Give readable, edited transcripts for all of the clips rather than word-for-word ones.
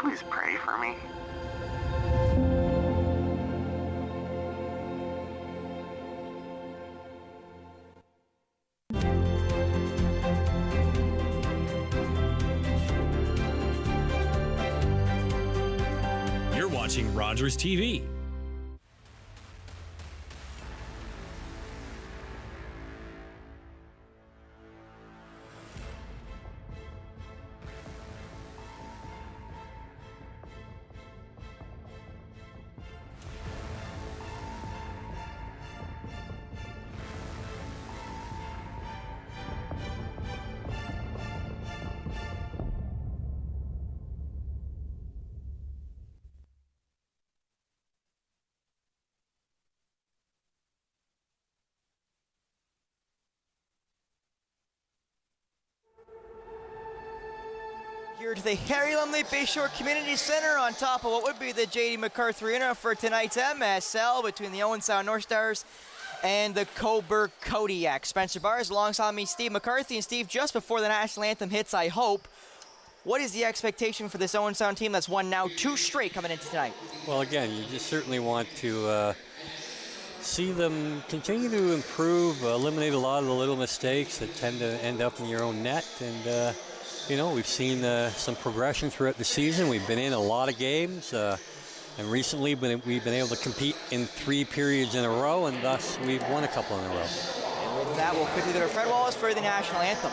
please pray for me? You're watching Rogers TV. Here to the Harry Lumley BYSHORE Community Center on top of what would be the J.D. McCarthy Arena for tonight's MSL between the Owen Sound North Stars and the Cobourg Kodiaks. Spencer Bars alongside me, Steve McCarthy. And Steve, just before the national anthem hits, I hope, what is the expectation for this Owen Sound team that's won now 2 straight coming into tonight? Well, again, you just certainly want to see them continue to improve, eliminate a lot of the little mistakes that tend to end up in your own net. And you know, we've seen some progression throughout the season. We've been in a lot of games, and recently we've been able to compete in 3 periods in a row, and thus we've won a couple in a row. And with that, we'll quickly go to Fred Wallace for the national anthem.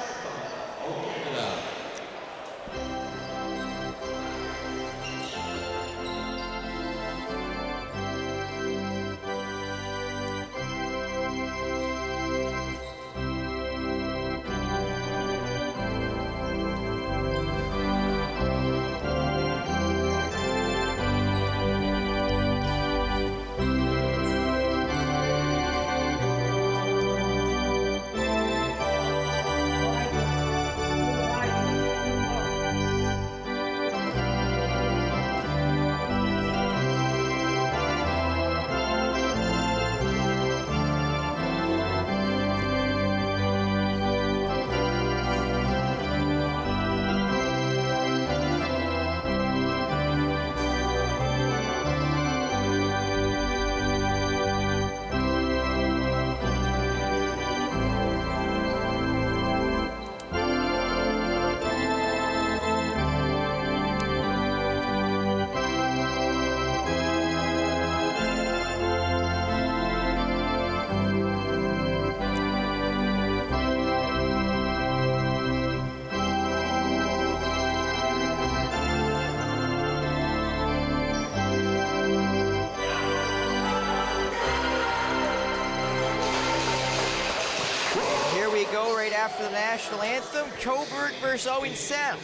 Go right after the national anthem, Cobourg versus Owen Sound.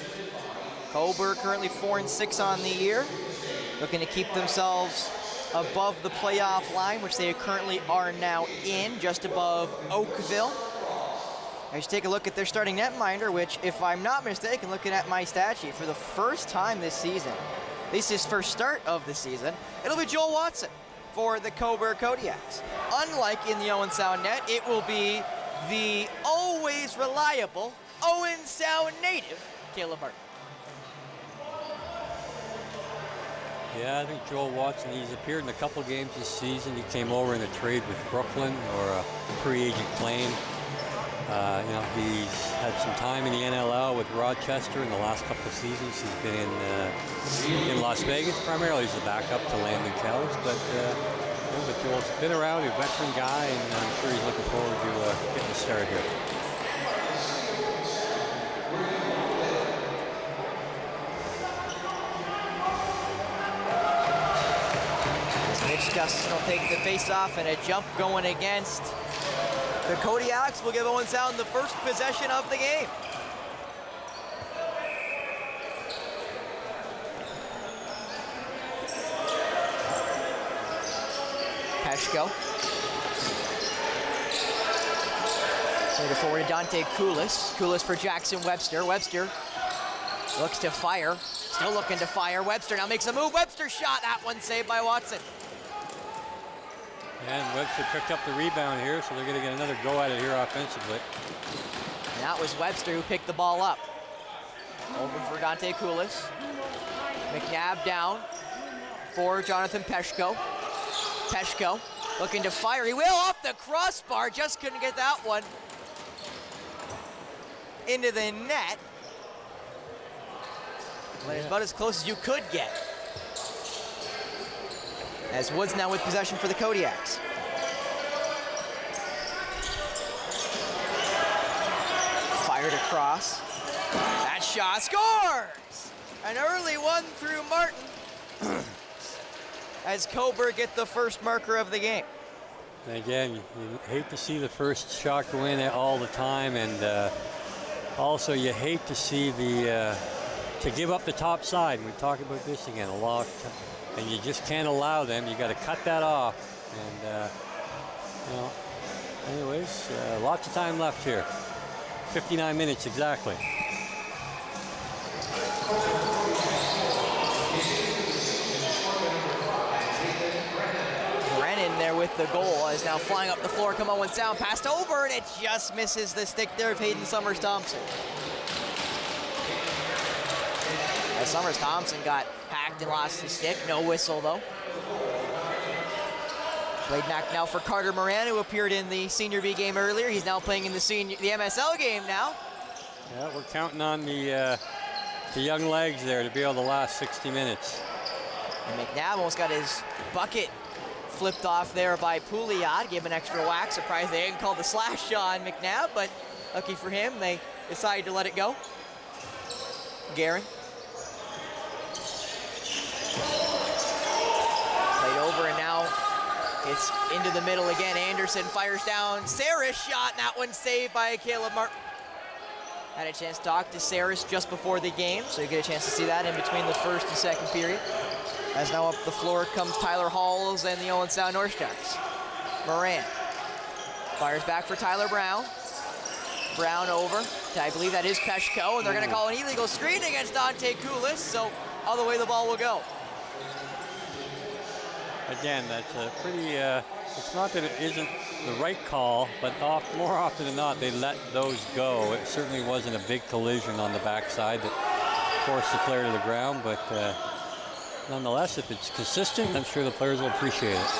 Cobourg currently 4-6 on the year, looking to keep themselves above the playoff line, which they currently are now in, just above Oakville. As you take a look at their starting netminder, which, if I'm not mistaken, looking at my stat sheet, for the first time this season, at least his first start of the season, it'll be Joel Watson for the Cobourg Kodiaks. Unlike in the Owen Sound net, it will be the always reliable Owen Sound native, Caleb Barton. Yeah, I think Joel Watson, he's appeared in a couple games this season. He came over in a trade with Brooklyn, or a free agent claim. You know, he's had some time in the NLL with Rochester in the last couple of seasons. He's been in Las Vegas primarily as a backup to Landon Kells, but Joel's been around, a veteran guy, and I'm sure he's looking forward to getting started here. Mitch Gustin will take the face-off, and a jump going against the Kodiaks will give Owen Sound the first possession of the game. Peshko. Send it forward to Dante Koulis. Koulis for Jackson Webster. Webster looks to fire. Still looking to fire. Webster now makes a move. Webster shot. That one saved by Watson. And Webster picked up the rebound here, so they're going to get another go at it here offensively. And that was Webster who picked the ball up. Over for Dante Koulis. McNabb down for Jonathan Peshko. Peshko looking to fire. He will off the crossbar, just couldn't get that one into the net. But it's about as close as you could get. As Woods now with possession for the Kodiaks. Fired across. That shot scores! An early one through Martin. As Cobourg get the first marker of the game. And again, you hate to see the first shot go in all the time, and also you hate to see to give up the top side. We talk about this again a lot, and you just can't allow them. You got to cut that off. And you know, anyways, lots of time left here. 59 minutes exactly. Brennan there with the goal is now flying up the floor. Come on, Owen Sound passed over, and it just misses the stick there of Hayden Summers-Thompson. As Summers-Thompson got hacked and lost his stick. No whistle, though. Played back now for Carter Moran, who appeared in the Senior B game earlier. He's now playing in the MSL game now. Yeah, we're counting on the young legs there to be able to last 60 minutes. And McNabb almost got his bucket flipped off there by Pouliot. Gave him an extra whack. Surprised they didn't call the slash on McNabb, but lucky for him, they decided to let it go. Guerin. Played over, and now it's into the middle again. Anderson fires down. Saris shot, and that one saved by Caleb Martin. Had a chance to talk to Saris just before the game, so you get a chance to see that in between the first and second period. As now up the floor comes Tyler Halls and the Owen Sound North Starsthanks. Moran fires back for Tyler Brown. Brown over to, I believe that is Peshko, and they're going to call an illegal screen against Dante Koulis, so all the way the ball will go. Again, that's a pretty, it's not that it isn't the right call, but more often than not, they let those go. It certainly wasn't a big collision on the backside that forced the player to the ground, but nonetheless, if it's consistent, I'm sure the players will appreciate it.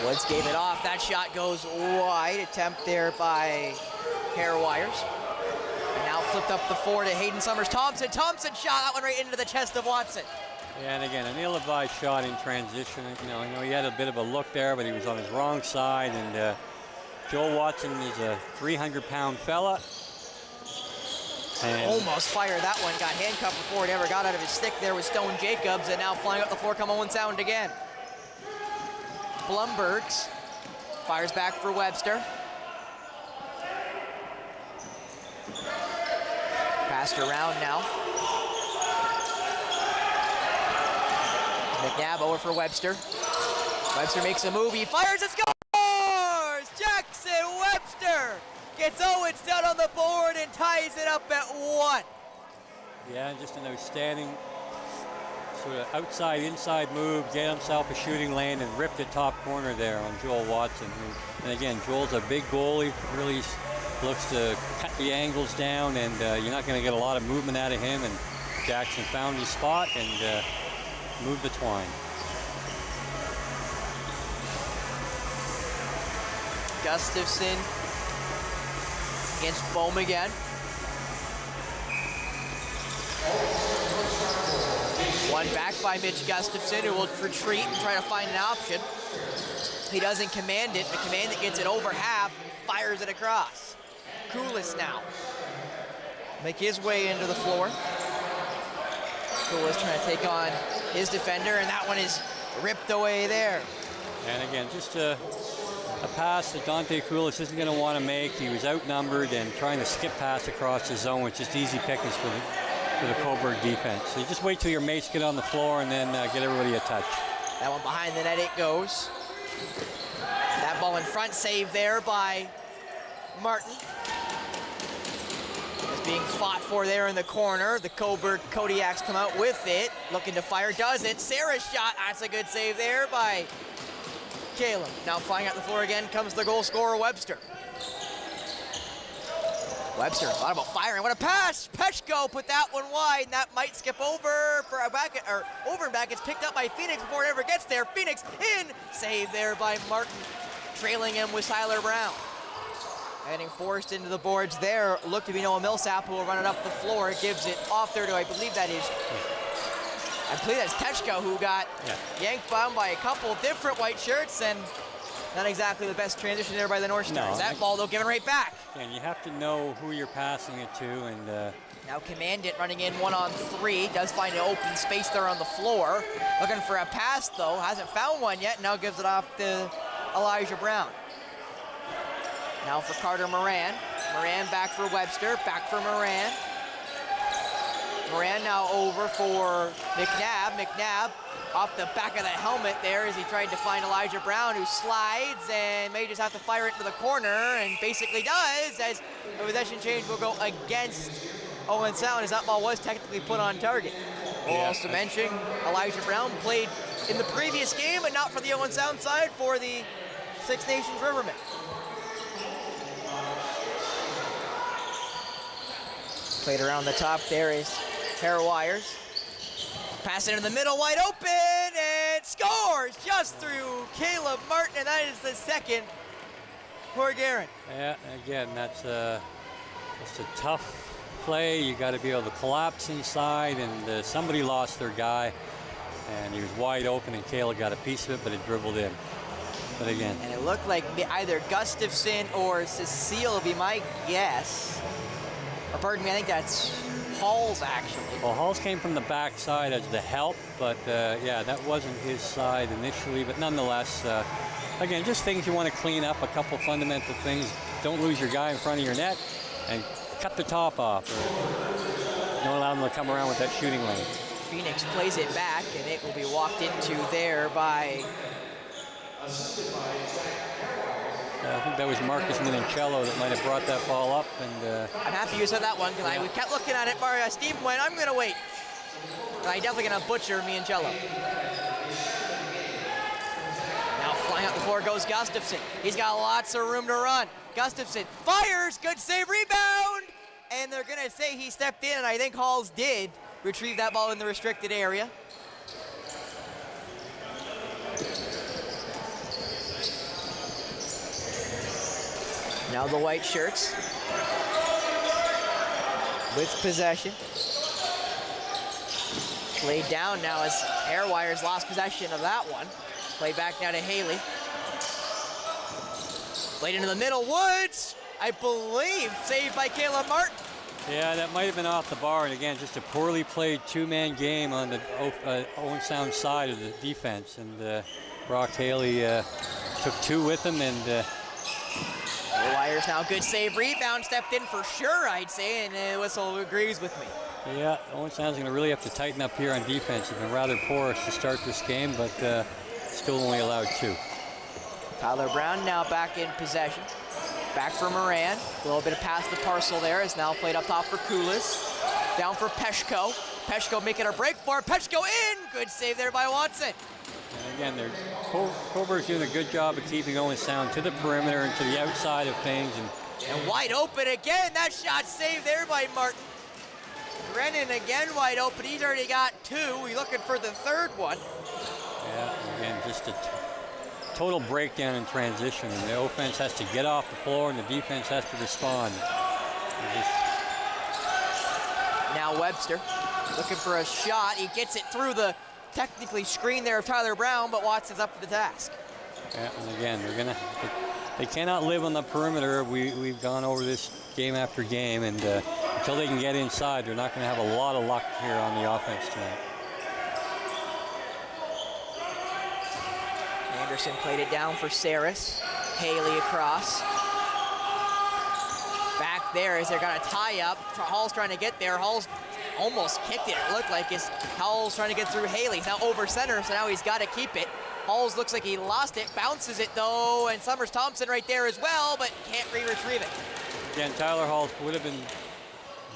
Woods gave it off. That shot goes wide. Attempt there by Hair Wires. And now flipped up the floor to Hayden Summers-Thompson. Thompson shot that one right into the chest of Watson. Yeah, and again, an ill-advised shot in transition. You know, he had a bit of a look there, but he was on his wrong side. And Joel Watson is a 300-pound fella. And almost fired that one. Got handcuffed before it ever got out of his stick there with Stone Jacobs. And now flying up the floor come Owen Sound again. Blumbergs fires back for Webster. Passed around now. McNabb over for Webster. Webster makes a move. He fires and scores! Jackson Webster gets Owen Sound on the board and ties it up at 1. yeah, just an outstanding sort of outside-inside move, get himself a shooting lane and ripped the top corner there on Joel Watson. And again, Joel's a big goalie, really looks to cut the angles down, and you're not going to get a lot of movement out of him. And Jackson found his spot and moved the twine. Gustafson against Bohm again. One back by Mitch Gustafson, who will retreat and try to find an option. He doesn't command it. The command that gets it over half and fires it across. Koulis now make his way into the floor. Koulis trying to take on his defender, and that one is ripped away there. And again, just a pass that Dante Koulis isn't going to want to make. He was outnumbered and trying to skip pass across the zone, which is easy pickings for the Cobourg defense. So you just wait till your mates get on the floor and then get everybody a touch. That one behind the net it goes. That ball in front, saved there by Martin. It's being fought for there in the corner. The Cobourg Kodiaks come out with it, looking to fire, does it. Sarah's shot, that's a good save there by Caleb. Now flying out the floor again comes the goal scorer, Webster. Webster thought about firing. What a pass! Peshko put that one wide, and that might skip over for a back, or over and back. It's picked up by Phoenix before it ever gets there. Phoenix in, save there by Martin. Trailing him with Tyler Brown. Getting forced into the boards there. Look to be Noah Millsap who will run it up the floor. It gives it off there to, I believe that's Peshko who got yanked down by a couple different white shirts, and not exactly the best transition there by the North Stars. That ball, though, given right back. And you have to know who you're passing it to. And now Command It running in 1-on-3. Does find an open space there on the floor. Looking for a pass, though. Hasn't found one yet. Now gives it off to Elijah Brown. Now for Carter Moran. Moran back for Webster. Back for Moran. Moran now over for McNabb. McNabb off the back of the helmet there as he tried to find Elijah Brown, who slides and may just have to fire it to the corner, and basically does, as the possession change will go against Owen Sound, as that ball was technically put on target. We'll also mention Elijah Brown played in the previous game, but not for the Owen Sound side, for the Six Nations Rivermen. Played around the top there is Tara Wires. Pass it in the middle, wide open, and scores just through Caleb Martin, and that is the second for Guerin. Yeah, again, that's a tough play. You got to be able to collapse inside, and somebody lost their guy, and he was wide open, and Caleb got a piece of it, but it dribbled in. But again. And it looked like either Gustafson or Cecile would be my guess. Or pardon me, I think that's Halls, actually. Well, Halls came from the backside as the help, but yeah, that wasn't his side initially. But nonetheless, again, just things you want to clean up, a couple fundamental things. Don't lose your guy in front of your net, and cut the top off. Or don't allow them to come around with that shooting lane. Phoenix plays it back, and it will be walked into there by... I think that was Marcus Minincello that might have brought that ball up. And I'm happy you said that one, because we kept looking at it. Stephen went, I'm going to wait. And I'm definitely going to butcher Minincello. Now flying out the floor goes Gustafson. He's got lots of room to run. Gustafson fires, good save, rebound. And they're going to say he stepped in, and I think Halls did retrieve that ball in the restricted area. Now the white shirts with possession. Played down now as Airwires lost possession of that one. Played back now to Haley. Played into the middle, Woods, I believe, saved by Caleb Martin. Yeah, that might have been off the bar, and again, just a poorly played two-man game on the Owen Sound side of the defense, and Brock Haley took two with him, and Wires now, good save, rebound, stepped in for sure, I'd say, and Whistle agrees with me. Yeah, Owen Sound's going to really have to tighten up here on defense. They've been rather porous to start this game, but still only allowed two. Tyler Brown now back in possession. Back for Moran. A little bit of pass the parcel there. Is now played up top for Kulis. Down for Peshko. Peshko making a break for it. Peshko in! Good save there by Watson. And again, Cobourg's doing a good job of keeping Owen Sound to the perimeter and to the outside of things. And wide open again. That shot saved there by Martin. Brennan again wide open. He's already got two. He's looking for the third one. Yeah, again, just a total breakdown in transition. And the offense has to get off the floor and the defense has to respond. Now Webster looking for a shot. He gets it through the technically screen there of Tyler Brown, but Watson's up for the task. Yeah, and again, they cannot live on the perimeter. We've gone over this game after game, and until they can get inside, they're not going to have a lot of luck here on the offense tonight. Anderson played it down for Saris. Haley across. Back there as they're going to tie up. Hall's trying to get there. Hall's almost kicked it. It looked like Hall's trying to get through Haley. He's now over center, so now he's got to keep it. Halls looks like he lost it, bounces it though, and Summers Thompson right there as well, but can't retrieve it. Again, Tyler Halls would have been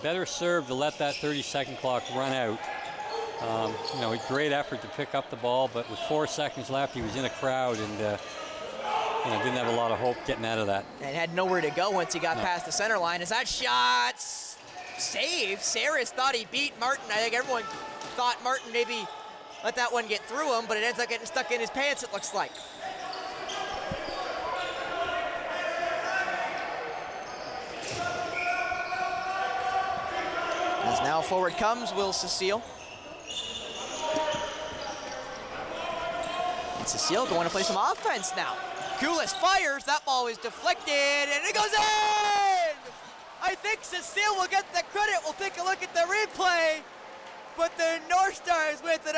better served to let that 30-second clock run out. You know, great effort to pick up the ball, but with 4 seconds left, he was in a crowd, and didn't have a lot of hope getting out of that. And had nowhere to go once he got past the center line. As that shot saved, Saris thought he beat Martin. I think everyone thought Martin maybe let that one get through him, but it ends up getting stuck in his pants, it looks like. As now forward comes Will Cecile. And Cecile going to play some offense now. Koulis fires, that ball is deflected, and it goes in! I think Cecile will get the credit. We'll take a look at the replay. But the North Stars with an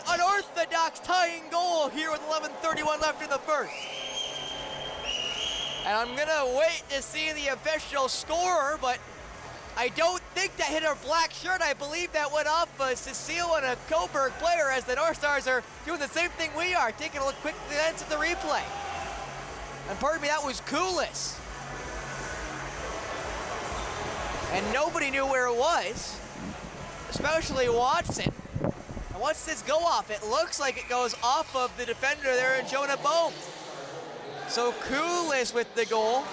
unorthodox tying goal here with 11:31 left in the first. And I'm gonna wait to see the official score, but I don't think that hit her black shirt. I believe that went off Cecile and a Cobourg player, as the North Stars are doing the same thing we are, taking a look quick glance at the replay. And pardon me, that was Koulis. And nobody knew where it was, especially Watson. And what's this go off? It looks like it goes off of the defender there in Jonah Bohm. So Koulis with the goal.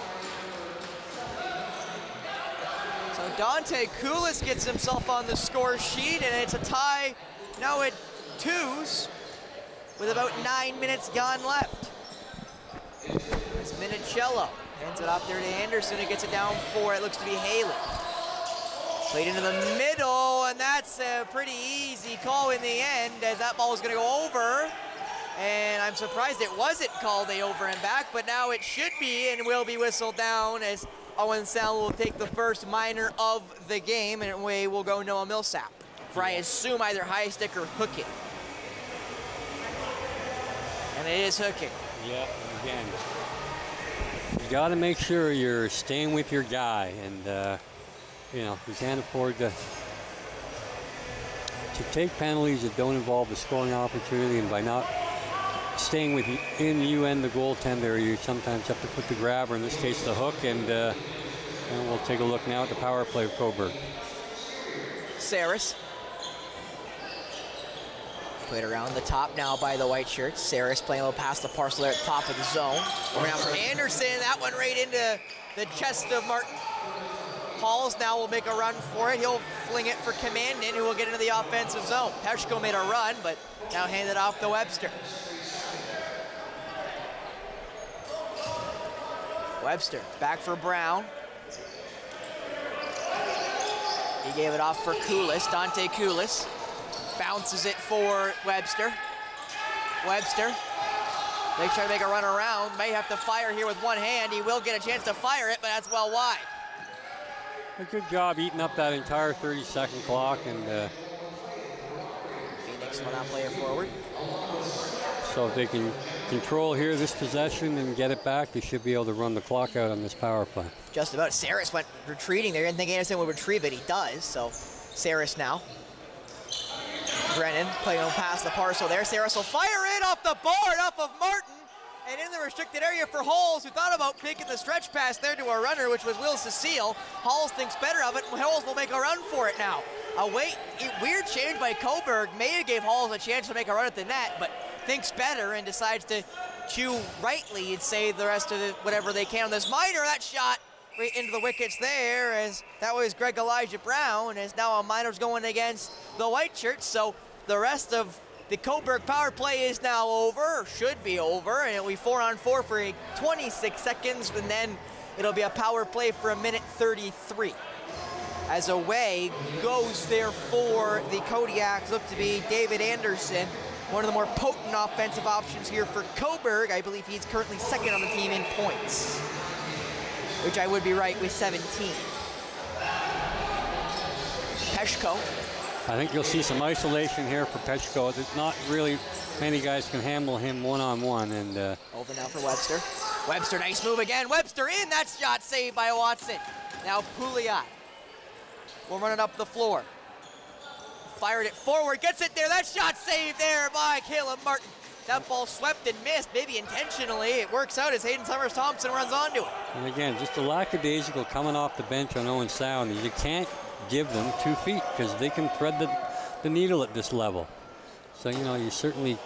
So Dante Koulis gets himself on the score sheet, and it's a tie now at 2s with about 9 minutes gone left. It's Minicello. Hands it off there to Anderson, who gets it down for, it looks to be Haley. Played into the middle, and that's a pretty easy call in the end, as that ball was gonna go over. And I'm surprised it wasn't called a over and back, but now it should be and will be whistled down, as Owen Sound will take the first minor of the game, and away will go Noah Millsap for, I assume, either high stick or hooking. And it is hooking. Yeah, again, you got to make sure you're staying with your guy, and you can't afford to take penalties that don't involve the scoring opportunity, and by not staying within you and the goaltender, you sometimes have to put the grabber, in this case the hook, and we'll take a look now at the power play of Cobourg. Saris. Played around the top now by the white shirts. Saris playing a little past the parcel there at the top of the zone. Over now for Anderson, that one right into the chest of Martin. Halls now will make a run for it. He'll fling it for Commandant, who will get into the offensive zone. Peshko made a run, but now handed off to Webster. Webster back for Brown. He gave it off for Koulis, Dante Koulis. Bounces it for Webster. Webster, they try to make a run around. May have to fire here with one hand. He will get a chance to fire it, but that's well wide. A good job eating up that entire 30-second clock, and Phoenix will now play it forward. So if they can control here this possession and get it back, they should be able to run the clock out on this power play. Just about. Saris went retreating there. Didn't think Anderson would retrieve it. He does, so Saris now. Brennan playing past the parcel there. Saris will fire it off the board, off of Martin, and in the restricted area for Halls, who thought about making the stretch pass there to a runner, which was Will Cecile. Halls thinks better of it, and Halls will make a run for it now. A weird change by Cobourg. May have gave Halls a chance to make a run at the net, but thinks better and decides to chew rightly and save the rest of whatever they can on this minor. That shot right into the wickets there, as that was Greg Elijah Brown, as now a minor's going against the white shirts. So the rest of the Cobourg power play is now over, or should be over, and it'll be 4-on-4 for 26 seconds, and then it'll be a power play for 1:33. As away goes there for the Kodiaks, look to be David Anderson, one of the more potent offensive options here for Cobourg. I believe he's currently second on the team in points, which I would be right with 17. Peshko. I think you'll see some isolation here for Peshko. Not really many guys can handle him one-on-one. And over now for Webster. Webster, nice move again. Webster in, that shot saved by Watson. Now Pouliot will run it up the floor. Fired it forward, gets it there. That shot saved there by Caleb Martin. That ball swept and missed, maybe intentionally. It works out as Hayden Summers-Thompson runs onto it. And again, just a lackadaisical coming off the bench on Owen Sound. You can't give them 2 feet because they can thread the needle at this level. So, you certainly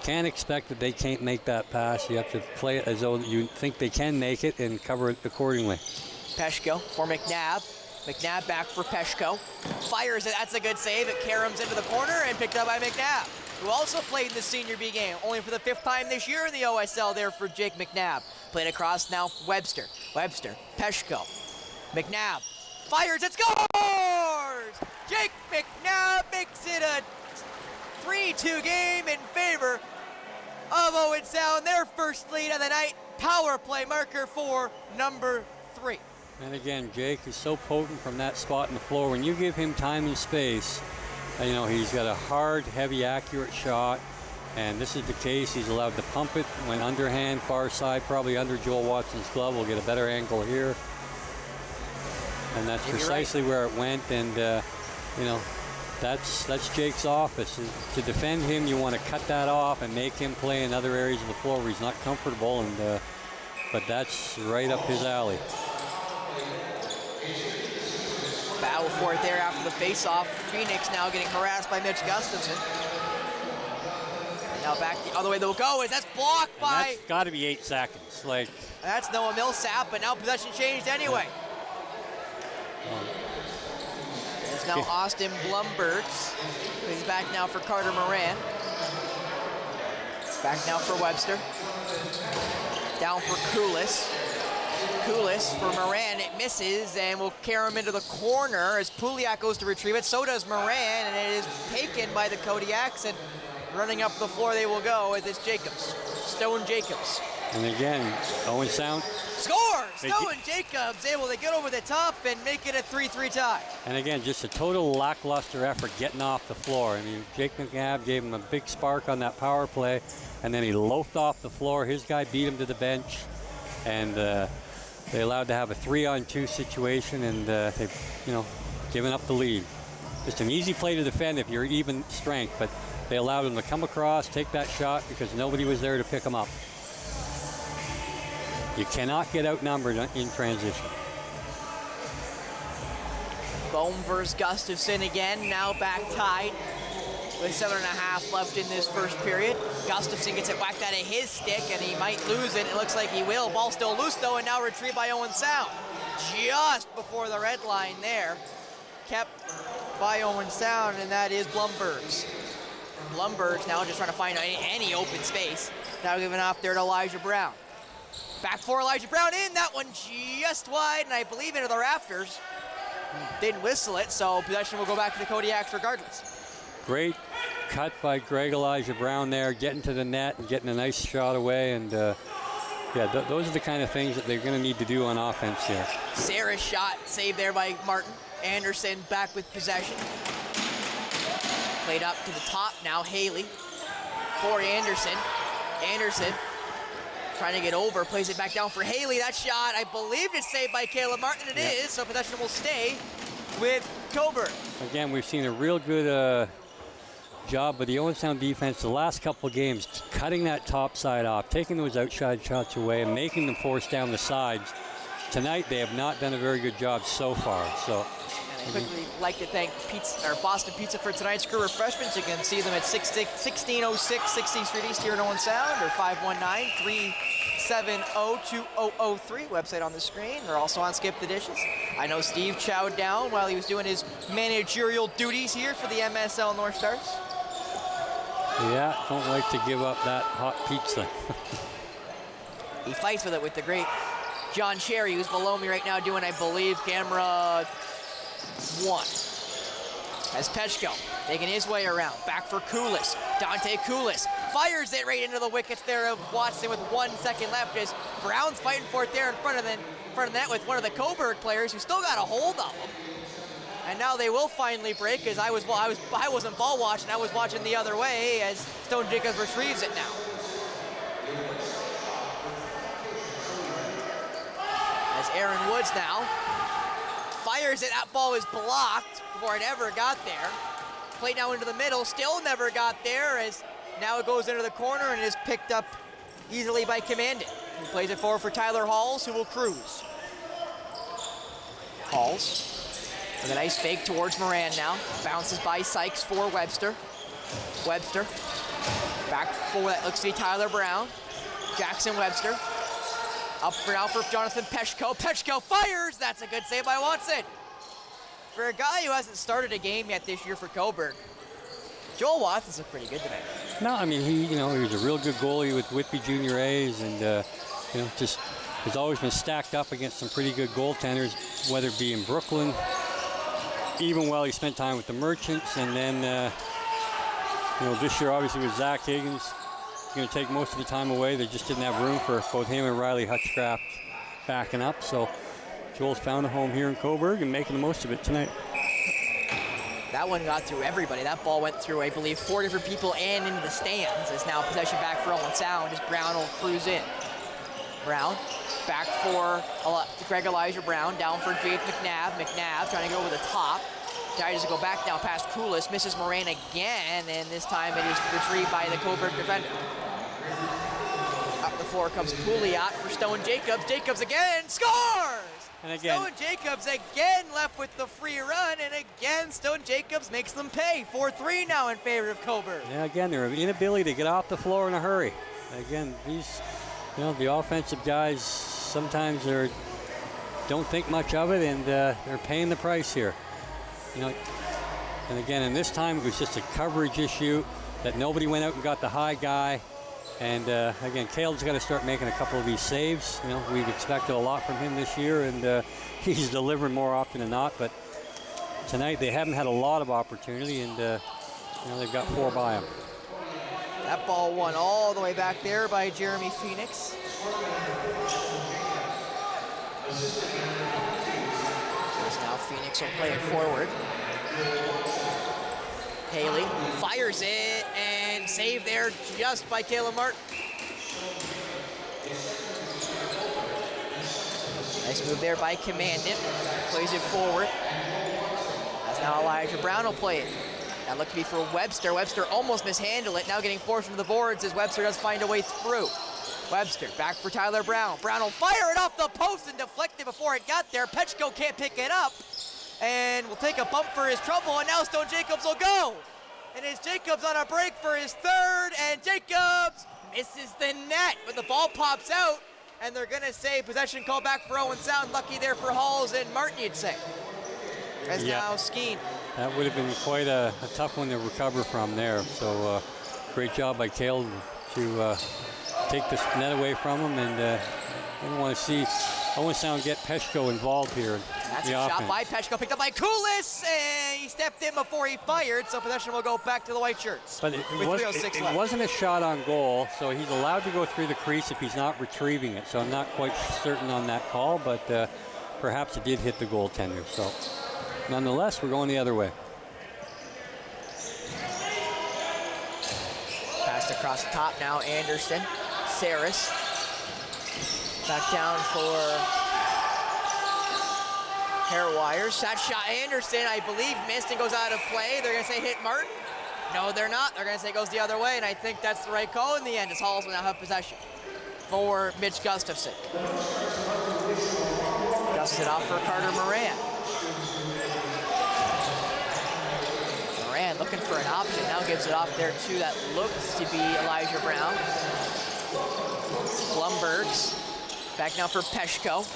can't expect that they can't make that pass. You have to play it as though you think they can make it and cover it accordingly. Peshko for McNabb. McNabb back for Peshko. Fires it, that's a good save. It caroms into the corner and picked up by McNabb, who also played in the Senior B game, only for the 5th time this year in the OSL there for Jake McNabb. Played across now Webster. Webster, Peshko. McNabb fires, it scores! Jake McNabb makes it a 3-2 game in favor of Owen Sound, their first lead of the night. Power play marker for number 3. And again, Jake is so potent from that spot in the floor. When you give him time and space, you know, he's got a hard, heavy, accurate shot. And this is the case. He's allowed to pump it when underhand, far side, probably under Joel Watson's glove. We'll get a better angle here. And that's precisely where it went. And, you know, that's Jake's office. To defend him, you want to cut that off and make him play in other areas of the floor where he's not comfortable. And but that's right up his alley. Battle for it there after the face-off. Phoenix now getting harassed by Mitch Gustafson. Now back the other way they'll go, as that's blocked by... That's got to be 8 seconds. Like, that's Noah Millsap, but now possession changed anyway. It's now Austin Blumbergs. He's back now for Carter Moran. Back now for Webster. Down for Koulis. Koulis for Moran, it misses and will carry him into the corner as Pouliot goes to retrieve it. So does Moran, and it is taken by the Kodiaks, and running up the floor they will go as it's Jacobs. Stone Jacobs. And again, Owen Sound. Scores! Stone Jacobs able to get over the top and make it a 3-3 tie. And again, just a total lackluster effort getting off the floor. I mean, Jake McNabb gave him a big spark on that power play, and then he loafed off the floor. His guy beat him to the bench, and they allowed to have a 3-on-2 situation, and they've, you know, given up the lead. Just an easy play to defend if you're even strength, but they allowed him to come across, take that shot because nobody was there to pick him up. You cannot get outnumbered in transition. Bohm versus Gustafson again, now back tied with 7.5 left in this first period. Gustafson gets it whacked out of his stick, and he might lose it. It looks like he will. Ball still loose, though, and now retrieved by Owen Sound. Just before the red line there. Kept by Owen Sound, and that is Blumbergs. Blumbergs now just trying to find any open space. Now giving off there to Elijah Brown. Back for Elijah Brown in. That one just wide, and I believe into the rafters. Didn't whistle it, so possession will go back to the Kodiaks regardless. Great cut by Greg Elijah Brown there, getting to the net and getting a nice shot away. And yeah, those are the kind of things that they're going to need to do on offense here. Sarah's shot saved there by Martin. Anderson back with possession. Played up to the top now, Haley for Anderson. Anderson trying to get over, plays it back down for Haley. That shot, I believe, is saved by Caleb Martin. It is, so possession will stay with Cobourg. Again, we've seen a real good job by the Owen Sound defense the last couple of games, cutting that top side off, taking those outside shots away and making them force down the sides. Tonight, they have not done a very good job so far. So, and I quickly like to thank Boston Pizza for tonight's crew refreshments. You can see them at 1606 16th Street East here in Owen Sound, or 519-370-2003. Website on the screen. They're also on Skip the Dishes. I know Steve chowed down while he was doing his managerial duties here for the MSL North Stars. Yeah, don't like to give up that hot pizza. He fights with it with the great John Cherry, who's below me right now doing, I believe, camera 1. As Peshko making his way around. Back for Koulis. Dante Koulis fires it right into the wickets there of Watson with 1 second left as Brown's fighting for it there in front of the net with one of the Cobourg players who still got a hold of him. And now they will finally break, as I wasn't ball watching, I was watching the other way as Stone Jacobs retrieves it now. As Aaron Woods now fires it, that ball is blocked before it ever got there. Play now into the middle, still never got there, as now it goes into the corner and is picked up easily by Commandant, who plays it forward for Tyler Halls, who will cruise. Halls with a nice fake towards Moran now. Bounces by Sykes for Webster. Webster Back four, that looks to be Tyler Brown. Jackson Webster. Up for now for Jonathan Peshko. Peshko fires! That's a good save by Watson. For a guy who hasn't started a game yet this year for Cobourg, Joel Watson's looked pretty good tonight. No, I mean, he was a real good goalie with Whitby Junior A's, and just has always been stacked up against some pretty good goaltenders, whether it be in Brooklyn, even while he spent time with the Merchants, and then this year obviously with Zach Higgins, going to take most of the time away. They just didn't have room for both him and Riley Hutchcraft backing up. So Joel's found a home here in Cobourg and making the most of it tonight. That one got through everybody. That ball went through, I believe, 4 different people and into the stands. It's now possession back for Owen Sound as Brown will cruise in. Brown back for Greg Elijah Brown, down for Jake McNabb. McNabb trying to go over the top. Tries to go back now past Koulis, misses Moran again, and this time it is retrieved by the Cobourg defender. Up the floor comes Pouliot for Stone Jacobs. Jacobs again scores! And again, Stone Jacobs again left with the free run, and again Stone Jacobs makes them pay. 4-3 now in favor of Cobourg. Yeah, again, their inability to get off the floor in a hurry. Again, these, the offensive guys sometimes don't think much of it, and they're paying the price here. And again, in this time it was just a coverage issue that nobody went out and got the high guy. And again, Caleb's got to start making a couple of these saves. We've expected a lot from him this year, and he's delivering more often than not. But tonight they haven't had a lot of opportunity, and they've got 4 by him. That ball won all the way back there by Jeremy Phoenix. Now Phoenix will play it forward. Haley fires it and save there just by Caleb Martin. Nice move there by Commandant. Plays it forward. That's now Elijah Brown will play it. That looked to be for Webster. Webster almost mishandled it. Now getting forced into the boards as Webster does find a way through. Webster back for Tyler Brown. Brown will fire it off the post and deflect it before it got there. Pechko can't pick it up and will take a bump for his trouble, and now Stone Jacobs will go. And it's Jacobs on a break for his 3rd, and Jacobs misses the net, but the ball pops out, and they're gonna say possession call back for Owen Sound. Lucky there for Halls and Martin, you'd say. As now Skeen. That would have been quite a tough one to recover from there. So great job by Cale to take this net away from him, and I don't want to see Owen Sound get Peshko involved here. That's a shot by Peshko, picked up by Koulis, and he stepped in before he fired, so possession will go back to the White Shirts. But it wasn't a shot on goal, so he's allowed to go through the crease if he's not retrieving it. So I'm not quite certain on that call, but perhaps it did hit the goaltender. So nonetheless, we're going the other way. Passed across the top now, Anderson. Saris. Back down for Hairwires. That shot, Anderson, I believe, missed and goes out of play. They're going to say hit Martin. No, they're not. They're going to say it goes the other way, and I think that's the right call in the end, as Halls will now have possession for Mitch Gustafson. Gustafson off for Carter Moran. Moran looking for an option. Now gives it off there, too. That looks to be Elijah Brown. Blumbergs. Back now for Peshko.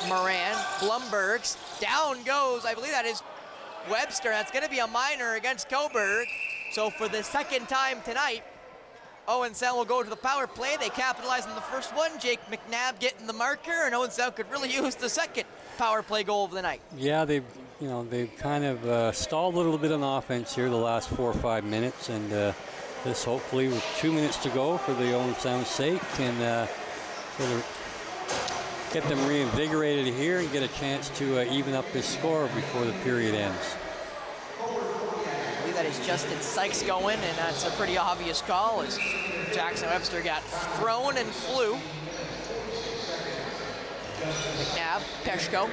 Moran, Blumbergs, down goes, I believe that is Webster. That's going to be a minor against Cobourg. So for the 2nd time tonight, Owen Sound will go to the power play. They capitalize on the first one. Jake McNabb getting the marker, and Owen Sound could really use the 2nd power play goal of the night. Yeah, they've kind of stalled a little bit on offense here the last 4 or 5 minutes, and this hopefully with 2 minutes to go for the Owen Sound's sake can sort of get them reinvigorated here and get a chance to even up this score before the period ends. I believe that is Justin Sykes going, and that's a pretty obvious call as Jackson Webster got thrown and flew. McNabb, Peshko,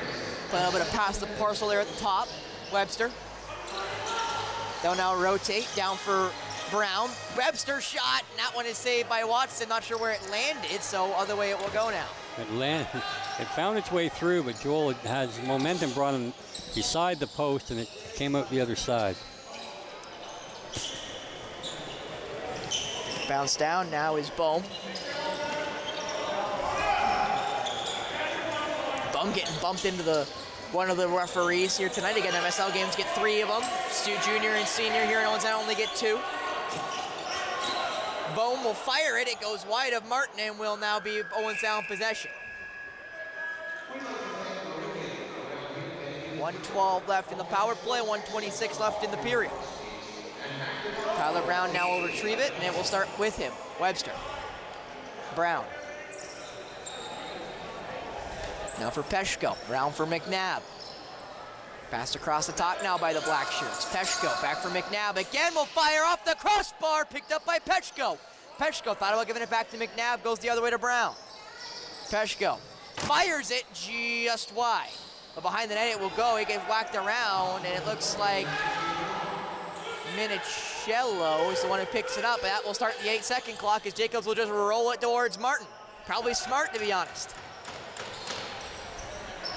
playing a little bit of pass the parcel there at the top. Webster. They'll now rotate down for Brown. Webster shot, and that one is saved by Watson. Not sure where it landed, so other way it will go now. It found its way through, but Joel has momentum brought him beside the post, and it came out the other side. Bounce down, now is Bohm. Bohm getting bumped into one of the referees here tonight. Again, MSL games get 3 of them. Junior and senior here in Owen Sound only get 2. Bohm will fire it. It goes wide of Martin and will now be Owen Sound possession. 1:12 left in the power play, 1:26 left in the period. Tyler Brown now will retrieve it, and it will start with him. Webster. Brown. Now for Peshko. Brown for McNabb. Passed across the top now by the Black Shirts. Peshko back for McNabb. Again will fire off the crossbar, picked up by Peshko. Peshko thought about giving it back to McNabb, goes the other way to Brown. Peshko fires it just wide. But behind the net it will go. It gets whacked around, and it looks like Minicello is the one who picks it up. That will start the 8-second clock as Jacobs will just roll it towards Martin. Probably smart, to be honest.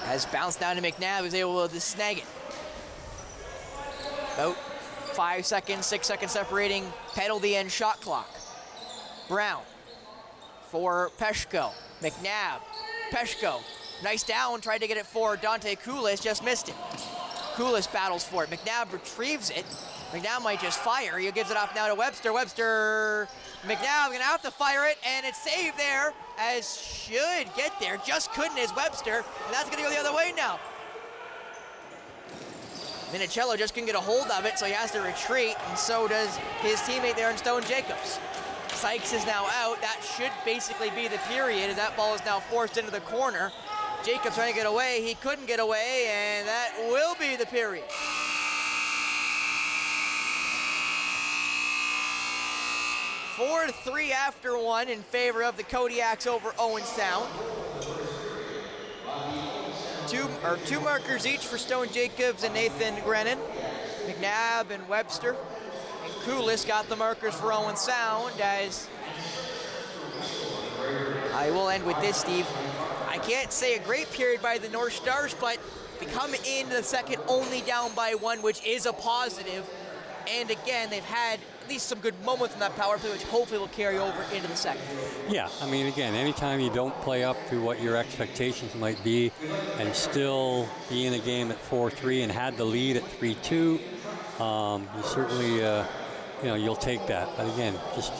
As bounced down to McNabb, who's able to snag it. About 5 seconds, 6 seconds separating penalty and shot clock. Brown for Peshko. McNabb, Peshko. Nice down, tried to get it for Dante Koulis, just missed it. Koulis battles for it. McNabb retrieves it. McNabb might just fire. He gives it off now to Webster. McNabb gonna have to fire it, and it's saved there, as should get there. Just couldn't as Webster, and that's gonna go the other way now. Minicello just couldn't get a hold of it, so he has to retreat, and so does his teammate there in Stone Jacobs. Sykes is now out. That should basically be the period, as that ball is now forced into the corner. Jacobs trying to get away. He couldn't get away, and that will be the period. Four to 3 after 1 in favor of the Kodiaks over Owen Sound. Two markers each for Stone Jacobs and Nathan Grennan. McNabb and Webster. And Koulis got the markers for Owen Sound, as I will end with this, Steve. I can't say a great period by the North Stars, but they come in the second only down by 1, which is a positive. And again, they've had at least some good moments in that power play, which hopefully will carry over into the second. Yeah, I mean, again, anytime you don't play up to what your expectations might be and still be in a game at 4-3 and had the lead at 3-2, you certainly, you'll take that. But again, just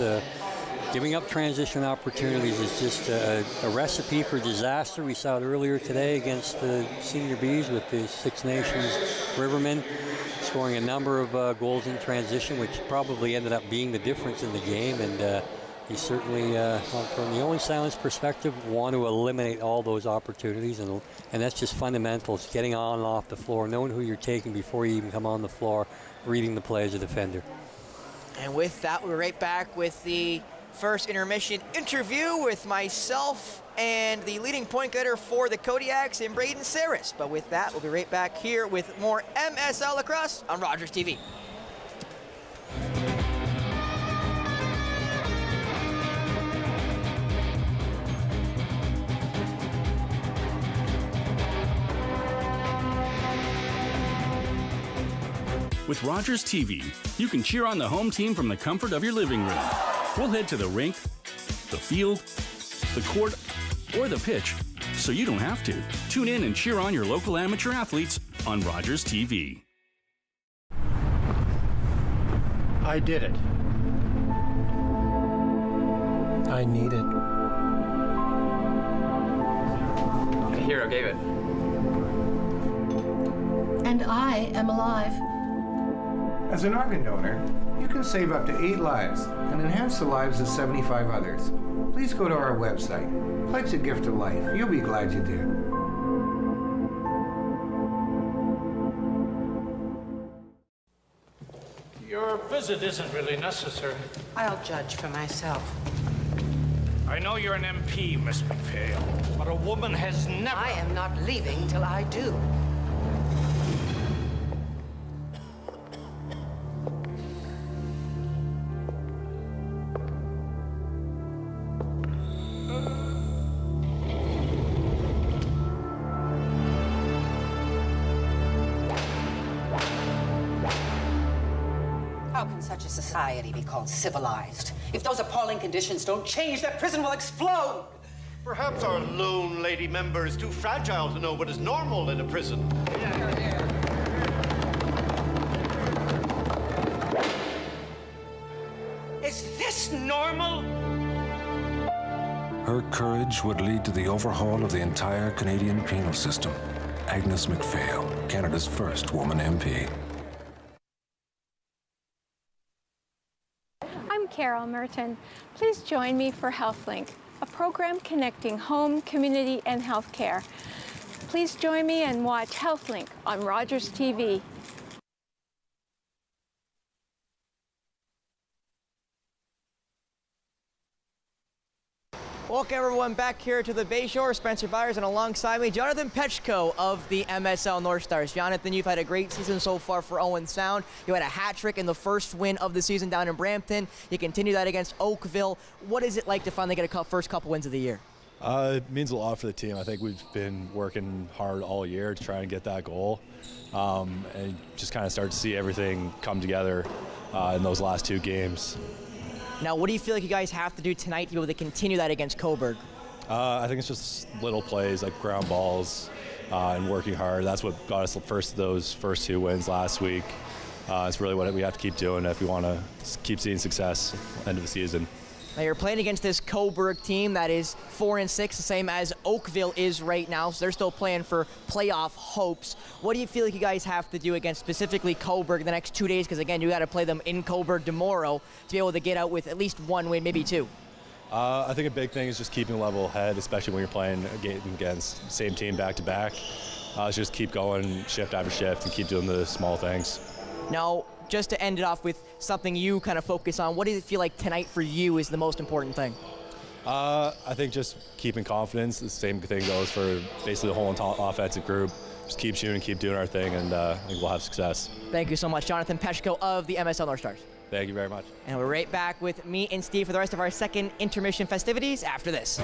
giving up transition opportunities is just a recipe for disaster. We saw it earlier today against the Senior Bees with the Six Nations Rivermen, scoring a number of goals in transition, which probably ended up being the difference in the game. And he certainly, from the Owen Sound's perspective, want to eliminate all those opportunities. And that's just fundamentals, getting on and off the floor, knowing who you're taking before you even come on the floor, reading the play as a defender. And with that, we're right back with the first intermission interview with myself and the leading point getter for the Kodiaks and Braden Saris. But with that, we'll be right back here with more MSL Lacrosse on Rogers TV. With Rogers TV, you can cheer on the home team from the comfort of your living room. We'll head to the rink, the field, the court, or the pitch, so you don't have to. Tune in and cheer on your local amateur athletes on Rogers TV. I did it. I need it. A hero gave it. And I am alive. As an organ donor, you can save up to 8 lives and enhance the lives of 75 others. Please go to our website. Pledge a gift of life. You'll be glad you did. Your visit isn't really necessary. I'll judge for myself. I know you're an MP, Miss McPhail, but a woman has never... I am not leaving till I do. such a society be called civilized? If those appalling conditions don't change, that prison will explode! Perhaps our lone lady member is too fragile to know what is normal in a prison. Is this normal? Her courage would lead to the overhaul of the entire Canadian penal system. Agnes MacPhail, Canada's first woman MP. I'm Carol Merton. Please join me for HealthLink, a program connecting home, community, and healthcare. Please join me and watch HealthLink on RogersTV. Welcome everyone back here to the BYSHORE. Spencer Byers, and alongside me, Jonathan Petchko of the MSL North Stars. Jonathan, you've had a great season so far for Owen Sound. You had a hat trick in the first win of the season down in Brampton. You continue that against Oakville. What is it like to finally get a first couple wins of the year? It means a lot for the team. I think we've been working hard all year to try and get that goal, and just kind of start to see everything come together in those last two games. Now, what do you feel like you guys have to do tonight to be able to continue that against Cobourg? I think it's just little plays like ground balls and working hard. That's what got us those first two wins last week. It's really what we have to keep doing if we want to keep seeing success end of the season. Now you're playing against this Cobourg team that is 4-6, the same as Oakville is right now, so they're still playing for playoff hopes. What do you feel like you guys have to do against specifically Cobourg the next 2 days? Because again, you got to play them in Cobourg tomorrow to be able to get out with at least one win, maybe two. I think a big thing is just keeping a level head, especially when you're playing against the same team back to back. Just keep going shift after shift and keep doing the small things. Now, just to end it off with something you kind of focus on, what does it feel like tonight for you is the most important thing? I think just keeping confidence. The same thing goes for basically the whole offensive group. Just keep shooting, keep doing our thing, and I think we'll have success. Thank you so much, Jonathan Petchko of the MSL North Stars. Thank you very much. And we're right back with me and Steve for the rest of our second intermission festivities after this.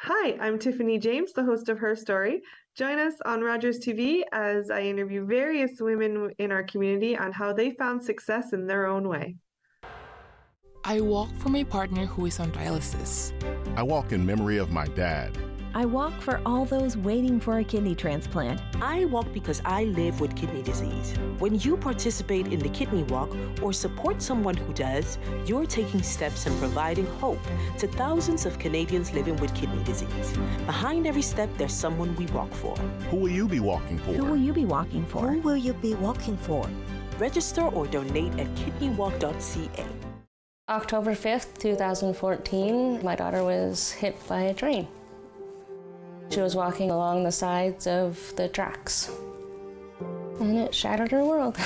Hi, I'm Tiffany James, the host of Her Story. Join us on RogersTV as I interview various women in our community on how they found success in their own way. I walk for my partner who is on dialysis. I walk in memory of my dad. I walk for all those waiting for a kidney transplant. I walk because I live with kidney disease. When you participate in the Kidney Walk or support someone who does, you're taking steps and providing hope to thousands of Canadians living with kidney disease. Behind every step, there's someone we walk for. Who will you be walking for? Who will you be walking for? Who will you be walking for? Register or donate at kidneywalk.ca. October 5th, 2014, my daughter was hit by a train. She was walking along the sides of the tracks, and it shattered her world.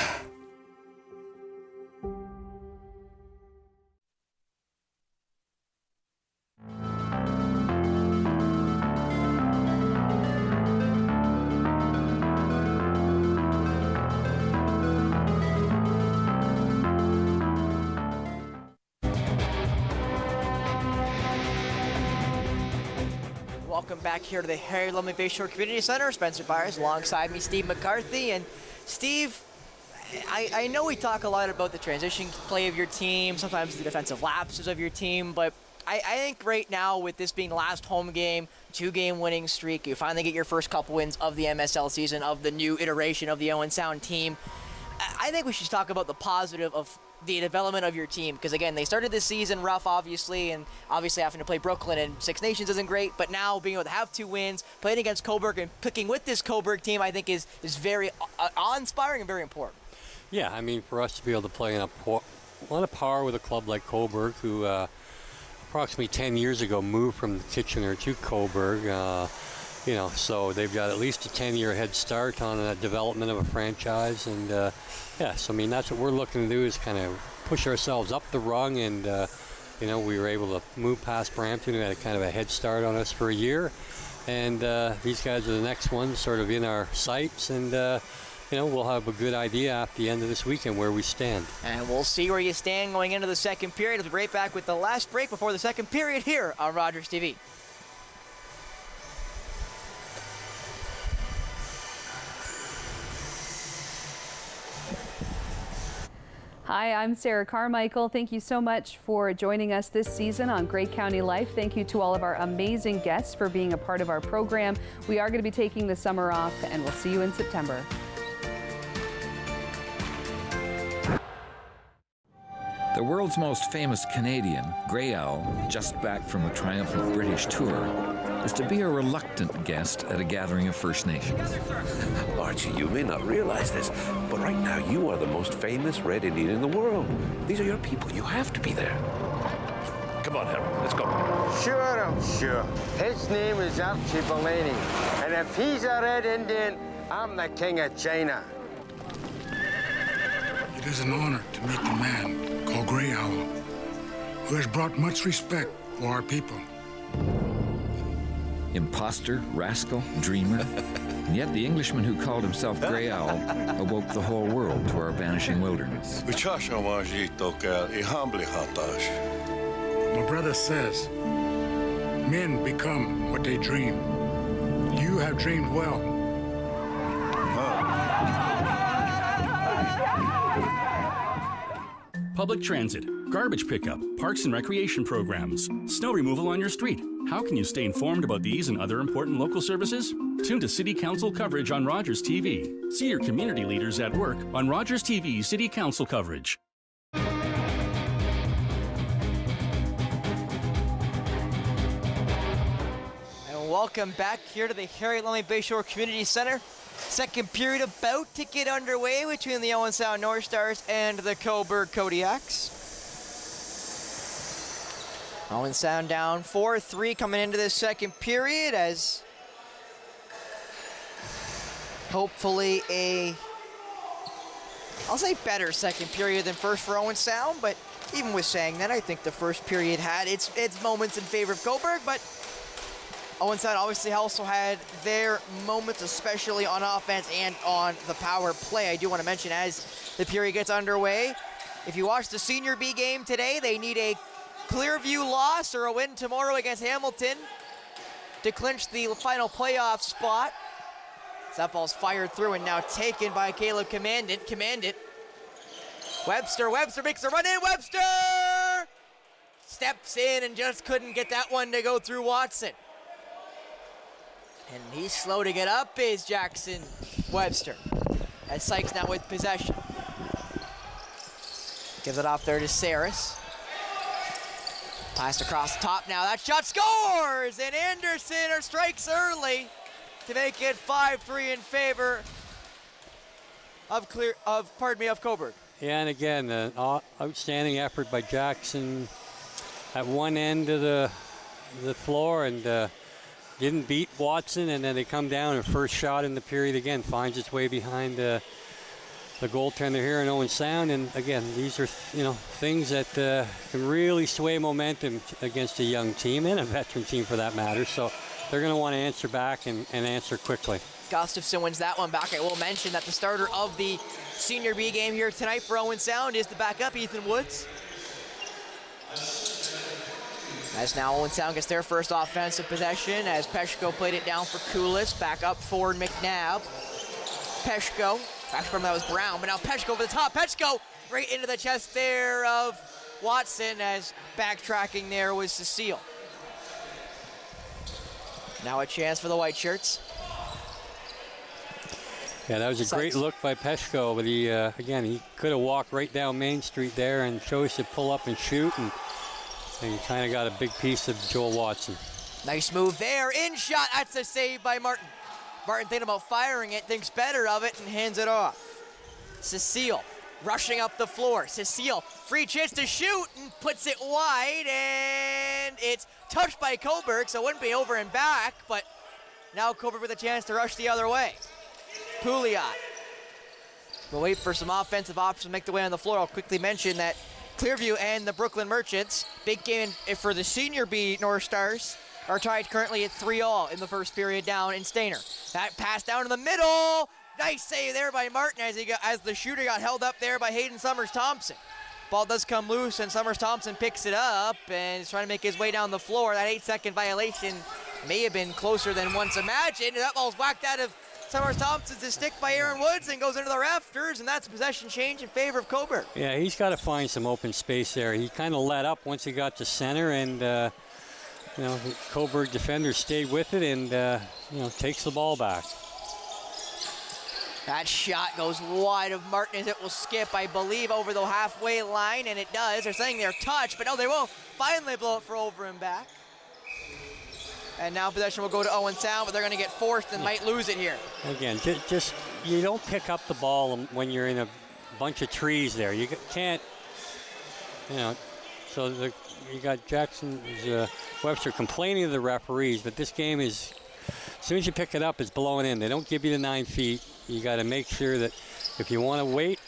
Welcome back here to the Harry Lumley BYSHORE Community Center. Spencer Byers alongside me, Steve McCarthy. And Steve, I know we talk a lot about the transition play of your team, sometimes the defensive lapses of your team, but I think right now with this being the last home game, 2-game winning streak, you finally get your first couple wins of the MSL season, of the new iteration of the Owen Sound team. I think we should talk about the positive of the development of your team, because again, they started this season rough, obviously, and obviously having to play Brooklyn and Six Nations isn't great, but now being able to have 2 wins, playing against Cobourg and picking with this Cobourg team, I think is very awe-inspiring and very important. Yeah, I mean, for us to be able to play on a par with a club like Cobourg, who approximately 10 years ago moved from Kitchener to Cobourg, So they've got at least a 10-year head start on the development of a franchise. And so I mean, that's what we're looking to do, is kind of push ourselves up the rung. And we were able to move past Brampton, who had kind of a head start on us for a year. And these guys are the next ones sort of in our sights. And we'll have a good idea at the end of this weekend where we stand. And we'll see where you stand going into the second period. We'll be right back with the last break before the second period here on Rogers TV. Hi, I'm Sarah Carmichael. Thank you so much for joining us this season on Grey County Life. Thank you to all of our amazing guests for being a part of our program. We are going to be taking the summer off, and we'll see you in September. The world's most famous Canadian, Grey Owl, just back from a triumphant British tour, is to be a reluctant guest at a gathering of First Nations. Archie, you may not realize this, but right now you are the most famous Red Indian in the world. These are your people. You have to be there. Come on, Harold, let's go. Sure, I'm sure. His name is Archie Bellini, and if he's a Red Indian, I'm the king of China. It is an honor to meet the man called Grey Owl, who has brought much respect for our people. Imposter, rascal, dreamer, and yet the Englishman who called himself Grey Owl awoke the whole world to our vanishing wilderness. My brother says, men become what they dream. You have dreamed well. Public transit, garbage pickup, parks and recreation programs, snow removal on your street. How can you stay informed about these and other important local services? Tune to City Council coverage on Rogers TV. See your community leaders at work on Rogers TV City Council coverage. And welcome back here to the Harry Lumley BYSHORE Community Center. Second period about to get underway between the Owen Sound North Stars and the Cobourg Kodiaks. Owen Sound down 4-3 coming into this second period, as hopefully I'll say better second period than first for Owen Sound, but even with saying that, I think the first period had its moments in favor of Cobourg, but Owen Sound obviously also had their moments, especially on offense and on the power play. I do want to mention, as the period gets underway, if you watch the Senior B game today, they need a Clearview loss or a win tomorrow against Hamilton to clinch the final playoff spot. That ball's fired through and now taken by Caleb Commandant. Webster makes a run in. Webster steps in and just couldn't get that one to go through Watson. And he's slow to get up, is Jackson Webster. As Sykes now with possession. Gives it off there to Saris. Passed across the top now. That shot scores! And Anderson strikes early to make it 5-3 in favor of Cobourg. Yeah, and again, an outstanding effort by Jackson at one end of the floor, and didn't beat Watson, and then they come down, and first shot in the period again finds its way behind the goaltender here in Owen Sound. And again, these are things that can really sway momentum against a young team and a veteran team for that matter. So they're going to want to answer back and answer quickly. Gustafson wins that one back. I will mention that the starter of the Senior B game here tonight for Owen Sound is the backup, Ethan Woods. As now Owen Sound gets their first offensive possession, as Peshko played it down for Kulis. Back up for McNabb. Peshko. Back from that was Brown, but now Peshko over the top. Peshko right into the chest there of Watson, as backtracking there was Cecile. Now a chance for the white shirts. Yeah, that was a great look by Peshko, but he, again, he could have walked right down Main Street there and chose to pull up and shoot, and he kind of got a big piece of Joel Watson. Nice move there, in shot, that's a save by Martin. Martin thinking about firing it, thinks better of it, and hands it off. Cecile rushing up the floor. Cecile, free chance to shoot, and puts it wide, and it's touched by Cobourg, so it wouldn't be over and back, but Now Cobourg with a chance to rush the other way. Pouliot will wait for some offensive options to make the way on the floor. I'll quickly mention that Clearview and the Brooklyn Merchants, big game for the Senior B North Stars, are tied currently at 3-all in the first period down in Stainer. That pass down in the middle. Nice save there by Martin as the shooter got held up there by Hayden Summers-Thompson. Ball does come loose, and Summers-Thompson picks it up and is trying to make his way down the floor. That 8-second violation may have been closer than once imagined. That ball's whacked out of Summers-Thompson's stick by Aaron Woods and goes into the rafters, and that's a possession change in favor of Cobourg. Yeah, he's got to find some open space there. He kind of let up once he got to center, and you know, the Cobourg defender stayed with it and you know, takes the ball back. That shot goes wide of Martin as it will skip, I believe, over the halfway line, and it does. They're saying they're touched, but no, they won't. Finally blow it for over and back. And now possession will go to Owen Sound, but they're going to get forced and might lose it here. Again, just you don't pick up the ball when you're in a bunch of trees there. You can't, you know, so you got Jackson, Webster complaining to the referees, but this game is, as soon as you pick it up, it's blowing in. They don't give you the 9 feet. You got to make sure that if you want to wait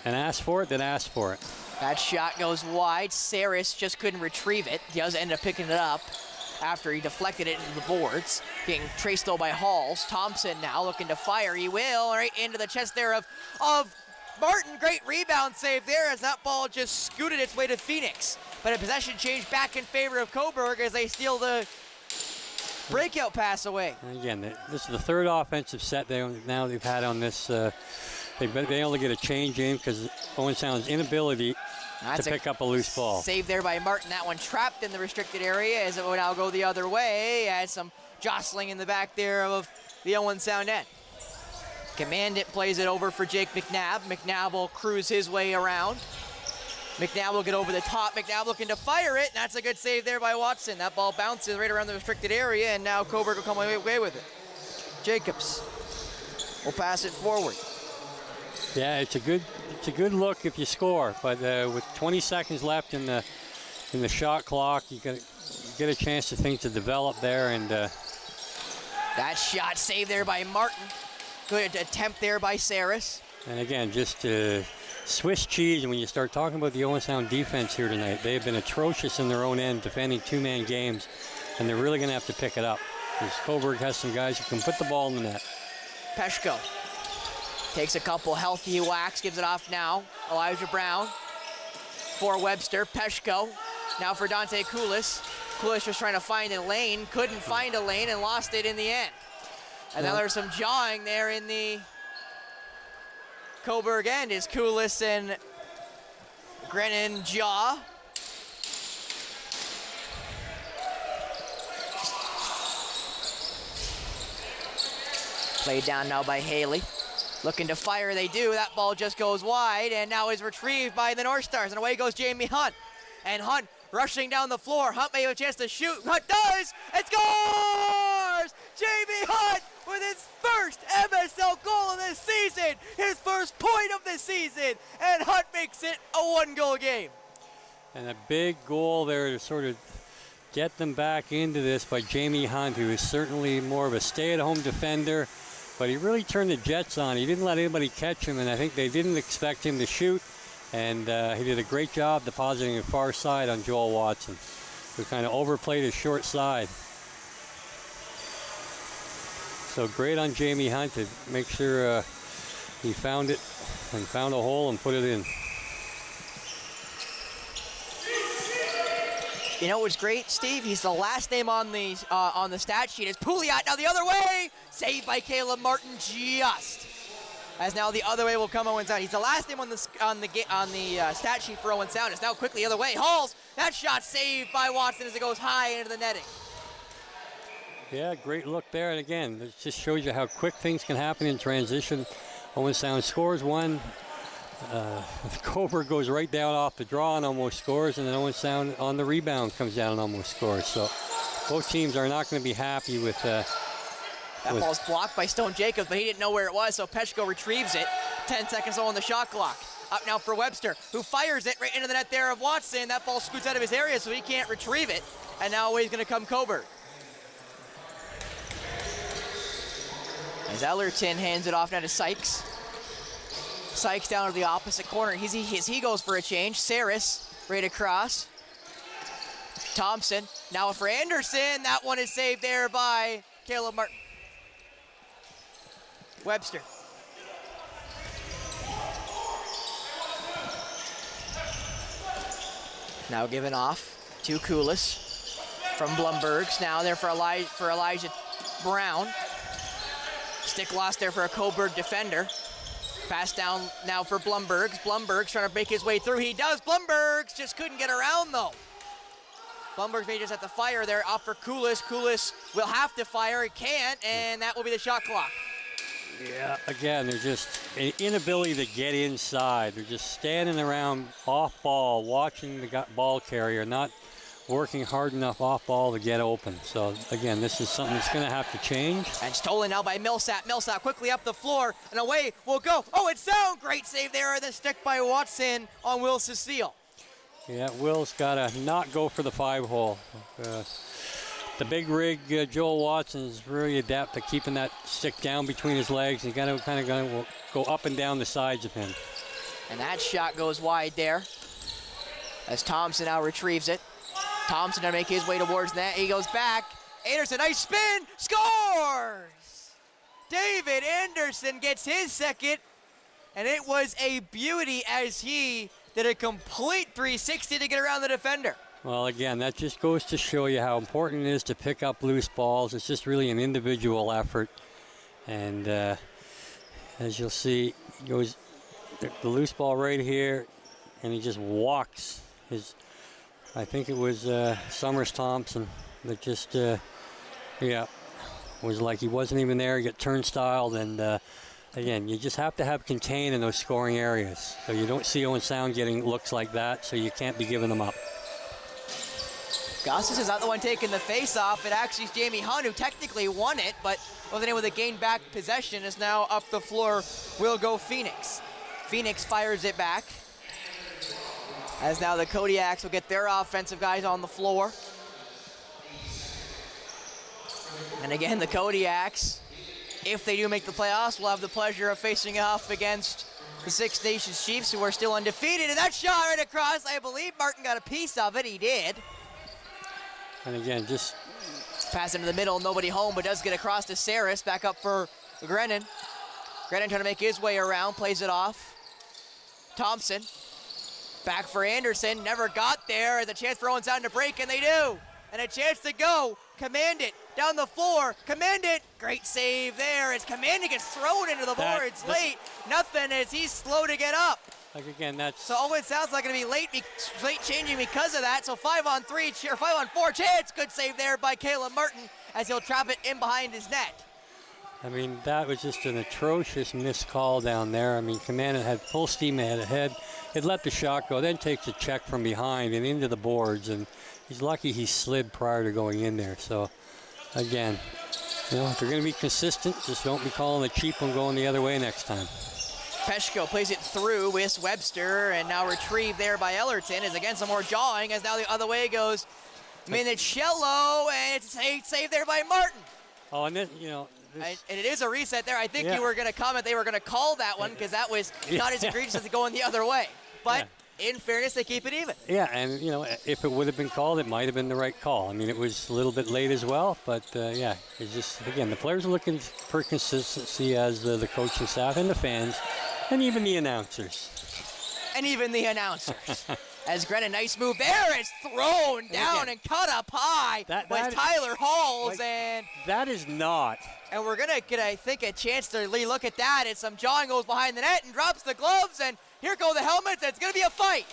and ask for it, then ask for it. That shot goes wide. Saris just couldn't retrieve it. He does end up picking it up after he deflected it into the boards. Being traced though by Halls. Thompson now looking to fire. He will, right into the chest there of Martin. Great rebound save there as that ball just scooted its way to Phoenix. But a possession change back in favor of Cobourg as they steal the breakout pass away. Again, this is the third offensive set now they've had on this. They've been able to get a change in because Owen Sound's inability to pick up a loose ball. Save there by Martin. That one trapped in the restricted area as it will now go the other way. As some jostling in the back there of the Owen Sound end. Commandant plays it over for Jake McNabb. McNabb will cruise his way around. McNabb will get over the top. McNabb looking to fire it, and that's a good save there by Watson. That ball bounces right around the restricted area, and now Cobourg will come away with it. Jacobs will pass it forward. Yeah, it's a good look if you score, but with 20 seconds left in the shot clock, you get a chance to things to develop there, and that shot saved there by Martin. Good attempt there by Saris. And again, just Swiss cheese. And when you start talking about the Owen Sound defense here tonight, they have been atrocious in their own end defending two-man games, and they're really going to have to pick it up because Cobourg has some guys who can put the ball in the net. Peshko takes a couple healthy whacks, gives it off now. Elijah Brown for Webster. Peshko now for Dante Koulis. Koulis was trying to find a lane, couldn't find a lane, and lost it in the end. And now there's some jawing there in the Cobourg end as Koulis and Grennan jaw. Played down now by Haley. Looking to fire, they do. That ball just goes wide and now is retrieved by the North Stars. And away goes Jamie Hunt. And Hunt rushing down the floor. Hunt may have a chance to shoot. Hunt does! It scores! Jamie Hunt with his first MSL goal of this season, his first point of the season, and Hunt makes it a one-goal game. And a big goal there to sort of get them back into this by Jamie Hunt, who is certainly more of a stay-at-home defender, but he really turned the Jets on. He didn't let anybody catch him, and I think they didn't expect him to shoot, and he did a great job depositing a far side on Joel Watson, who kind of overplayed his short side. So great on Jamie Hunt to make sure he found it and found a hole and put it in. You know what's great, Steve? He's the last name on the stat sheet. It's Pouliot now the other way, saved by Caleb Martin just. As now the other way will come Owen Sound. He's the last name on the stat sheet for Owen Sound. It's now quickly the other way. Halls, that shot saved by Watson as it goes high into the netting. Yeah, great look there. And again, it just shows you how quick things can happen in transition. Owen Sound scores one. Cobourg goes right down off the draw and almost scores. And then Owen Sound on the rebound comes down and almost scores. So both teams are not going to be happy with that ball's blocked by Stone Jacobs, but he didn't know where it was, so Peshko retrieves it. 10 seconds on the shot clock. Up now for Webster, who fires it right into the net there of Watson. That ball scoots out of his area, so he can't retrieve it. And now away is going to come Cobourg. As Ellerton hands it off now to Sykes. Sykes down to the opposite corner. He goes for a change. Saris right across. Thompson now for Anderson. That one is saved there by Caleb Martin. Webster. Now given off to Koulis from Blumbergs. Now there for Elijah Brown. Stick lost there for a Cobourg defender. Pass down now for Blumbergs. Blumbergs trying to break his way through. He does. Blumbergs just couldn't get around though. Blumbergs may just have to fire there off for Koulis. Koulis will have to fire. He can't, and that will be the shot clock. Yeah, again, there's just an inability to get inside. They're just standing around off ball, watching the ball carrier, not working hard enough off ball to get open. So, again, this is something that's going to have to change. And stolen now by Millsap. Millsap quickly up the floor, and away will go. Oh, it's Sound! Great save there, and the stick by Watson on Will Cecile. Yeah, Will's got to not go for the 5-hole. The big rig, Joel Watson, is really adept at keeping that stick down between his legs. And got to kind of go up and down the sides of him. And that shot goes wide there as Thompson now retrieves it. Thompson to make his way towards that. He goes back. Anderson, nice spin, scores! David Anderson gets his second, and it was a beauty as he did a complete 360 to get around the defender. Well, again, that just goes to show you how important it is to pick up loose balls. It's just really an individual effort. And as you'll see, he goes the loose ball right here, and he just walks his, I think it was Summers Thompson that just, was like he wasn't even there, get turnstiled, and again, you just have to have contain in those scoring areas. So you don't see Owen Sound getting looks like that, so you can't be giving them up. Gossis is not the one taking the face-off. It actually is Jamie Hunt who technically won it, but wasn't able to gain back possession. Is now up the floor will go Phoenix. Phoenix fires it back. As now the Kodiaks will get their offensive guys on the floor. And again, the Kodiaks, if they do make the playoffs, will have the pleasure of facing off against the Six Nations Chiefs, who are still undefeated. And that shot right across, I believe Martin got a piece of it. He did. And again, just pass into the middle, nobody home, but does get across to Saris. Back up for Grennan. Grennan trying to make his way around, plays it off. Thompson. Back for Anderson, never got there. There's a chance for Owen Sound to break, and they do. And a chance to go. Command it down the floor. Command it. Great save there as Command it gets thrown into the boards late. Nothing as he's slow to get up. Like again, that's so Owen Sound's not going to be late changing because of that. So 5-on-3 or 5-on-4 chance. Good save there by Caleb Martin as he'll trap it in behind his net. I mean, that was just an atrocious missed call down there. I mean, Command had full steam ahead. It let the shot go, then takes a check from behind and into the boards, and he's lucky he slid prior to going in there. So, again, you know, if they're going to be consistent, just don't be calling a cheap one going the other way next time. Peshko plays it through with Webster, and now retrieved there by Ellerton. Is again some more jawing as now the other way goes Minicello, and it's saved there by Martin. Oh, and then, you know, and it is a reset there. I think you were going to comment they were going to call that one because that was not as egregious as going the other way. But in fairness, they keep it even. Yeah, and, you know, if it would have been called, it might have been the right call. I mean, it was a little bit late as well, but, yeah, it's just, again, the players are looking for consistency as the coaching staff and the fans and even the announcers. As Grennan, nice move there. It's thrown down and cut up high with Tyler Halls. And that is not. And we're going to get, I think, a chance to look at that. It's some jawing goes behind the net and drops the gloves. And here go the helmets. It's going to be a fight.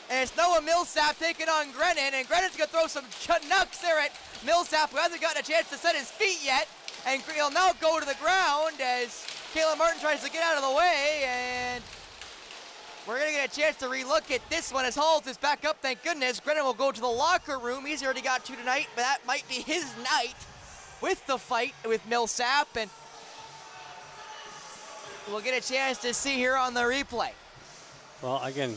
And it's Noah Millsap taking on Grennan. And Grennan's going to throw some knucks there at Millsap, who hasn't gotten a chance to set his feet yet. And he'll now go to the ground as Caleb Martin tries to get out of the way. And we're going to get a chance to relook at this one as Halls is back up, thank goodness. Grennan will go to the locker room. He's already got 2 tonight, but that might be his night with the fight with Millsap. And we'll get a chance to see here on the replay. Well, again,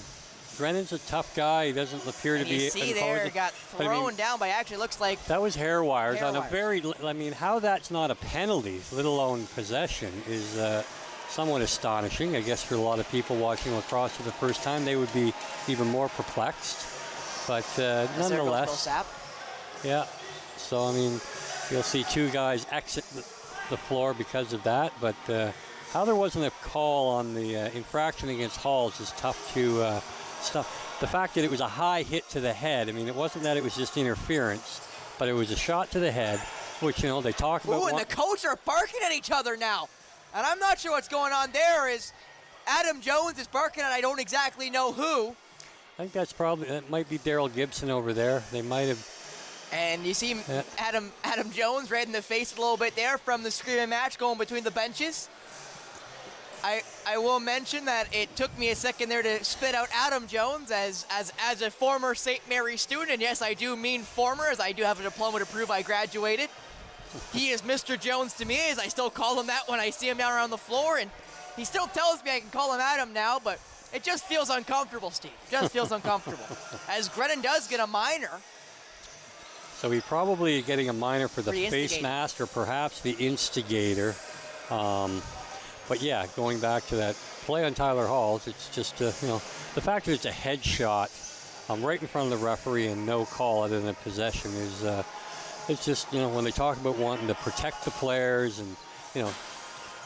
Brennan's a tough guy. He doesn't appear to And be. you see there, got But I mean, thrown down by actually looks like that was hair wires on a wires. very. I mean, how that's not a penalty, let alone possession, is somewhat astonishing. I guess for a lot of people watching lacrosse for the first time, they would be even more perplexed. But nonetheless, yeah. So I mean, you'll see two guys exit the floor because of that. But how there wasn't a call on the infraction against Halls is tough to stuff. The fact that it was a high hit to the head, I mean, it wasn't that it was just interference, but it was a shot to the head, which, you know, they talk about. Ooh, and the coaches are barking at each other now. And I'm not sure what's going on there. Is Adam Jones is barking at I don't exactly know who. I think that might be Daryl Gibson over there. They might have. And you see Adam Jones red in the face a little bit there from the screaming match going between the benches. I will mention that it took me a second there to spit out Adam Jones as a former St. Mary's student. And yes, I do mean former, as I do have a diploma to prove I graduated. He is Mr. Jones to me, as I still call him that when I see him down around the floor. And he still tells me I can call him Adam now, but it just feels uncomfortable, Steve. Just feels uncomfortable. As Grennan does get a minor. So he probably getting a minor for the face mask or perhaps the instigator. But yeah, going back to that play on Tyler Halls, it's just, you know, the fact that it's a headshot right in front of the referee and no call other than a possession is, it's just, you know, when they talk about wanting to protect the players and, you know,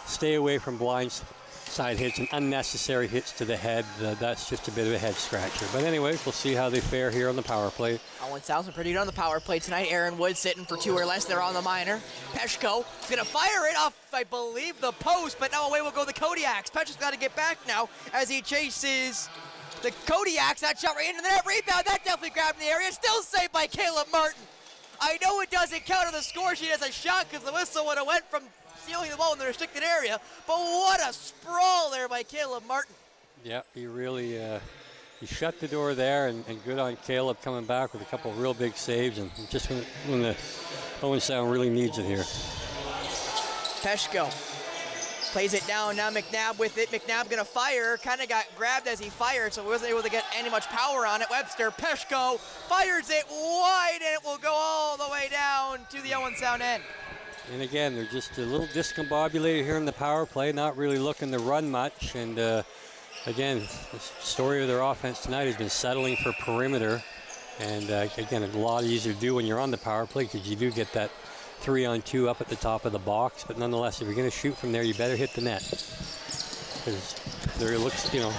stay away from blind side hits and unnecessary hits to the head, that's just a bit of a head scratcher. But anyways, we'll see how they fare here on the power play. Owen Sound's been pretty good on the power play tonight. Aaron Wood sitting for 2 or less there on the minor. Peshko is going to fire it off, I believe, the post, but now away will go the Kodiaks. Peshko's got to get back now as he chases the Kodiaks. That shot right into the net. Rebound, that definitely grabbed in the area. Still saved by Caleb Martin. I know it doesn't count on the score sheet as a shot because the whistle would have went from stealing the ball in the restricted area, but what a sprawl there by Caleb Martin. Yeah, he really he shut the door there, and good on Caleb coming back with a couple of real big saves, and just when the Owen Sound really needs it here. Peshko plays it down, now McNabb with it. McNabb gonna fire, kind of got grabbed as he fired, so he wasn't able to get any much power on it. Webster, Peshko fires it wide, and it will go all the way down to the Owen Sound end. And again, they're just a little discombobulated here in the power play, not really looking to run much. And again, the story of their offense tonight has been settling for perimeter. And again, a lot easier to do when you're on the power play because you do get that 3-on-2 up at the top of the box. But nonetheless, if you're going to shoot from there, you better hit the net. Because they're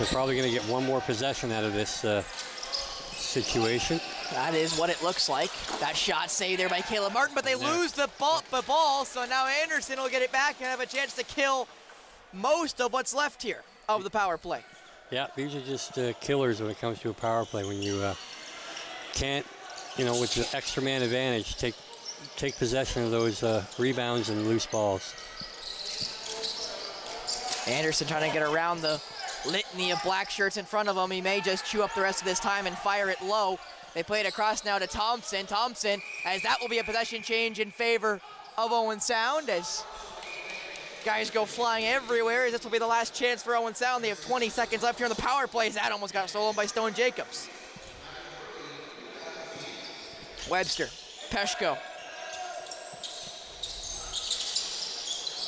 probably going to get one more possession out of this situation. That is what it looks like. That shot saved there by Caleb Martin, but they lose the ball, so now Anderson will get it back and have a chance to kill most of what's left here of the power play. Yeah, these are just killers when it comes to a power play. When you can't, you know, with the extra man advantage, take possession of those rebounds and loose balls. Anderson trying to get around the litany of black shirts in front of him. He may just chew up the rest of this time and fire it low. They play it across now to Thompson. Thompson, as that will be a possession change in favor of Owen Sound, as guys go flying everywhere. This will be the last chance for Owen Sound. They have 20 seconds left here in the power play. That almost got stolen by Stone Jacobs. Webster, Peshko.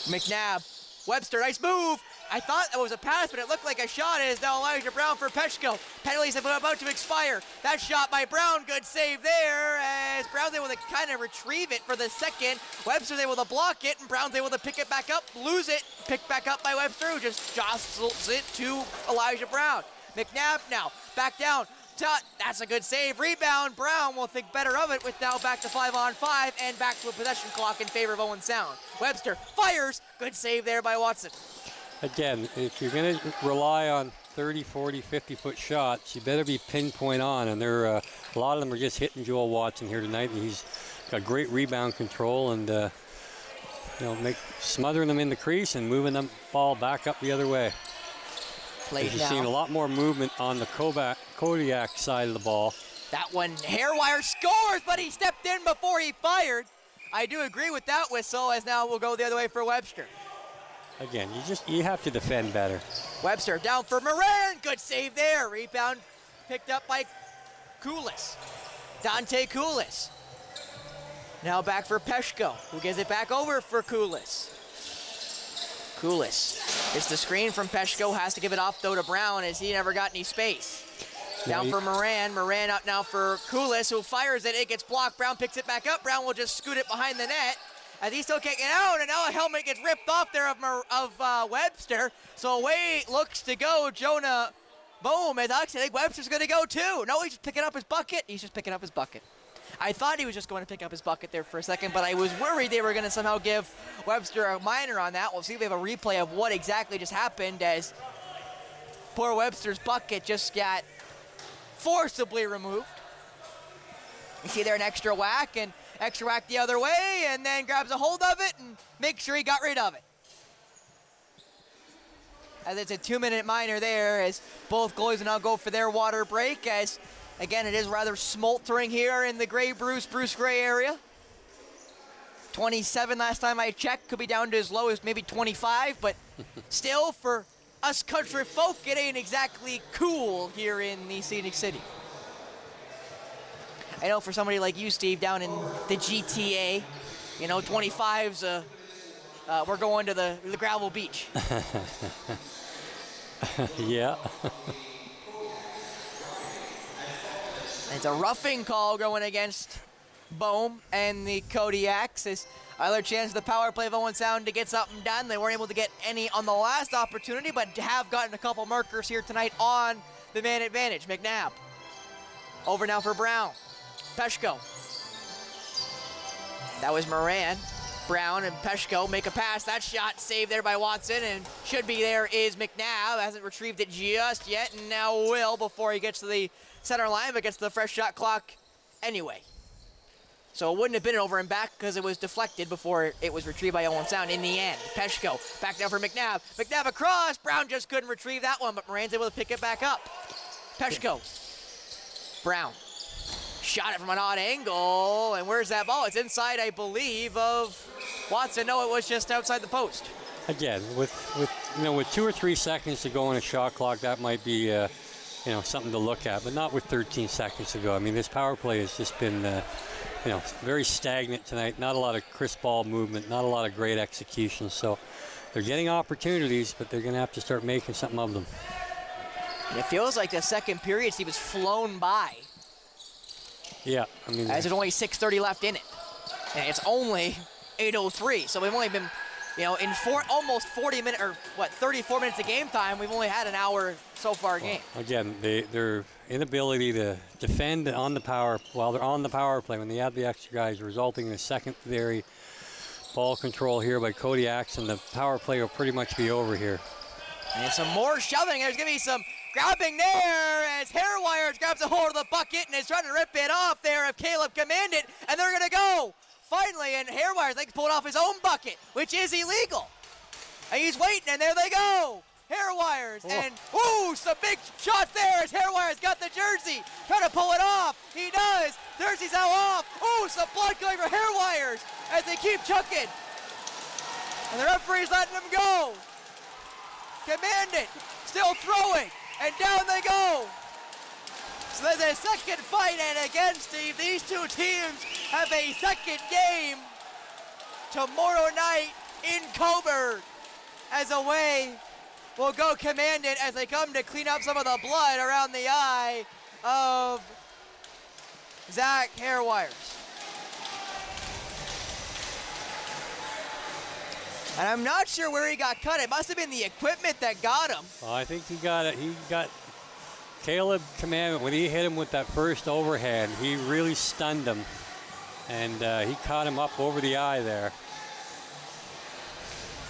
McNabb, Webster, nice move. I thought that was a pass, but it looked like a shot. It is now Elijah Brown for Peshko. Penalties have been about to expire. That shot by Brown, good save there, as Brown's able to kind of retrieve it for the second. Webster's able to block it, and Brown's able to pick it back up, lose it, picked back up by Webster, who just jostles it to Elijah Brown. McNabb now, back down. That's a good save. Rebound. Brown will think better of it with now back to 5-on-5 and back to a possession clock in favor of Owen Sound. Webster fires. Good save there by Watson. Again, if you're going to rely on 30, 40, 50-foot shots, you better be pinpoint on. And there a lot of them are just hitting Joel Watson here tonight. And he's got great rebound control and smothering them in the crease and moving the ball back up the other way. You're seeing a lot more movement on the Kodiak side of the ball. That one, Hairwire scores, but he stepped in before he fired. I do agree with that whistle, as now we'll go the other way for Webster. Again, you have to defend better. Webster down for Moran. Good save there. Rebound picked up by Koulis. Dante Koulis. Now back for Peshko, who gives it back over for Koulis. Koulis gets the screen from Peshko, has to give it off though to Brown as he never got any space. Down for Moran. Moran out now for Koulis, who fires it. It gets blocked. Brown picks it back up. Brown will just scoot it behind the net as he still can't get out, and now a helmet gets ripped off there of Webster. So away it looks to go Jonah Bohm, as I think Webster's going to go too. No, he's just picking up his bucket. He's just picking up his bucket. I thought he was just going to pick up his bucket there for a second, but I was worried they were going to somehow give Webster a minor on that. We'll see if we have a replay of what exactly just happened as poor Webster's bucket just got forcibly removed. You see there an extra whack the other way, and then grabs a hold of it and makes sure he got rid of it. As it's a 2-minute minor there as both goalies now go for their water break, as again it is rather smoldering here in the Bruce Gray area. 27 last time I checked, could be down to as low as maybe 25, but still for us country folk, it ain't exactly cool here in the Scenic City. I know for somebody like you, Steve, down in the GTA, 25's, we're going to the gravel beach. Yeah. It's a roughing call going against Bohm and the Kodiaks. As other chance of the power play of Owen Sound to get something done. They weren't able to get any on the last opportunity, but have gotten a couple markers here tonight on the man advantage. McNabb. Over now for Brown. Peshko. That was Moran. Brown and Peshko make a pass. That shot saved there by Watson, and should be there is McNabb. Hasn't retrieved it just yet, and now will before he gets to the center line, but gets to the fresh shot clock anyway. So it wouldn't have been an over and back because it was deflected before it was retrieved by Owen Sound in the end. Peshko back down for McNabb. McNabb across. Brown just couldn't retrieve that one, but Moran's able to pick it back up. Peshko. Brown. Shot it from an odd angle, and where's that ball? It's inside, I believe, of Watson. No, it was just outside the post. Again, with 2 or 3 seconds to go on a shot clock, that might be something to look at, but not with 13 seconds to go. I mean, this power play has just been very stagnant tonight. Not a lot of crisp ball movement, not a lot of great execution. So they're getting opportunities, but they're going to have to start making something of them. And it feels like the second period, he was flown by. Yeah, I mean, as there's only 6:30 left in it, and it's only 8:03. So we've only been, in almost 40 minutes, or 34 minutes of game time. We've only had an hour so far game. Again, their inability to defend on the power while they're on the power play when they have the extra guys, resulting in a secondary ball control here by Kodiaks, and the power play will pretty much be over here. And some more shoving. There's going to be some grabbing there as Hairwires grabs a hold of the bucket and is trying to rip it off there of Caleb Commandant, and they're going to go finally, and Hairwires, I think, pulled off his own bucket, which is illegal. And he's waiting, and there they go. Hairwires, and some big shots there as Hairwires got the jersey, trying to pull it off. He does. Jersey's now off. Some blood going for Hairwires as they keep chucking. And the referee's letting them go. Commandant still throwing, and down they go. So there's a second fight, and again, Steve, these two teams have a second game tomorrow night in Cobourg. As away will go Commandant as they come to clean up some of the blood around the eye of Zach Hairwires. And I'm not sure where he got cut. It must have been the equipment that got him. Well, I think he got it. He got Caleb Commandant. When he hit him with that first overhand, he really stunned him. And he caught him up over the eye there.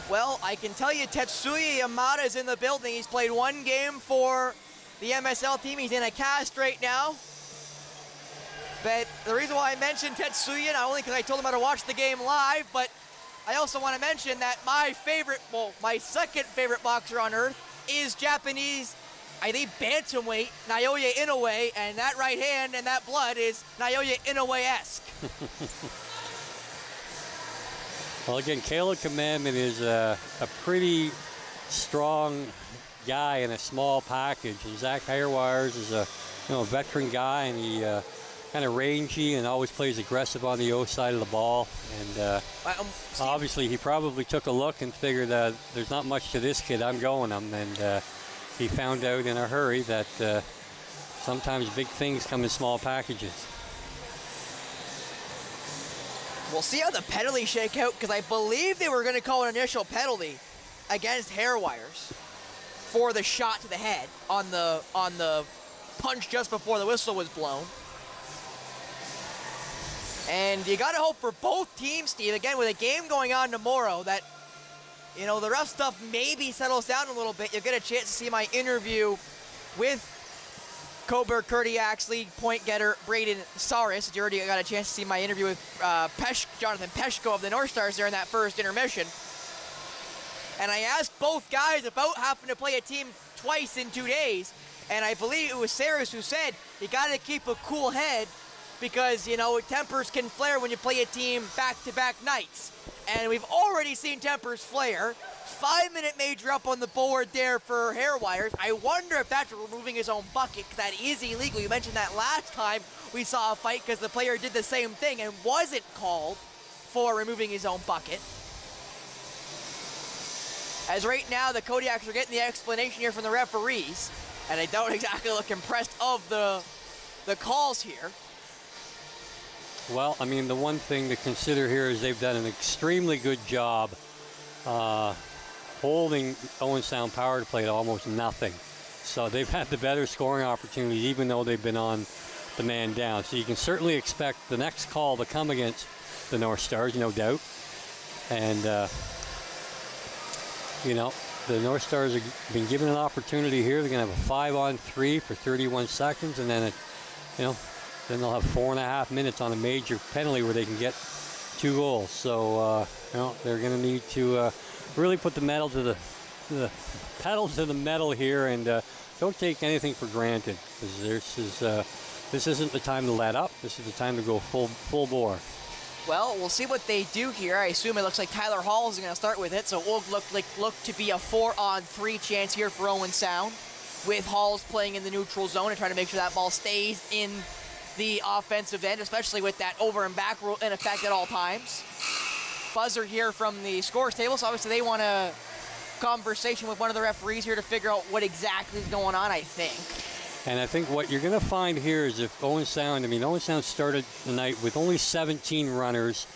Well, I can tell you Tetsuya Yamada is in the building. He's played one game for the MSL team. He's in a cast right now. But the reason why I mentioned Tetsuya, not only because I told him how to watch the game live, but I also want to mention that my second favorite boxer on earth is Japanese, I think, bantamweight Naoya Inoue, and that right hand and that blood is Naoya Inoue-esque. Well, again, Caleb Commandant is a pretty strong guy in a small package, and Zach Hairwires is a a veteran guy, and he kind of rangy and always plays aggressive on the O side of the ball. And obviously he probably took a look and figured there's not much to this kid, I'm going him. And he found out in a hurry that sometimes big things come in small packages. We'll see how the penalty shake out, because I believe they were going to call an initial penalty against Hair Wires for the shot to the head on the punch just before the whistle was blown. And you got to hope for both teams, Steve, again, with a game going on tomorrow, that, you know, the rough stuff maybe settles down a little bit. You'll get a chance to see my interview with Cobourg Kodiaks league point getter Braden Saris. You already got a chance to see my interview with Jonathan Peshko of the North Stars there in that first intermission. And I asked both guys about having to play a team twice in 2 days. And I believe it was Saris who said, you got to keep a cool head because, you know, tempers can flare when you play a team back-to-back nights. And we've already seen tempers flare. 5-minute major up on the board there for Hair Wires. I wonder if that's removing his own bucket, because that is illegal. You mentioned that last time we saw a fight because the player did the same thing and wasn't called for removing his own bucket. As right now, the Kodiaks are getting the explanation here from the referees, and they don't exactly look impressed of the calls here. Well, I mean, the one thing to consider here is they've done an extremely good job holding Owen Sound power to play to almost nothing. So they've had the better scoring opportunities, even though they've been on the man down. So you can certainly expect the next call to come against the North Stars, no doubt. And, you know, the North Stars have been given an opportunity here. They're going to have a 5-on-3 for 31 seconds, and then, then they'll have 4.5 minutes on a major penalty where they can get 2 goals. So, they're going to need to really put the pedal to the metal here, and don't take anything for granted, because this isn't the time to let up. This is the time to go full bore. Well, we'll see what they do here. I assume it looks like Tyler Hall is going to start with it, so it will look to be a 4-on-3 chance here for Owen Sound, with Halls playing in the neutral zone and trying to make sure that ball stays in the offensive end, especially with that over and back rule in effect at all times. Buzzer here from the scores table, so obviously they want a conversation with one of the referees here to figure out what exactly is going on, I think. And I think what you're going to find here is if Owen Sound started the night with only 17 runners,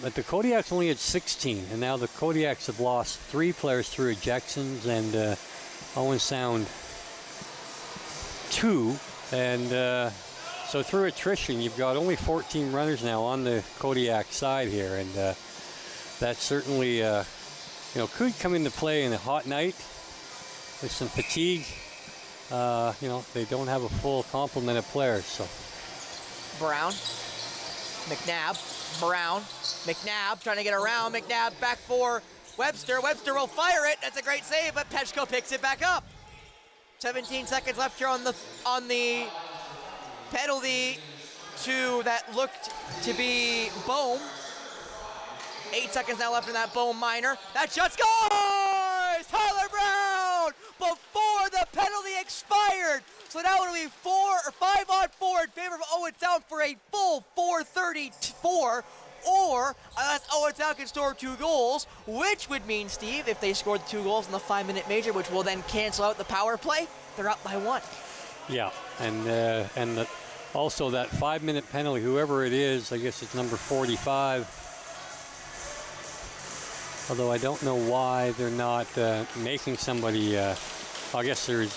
but the Kodiaks only had 16, and now the Kodiaks have lost 3 players through ejections, and Owen Sound 2, and so through attrition, you've got only 14 runners now on the Kodiak side here, and that certainly, could come into play in a hot night with some fatigue. They don't have a full complement of players. So Brown, McNabb, Brown, McNabb trying to get around. McNabb back for Webster. Webster will fire it. That's a great save, but Peshko picks it back up. 17 seconds left here on the penalty that looked to be Bohm. 8 seconds now left in that Bohm minor. That shot scores! Tyler Brown before the penalty expired. So now it'll be 5-on-4 in favor of Owen Sound for a full 4:34. Or unless Owen Sound can score 2 goals, which would mean, Steve, if they scored 2 goals in the 5-minute major, which will then cancel out the power play, they're up by 1. Yeah, and also that 5-minute penalty, whoever it is, I guess it's number 45. Although I don't know why they're not making somebody, I guess there's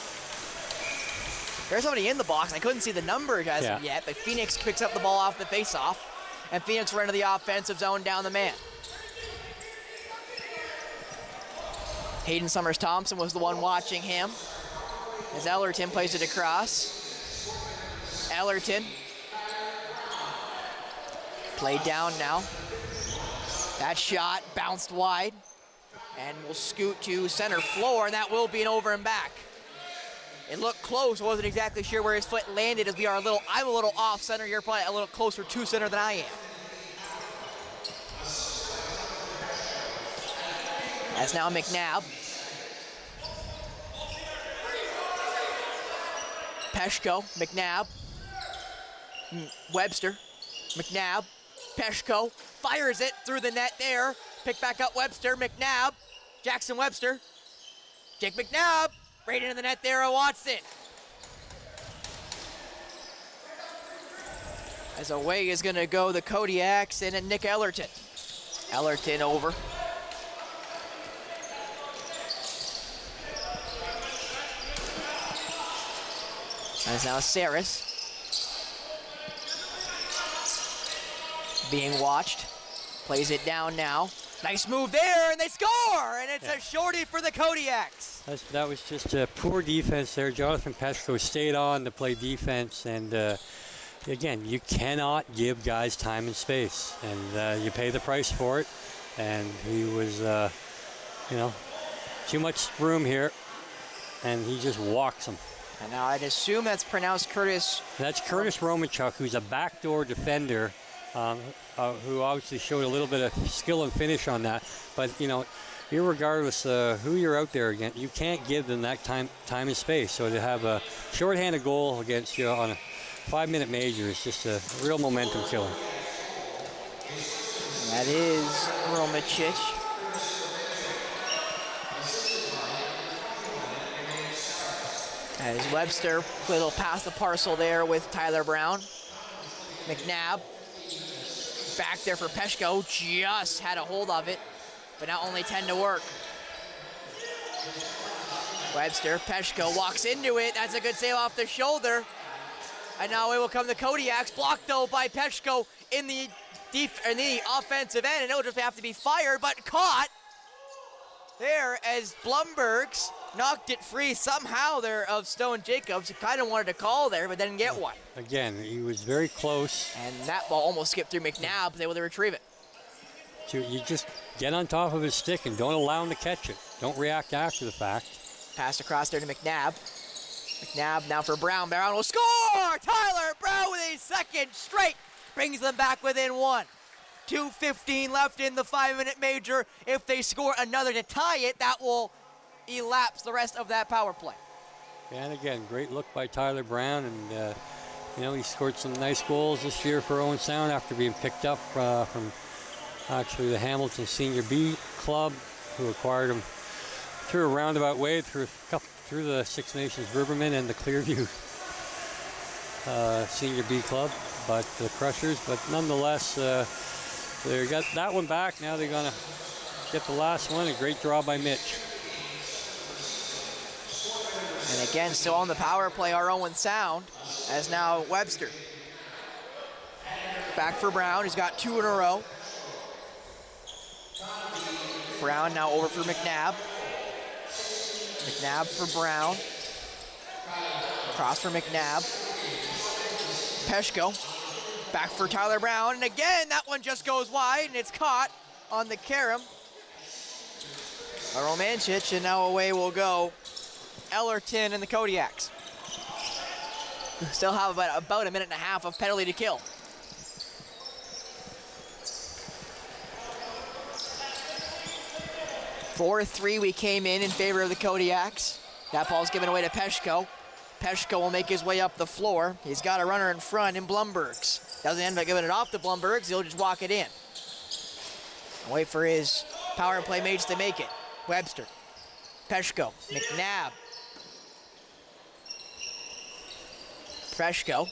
somebody in the box. I couldn't see the number as of yet, but Phoenix picks up the ball off the faceoff, and Phoenix ran to the offensive zone down the man. Hayden Summers-Thompson was the one watching him as Ellerton plays it across. Ellerton played down now. That shot bounced wide and will scoot to center floor, and that will be an over and back. It looked close. I wasn't exactly sure where his foot landed, as I'm a little off center. You're probably a little closer to center than I am. That's now McNabb. Peshko, McNabb, Webster, McNabb, Peshko, fires it through the net there. Pick back up Webster, McNabb, Jackson Webster, Jake McNabb, right into the net there of Watson. As away is gonna go the Kodiaks and Nick Ellerton. Ellerton over. As now Saris being watched, plays it down now. Nice move there, and they score, and it's a shorty for the Kodiaks. That was just a poor defense there. Jonathan Peshko stayed on to play defense, and again, you cannot give guys time and space, and you pay the price for it. And he was, too much room here, and he just walks them. And now I'd assume that's pronounced Curtis. That's Curtis Romanchuk, who's a backdoor defender, who obviously showed a little bit of skill and finish on that. But, irregardless who you're out there against, you can't give them that time and space. So to have a shorthanded goal against you on a 5-minute major is just a real momentum killer. That is Romacic. As Webster, little past the parcel there with Tyler Brown. McNabb, back there for Peshko, just had a hold of it, but now only 10 to work. Webster, Peshko walks into it, that's a good save off the shoulder. And now it will come the Kodiaks, blocked though by Peshko in the offensive end, and it will just have to be fired, but caught there as Blumbergs knocked it free somehow there of Stone Jacobs. He kind of wanted to call there, but didn't get one. Again, he was very close. And that ball almost skipped through McNabb, was able to retrieve it. You just get on top of his stick and don't allow him to catch it. Don't react after the fact. Passed across there to McNabb. McNabb now for Brown. Brown will score! Tyler Brown with a second straight. Brings them back within one. 2:15 left in the 5-minute major. If they score another to tie it, that will elapse the rest of that power play. And again, great look by Tyler Brown, and he scored some nice goals this year for Owen Sound after being picked up from actually the Hamilton Senior B club, who acquired him through a roundabout way through the Six Nations Rivermen and the Clearview Senior B club, but the Crushers. But nonetheless, they got that one back. Now they're gonna get the last one. A great draw by Mitch. And again, still on the power play, our Owen Sound, as now Webster. Back for Brown, he's got 2 in a row. Brown now over for McNabb. McNabb for Brown. Cross for McNabb. Peshko, back for Tyler Brown, and again, that one just goes wide, and it's caught on the carom. Romancic, and now away will go Ellerton and the Kodiaks. Still have about a minute and a half of penalty to kill. (4-3) we came in favor of the Kodiaks. That ball's given away to Peshko. Peshko will make his way up the floor. He's got a runner in front in Blumbergs. Doesn't end up giving it off to Blumbergs, he'll just walk it in. Wait for his power play mates to make it. Webster, Peshko, McNabb. Peshko,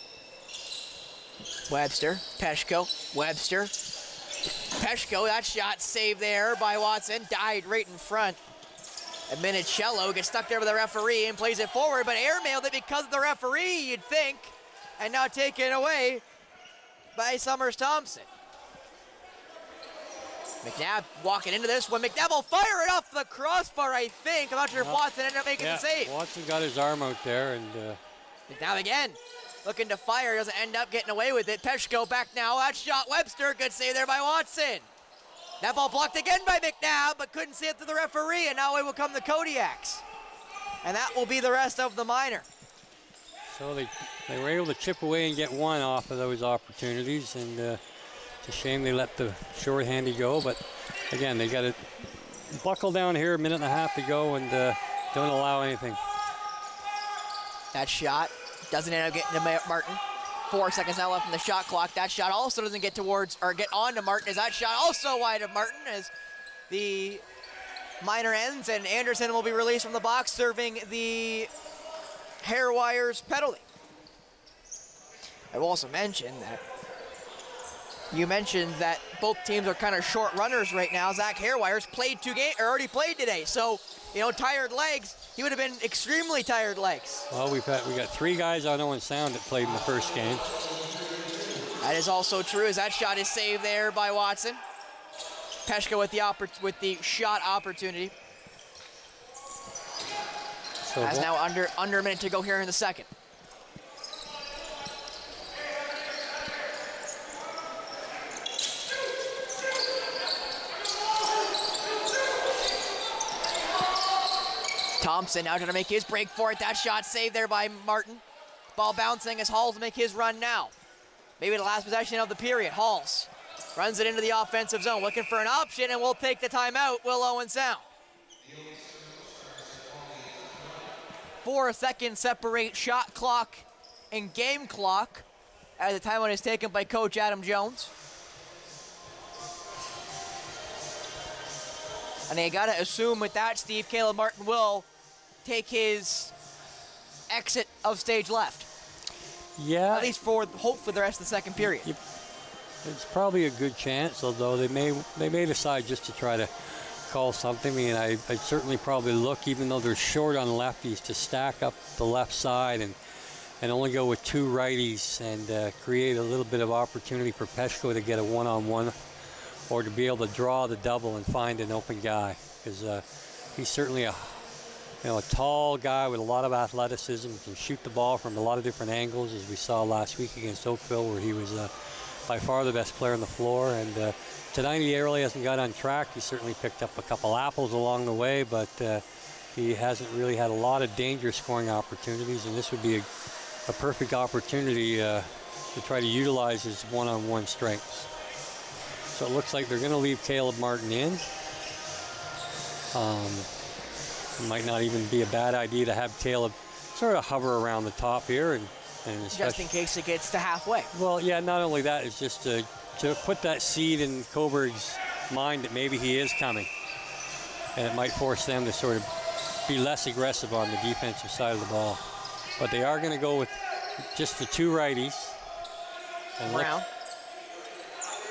Webster, Peshko, Webster. Peshko, that shot saved there by Watson, died right in front. And Minicello gets stuck there with the referee and plays it forward, but airmailed it because of the referee, you'd think. And now taken away by Summers Thompson. McNabb walking into this one. McNabb will fire it off the crossbar, I think. I'm not sure if Watson ended up making the save. Watson got his arm out there, and McNabb again, looking to fire, doesn't end up getting away with it. Peshko back now, that shot Webster, good save there by Watson. That ball blocked again by McNabb, but couldn't see it to the referee, and now it will come the Kodiaks. And that will be the rest of the minor. So they were able to chip away and get one off of those opportunities, and it's a shame they let the short-handy go, but again, they got to buckle down here, a minute and a half to go, and don't allow anything. That shot Doesn't end up getting to Martin. 4 seconds now left in the shot clock. That shot also doesn't get towards or get on to Martin, as that shot also wide of Martin as the minor ends, and Anderson will be released from the box, serving the hair wires penalty. I will also mention that you mentioned that both teams are kind of short runners right now. Zach Hairwires played already played today, so tired legs. He would have been extremely tired legs. Well, we got 3 guys on Owen Sound that played in the first game. That is also true, as that shot is saved there by Watson. Peshka with the shot opportunity. So As now under a minute to go here in the second. Thompson now trying to make his break for it. That shot saved there by Martin. Ball bouncing as Halls make his run now. Maybe the last possession of the period. Halls runs it into the offensive zone, looking for an option, and we'll take the timeout. Will Owen Sound. 4 seconds separate shot clock and game clock as the timeout is taken by Coach Adam Jones. And they got to assume with that, Steve, Caleb Martin will take his exit of stage left. Yeah. At least for hope for the rest of the second period. It's probably a good chance, although they may decide just to try to call something. I mean, I'd certainly probably look, even though they're short on lefties, to stack up the left side and only go with 2 righties and create a little bit of opportunity for Peshko to get a one-on-one or to be able to draw the double and find an open guy, because he's certainly a tall guy with a lot of athleticism, can shoot the ball from a lot of different angles, as we saw last week against Oakville, where he was by far the best player on the floor. And tonight he really hasn't got on track. He certainly picked up a couple apples along the way, but he hasn't really had a lot of dangerous scoring opportunities, and this would be a perfect opportunity to try to utilize his one-on-one strengths. So it looks like they're going to leave Caleb Martin in. It might not even be a bad idea to have Caleb sort of hover around the top here, and just in case it gets to halfway. Well, yeah, not only that, it's just to put that seed in Cobourg's mind that maybe he is coming, and it might force them to sort of be less aggressive on the defensive side of the ball. But they are going to go with just the 2 righties. And Brown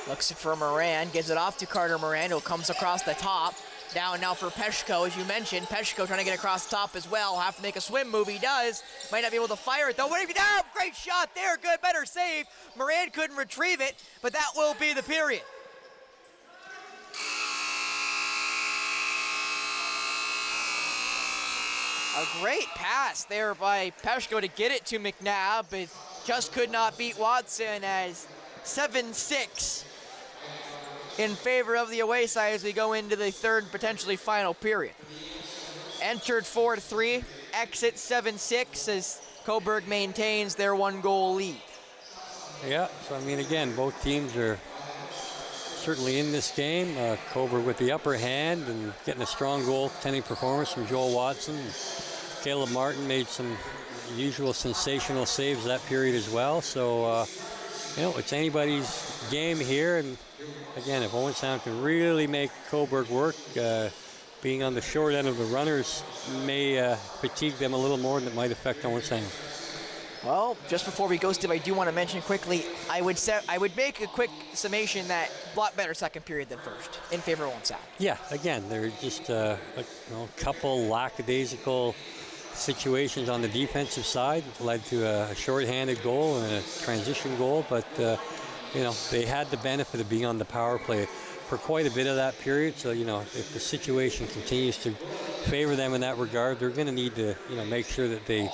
looks for Moran, gives it off to Carter Moran, who comes across the top. Down now for Peshko, as you mentioned. Peshko trying to get across the top as well. Have to make a swim move. He does. Might not be able to fire it, though. What if he does? Great shot there. Good, better save. Moran couldn't retrieve it, but that will be the period. A great pass there by Peshko to get it to McNabb, but just could not beat Watson, as 7-6 in favor of the away side as we go into the third, potentially final period. Entered 4-3, exit 7-6 as Cobourg maintains their 1-goal lead. Yeah, so I mean, again, both teams are certainly in this game. Cobourg with the upper hand and getting a strong goaltending performance from Joel Watson. Caleb Martin made some usual sensational saves that period as well. So, it's anybody's game here. And again, if Owen Sound can really make Cobourg work, being on the short end of the runners may fatigue them a little more than it might affect Owen Sound. Well, just before we go, Steve, I do want to mention quickly, I would make a quick summation that a lot better second period than first in favor of Owen Sound. Yeah, again, there are just a couple lackadaisical situations on the defensive side that led to a shorthanded goal and a transition goal, but they had the benefit of being on the power play for quite a bit of that period. So, if the situation continues to favor them in that regard, they're going to need to, make sure that they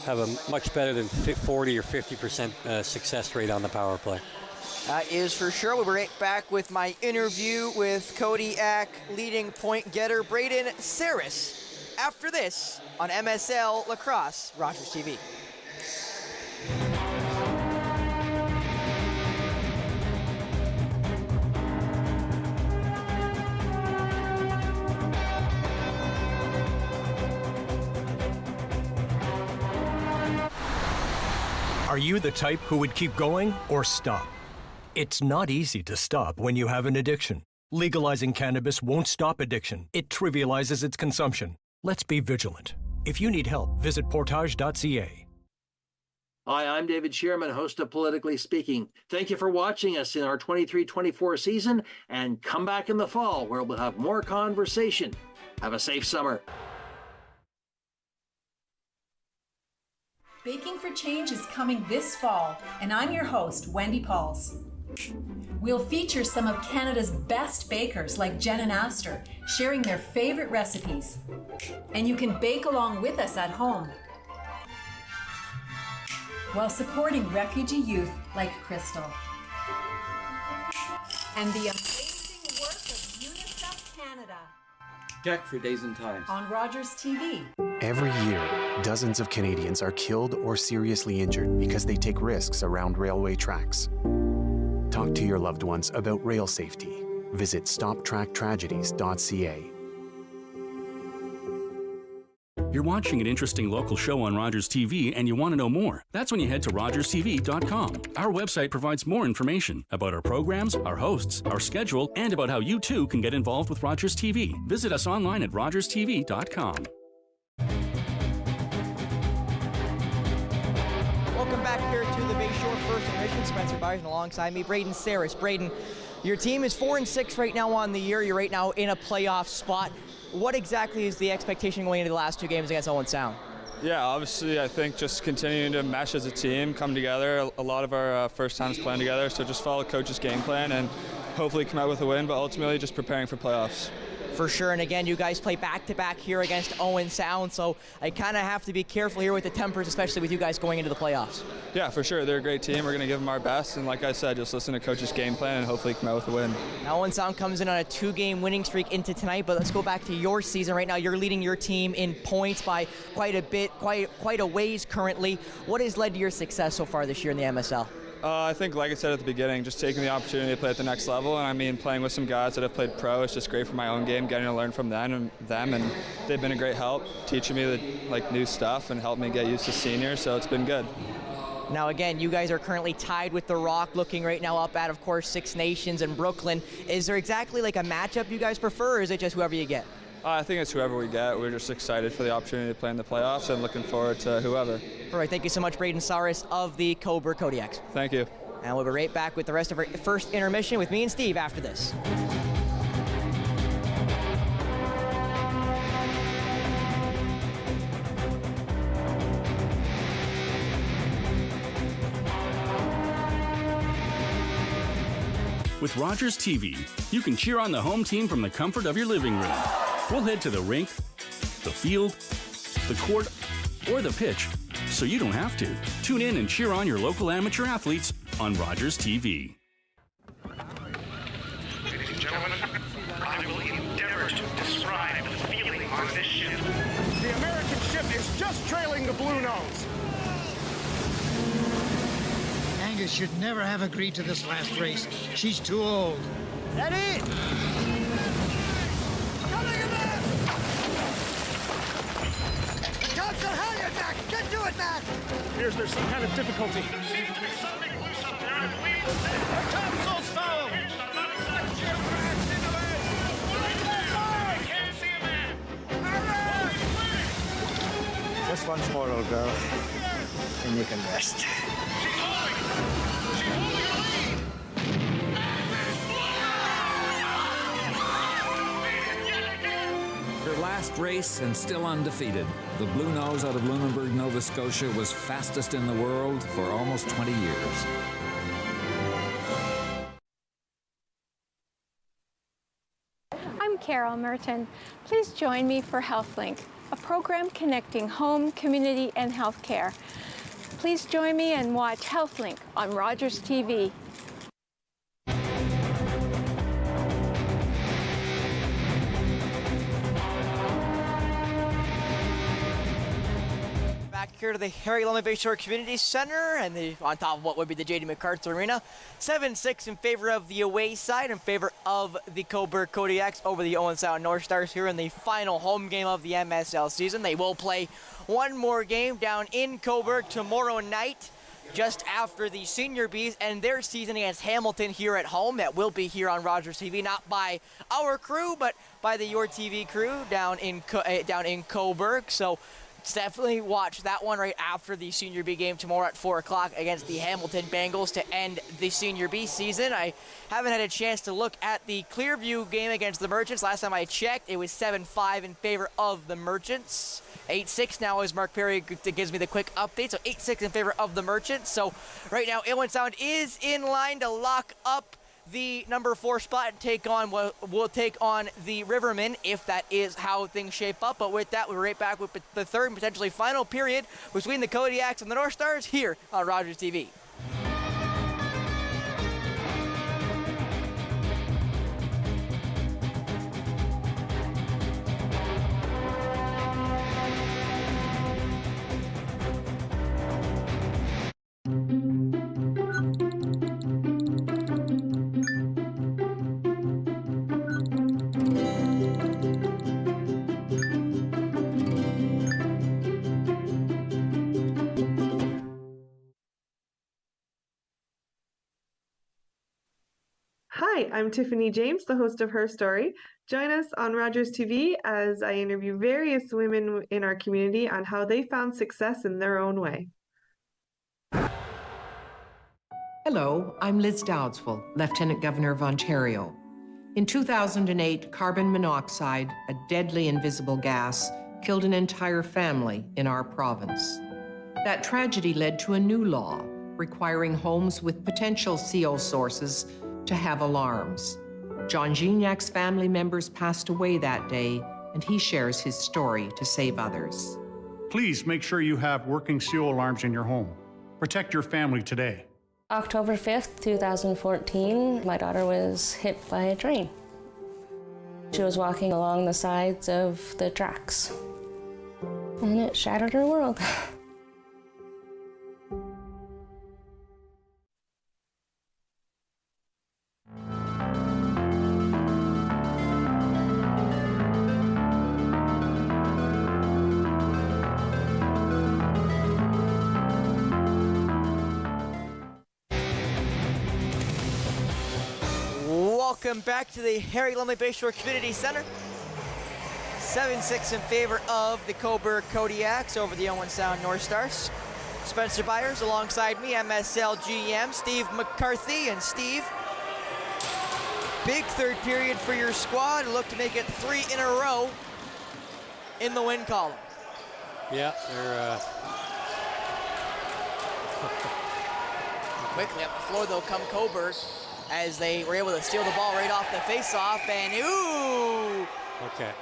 have a much better than 40 or 50% success rate on the power play. That is for sure. We'll be right back with my interview with Kodiak leading point getter Braden Saris after this on MSL Lacrosse, Rogers TV. Are you the type who would keep going or stop? It's not easy to stop when you have an addiction. Legalizing cannabis won't stop addiction. It trivializes its consumption. Let's be vigilant. If you need help, visit portage.ca. Hi, I'm David Shearman, host of Politically Speaking. Thank you for watching us in our 23-24 season, and come back in the fall where we'll have more conversation. Have a safe summer. Baking for Change is coming this fall, and I'm your host, Wendy Pauls. We'll feature some of Canada's best bakers like Jen and Astor, sharing their favorite recipes. And you can bake along with us at home, while supporting refugee youth like Crystal. And the amazing work of UNICEF Canada. Check for Days and Times on RogersTV. Every year, dozens of Canadians are killed or seriously injured because they take risks around railway tracks. Talk to your loved ones about rail safety. Visit stoptracktragedies.ca. You're watching an interesting local show on Rogers TV and you want to know more. That's when you head to RogersTV.com. Our website provides more information about our programs, our hosts, our schedule, and about how you too can get involved with Rogers TV. Visit us online at RogersTV.com. Welcome back here to the BYSHORE First Intermission. Spencer Byers alongside me, Braden Saris. Braden, your team is 4-6 right now on the year. You're right now in a playoff spot. What exactly is the expectation going into the last two games against Owen Sound? Yeah, obviously I think just continuing to mesh as a team, come together. A lot of our first times playing together, so just follow coach's game plan and hopefully come out with a win, but ultimately just preparing for playoffs. For sure, and again, you guys play back-to-back here against Owen Sound, so I kind of have to be careful here with the tempers, especially with you guys going into the playoffs. Yeah, for sure. They're a great team. We're going to give them our best, and like I said, just listen to coach's game plan and hopefully come out with a win. Now, Owen Sound comes in on a 2-game winning streak into tonight, but let's go back to your season. Right now, you're leading your team in points by quite a bit, quite a ways currently. What has led to your success so far this year in the MSL? I think, like I said at the beginning, just taking the opportunity to play at the next level, and I mean, playing with some guys that have played pro is just great for my own game, getting to learn from them, and they've been a great help, teaching me the new stuff and helping me get used to seniors, so it's been good. Now again, you guys are currently tied with The Rock, looking right now up at, of course, Six Nations and Brooklyn. Is there exactly like a matchup you guys prefer, or is it just whoever you get? I think it's whoever we get. We're just excited for the opportunity to play in the playoffs and looking forward to whoever. All right, thank you so much, Braden Saris of the Cobourg Kodiaks. Thank you. And we'll be right back with the rest of our first intermission with me and Steve after this. With Rogers TV, you can cheer on the home team from the comfort of your living room. We'll head to the rink, the field, the court, or the pitch, so you don't have to. Tune in and cheer on your local amateur athletes on Rogers TV. Ladies and gentlemen, I will endeavor to describe the feeling on this ship. The American ship is just trailing the Blue Nose. Angus should never have agreed to this last race. She's too old. That it! The cops are halyard, Mac! Get to it, Mac! Appears there's some kind of difficulty. There seems to be something loose up there, I believe. The console's foul! I can't see a man. Just once more, old girl. And you can rest. Her last race and still undefeated, the Blue Nose out of Lunenburg, Nova Scotia was fastest in the world for almost 20 years. I'm Carol Merton. Please join me for HealthLink, a program connecting home, community, and healthcare. Please join me and watch HealthLink on Rogers TV. Back here to the Harry Lilley BYSHORE Community Center, and on top of what would be the J.D. MacArthur Arena. 7-6 in favor of the away side, in favor of the Cobourg Kodiaks over the Owen Sound North Stars here in the final home game of the MSL season. They will play one more game down in Cobourg tomorrow night. just after the Senior Bees and their season against Hamilton here at home. That will be here on Rogers TV, not by our crew, but by the Your TV crew down in Cobourg. So definitely watch that one right after the Senior B game tomorrow at 4 o'clock against the Hamilton Bengals to end the Senior B season. I haven't had a chance to look at the Clearview game against the Merchants. Last time I checked, it was 7-5 in favor of the Merchants. 8-6 now as Mark Perry gives me the quick update. So 8-6 in favor of the Merchants. So right now, Owen Sound is in line to lock up the number 4 spot and will take on the Rivermen if that is how things shape up. But with that, we're right back with the third and potentially final period between the Kodiaks and the North Stars here on Rogers TV. Hi, I'm Tiffany James, the host of Her Story. Join us on Rogers TV as I interview various women in our community on how they found success in their own way. Hello, I'm Liz Dowdswell, Lieutenant Governor of Ontario. In 2008, carbon monoxide, a deadly invisible gas, killed an entire family in our province. That tragedy led to a new law requiring homes with potential CO sources to have alarms. John Gignac's family members passed away that day, and he shares his story to save others. Please make sure you have working CO alarms in your home. Protect your family today. October 5th, 2014, my daughter was hit by a train. She was walking along the sides of the tracks, and it shattered her world. Welcome back to the Harry Lumley BYSHORE Community Center. 7-6 in favor of the Cobourg Kodiaks over the Owen Sound North Stars. Spencer Byers alongside me, MSL GM Steve McCarthy. And Steve, big third period for your squad. Look to make it 3 in a row in the win column. Yeah, they're quickly up the floor though come Cobourg, as they were able to steal the ball right off the face-off, and ooh! Okay,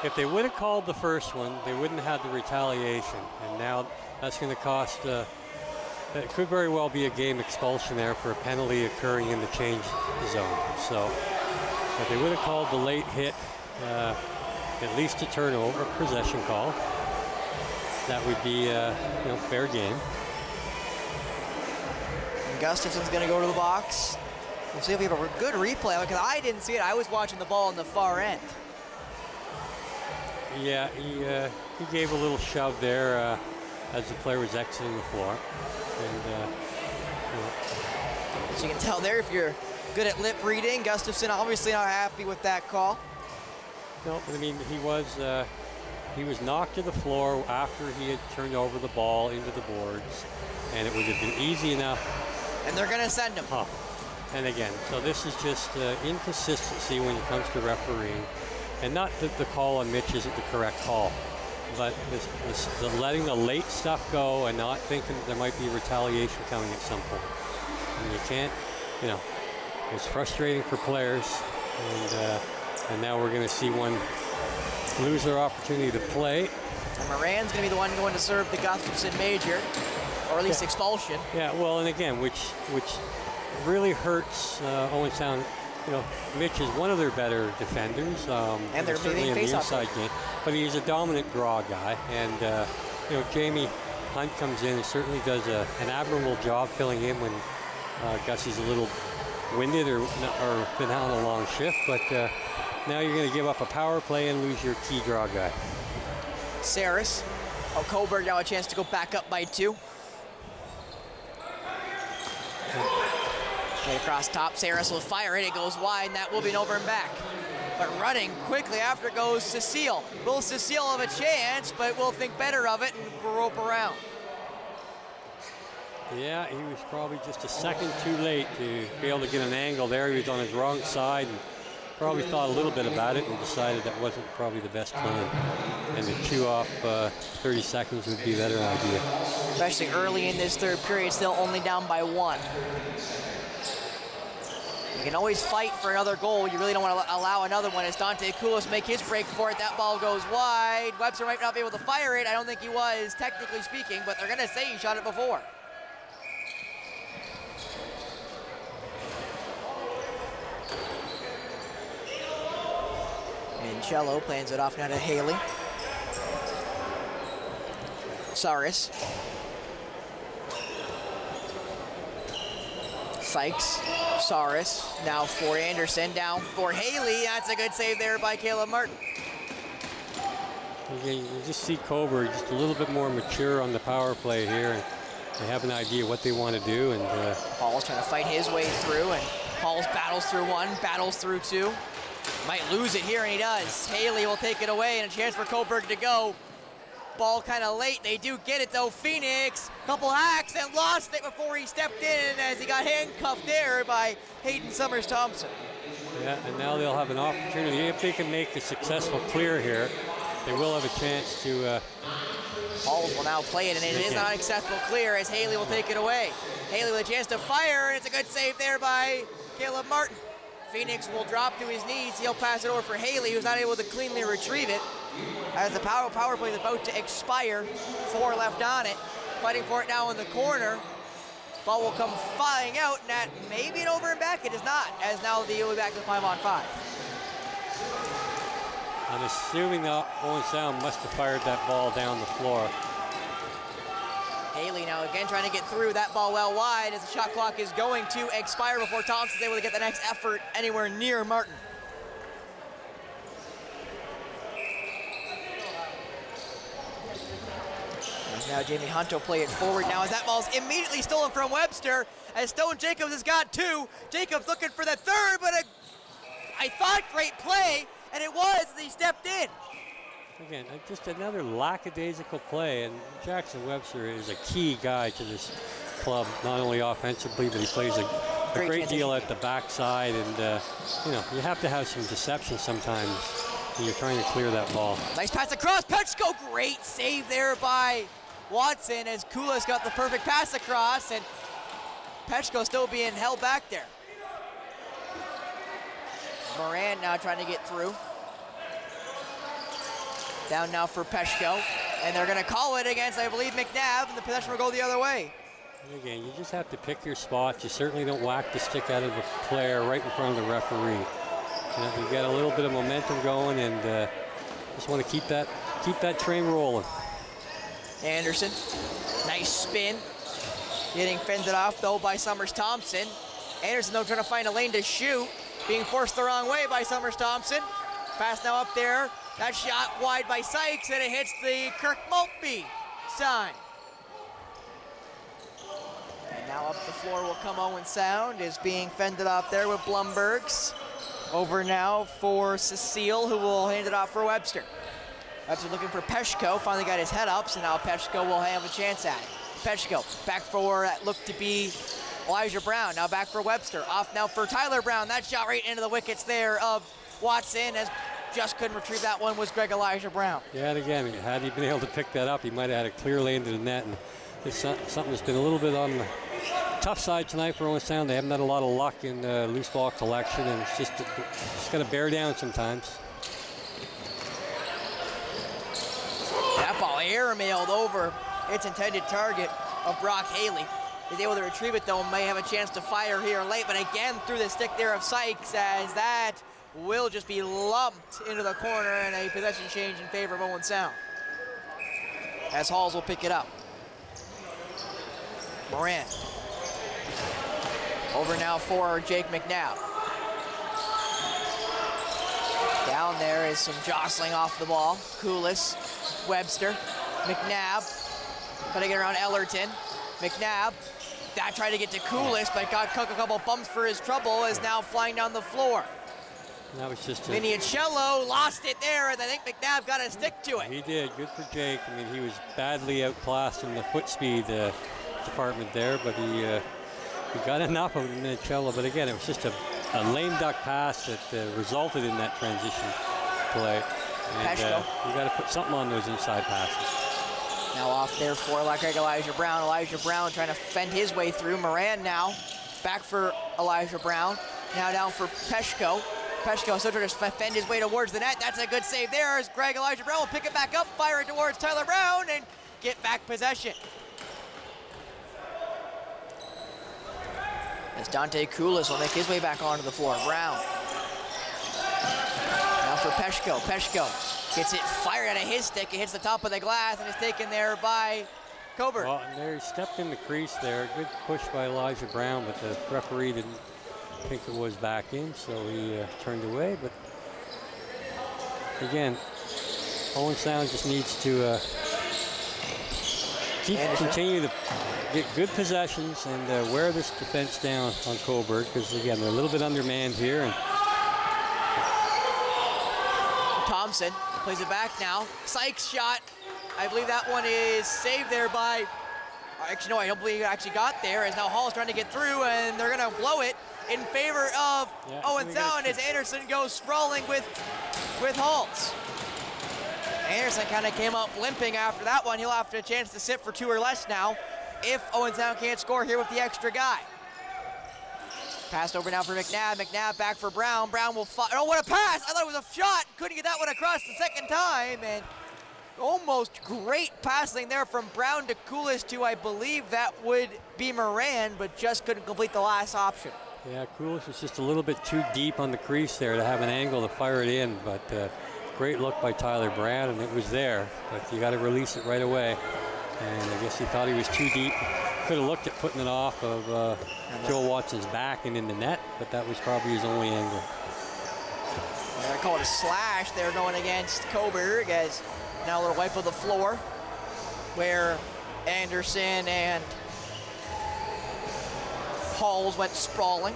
if they would have called the first one, they wouldn't have had the retaliation, and now that's going to cost, it could very well be a game expulsion there for a penalty occurring in the change zone. So if they would have called the late hit, at least a turnover, possession call, that would be fair game. Gustafson's going to go to the box. We'll see if we have a good replay, because I didn't see it. I was watching the ball on the far end. Yeah, he gave a little shove there as the player was exiting the floor. And, so you can tell there, if you're good at lip reading, Gustafson obviously not happy with that call. No, I mean, he was knocked to the floor after he had turned over the ball into the boards, and it would have been easy enough. And they're going to send him. And again, so this is just inconsistency when it comes to refereeing. And not that the call on Mitch isn't the correct call, but the letting the late stuff go and not thinking there might be retaliation coming at some point. And you can't, it's frustrating for players. And now we're going to see one lose their opportunity to play. And Moran's going to be the one going to serve the Gustafson major. Or at least expulsion. Yeah, well, and again, which really hurts Owen Sound. Mitch is one of their better defenders. And they're certainly in the inside game. But he's a dominant draw guy. And, Jamie Hunt comes in and certainly does an admirable job filling in when Gussie's a little winded or been out on a long shift. But now you're going to give up a power play and lose your key draw guy. Saris. Cobourg now a chance to go back up by 2. Straight across top, Saris will fire it. It goes wide, and that will be an over and back. But running quickly after goes Cecile. Will Cecile have a chance, but will think better of it and rope around. Yeah, he was probably just a second too late to be able to get an angle there. He was on his wrong side and probably thought a little bit about it and decided that wasn't probably the best plan. And to chew off 30 seconds would be a better idea. Especially early in this third period, still only down by 1. You can always fight for another goal. You really don't want to allow another one as Dante Koulis make his break for it. That ball goes wide. Webster might not be able to fire it. I don't think he was, technically speaking, but they're going to say he shot it before. Mincello plans it off now to Haley. Saris. Sykes, Saris, now for Anderson, down for Haley. That's a good save there by Caleb Martin. Again, you just see Cobourg just a little bit more mature on the power play here, and they have an idea what they want to do. And Paul's trying to fight his way through, and Paul's battles through 1, battles through 2. Might lose it here, and he does. Haley will take it away, and a chance for Cobourg to go. Ball kind of late. They do get it though. Phoenix, couple hacks and lost it before he stepped in as he got handcuffed there by Hayden Summers-Thompson. Yeah, and now they'll have an opportunity. If they can make a successful clear here, they will have a chance to... Pauls will now play it, and it is not a successful clear as Haley will take it away. Haley with a chance to fire, and it's a good save there by Caleb Martin. Phoenix will drop to his knees. He'll pass it over for Haley, who's not able to cleanly retrieve it. As the power play is about to expire, 4 left on it. Fighting for it now in the corner. Ball will come flying out, and that may be an over and back. It is not, as now the will be back to 5-on-5. I'm assuming that Owen Sound must have fired that ball down the floor. Haley now again trying to get through. That ball well wide as the shot clock is going to expire before Thompson's able to get the next effort anywhere near Martin. Now Jamie Hunt will play it forward now as that ball's immediately stolen from Webster as Stone Jacobs has got 2. Jacobs looking for the third, but I thought great play, and it was as he stepped in. Again, just another lackadaisical play, and Jackson Webster is a key guy to this club, not only offensively, but he plays a great deal at the backside, and you know, you have to have some deception sometimes when you're trying to clear that ball. Nice pass across, Petchko, great save there by Watson as Koulis got the perfect pass across, and Petchko still being held back there. Moran now trying to get through. Down now for Petchko, and they're going to call it against, I believe, McNabb, and the possession will go the other way. And again, you just have to pick your spots. You certainly don't whack the stick out of the player right in front of the referee. You know, you got a little bit of momentum going, and just want to keep that train rolling. Anderson, nice spin. Getting fended off, though, by Summers-Thompson. Anderson, though, trying to find a lane to shoot. Being forced the wrong way by Summers-Thompson. Pass now up there. That shot wide by Sykes, and it hits the Kirk Maltby sign. And now up the floor will come Owen Sound, is being fended off there with Blumbergs. Over now for Cecile, who will hand it off for Webster. Webster looking for Petchko, finally got his head up, so now Petchko will have a chance at it. Petchko back for that looked to be Elijah Brown, now back for Webster. Off now for Tyler Brown, that shot right into the wickets there of Watson, as just couldn't retrieve that one was Greg Elijah Brown. Yeah, and again, had he been able to pick that up, he might have had a clear lane to the net, and it's something that's been a little bit on the tough side tonight for Owen Sound. They haven't had a lot of luck in loose ball collection, and it's just got to bear down sometimes. That ball airmailed over its intended target of Brock Haley. He's able to retrieve it, though, may have a chance to fire here late, but again through the stick there of Sykes, as that will just be lumped into the corner, and a possession change in favor of Owen Sound. As Halls will pick it up. Moran. Over now for Jake McNabb. Down there is some jostling off the ball. Koulis, Webster, McNabb. Trying to get around Ellerton. McNabb That tried to get to Koulis, but got a couple bumps for his trouble, is now flying down the floor. That was just Minicello lost it there, and I think McNabb got a stick to it. He did. Good for Jake. I mean, he was badly outclassed in the foot speed department there, but he got enough of Minicello. But again, it was just a lame duck pass that resulted in that transition play. And you got to put something on those inside passes. Now off there for Elijah Brown. Elijah Brown trying to fend his way through. Moran now back for Elijah Brown. Now down for Peshko. Peshko still trying to fend his way towards the net. That's a good save there as Elijah Brown will pick it back up, fire it towards Tyler Brown, and get back possession. As Dante Koulis will make his way back onto the floor. Brown. Now for Peshko. Peshko gets it fired out of his stick. It hits the top of the glass and is taken there by Cobourg. Well, and there he stepped in the crease there. Good push by Elijah Brown, but the referee didn't think it was back in, so he turned away. But again, Owen Sound just needs to continue to get good possessions and wear this defense down on Cobourg, because again, they're a little bit undermanned here. And Thompson plays it back now. Sykes shot. I believe that one is saved there by, actually no, I don't believe it actually got there, as now Hall's trying to get through, and they're gonna blow it in favor of Owen Sound as Anderson goes sprawling with Halls. Anderson kind of came up limping after that one. He'll have a chance to sit for 2 or less now if Owen Sound can't score here with the extra guy. Passed over now for McNabb. McNabb back for Brown. Brown will fire. Oh, what a pass! I thought it was a shot. Couldn't get that one across the second time, and almost great passing there from Brown to Koulis to, I believe that would be Moran, but just couldn't complete the last option. Yeah, Koulis was just a little bit too deep on the crease there to have an angle to fire it in, but great look by Tyler Brown, and it was there, but you got to release it right away. And I guess he thought he was too deep. Could have looked at putting it off of Joel Watson's back and in the net, but that was probably his only angle. They're going to call it a slash there going against Cobourg, as now a little wipe of the floor where Anderson and Halls went sprawling.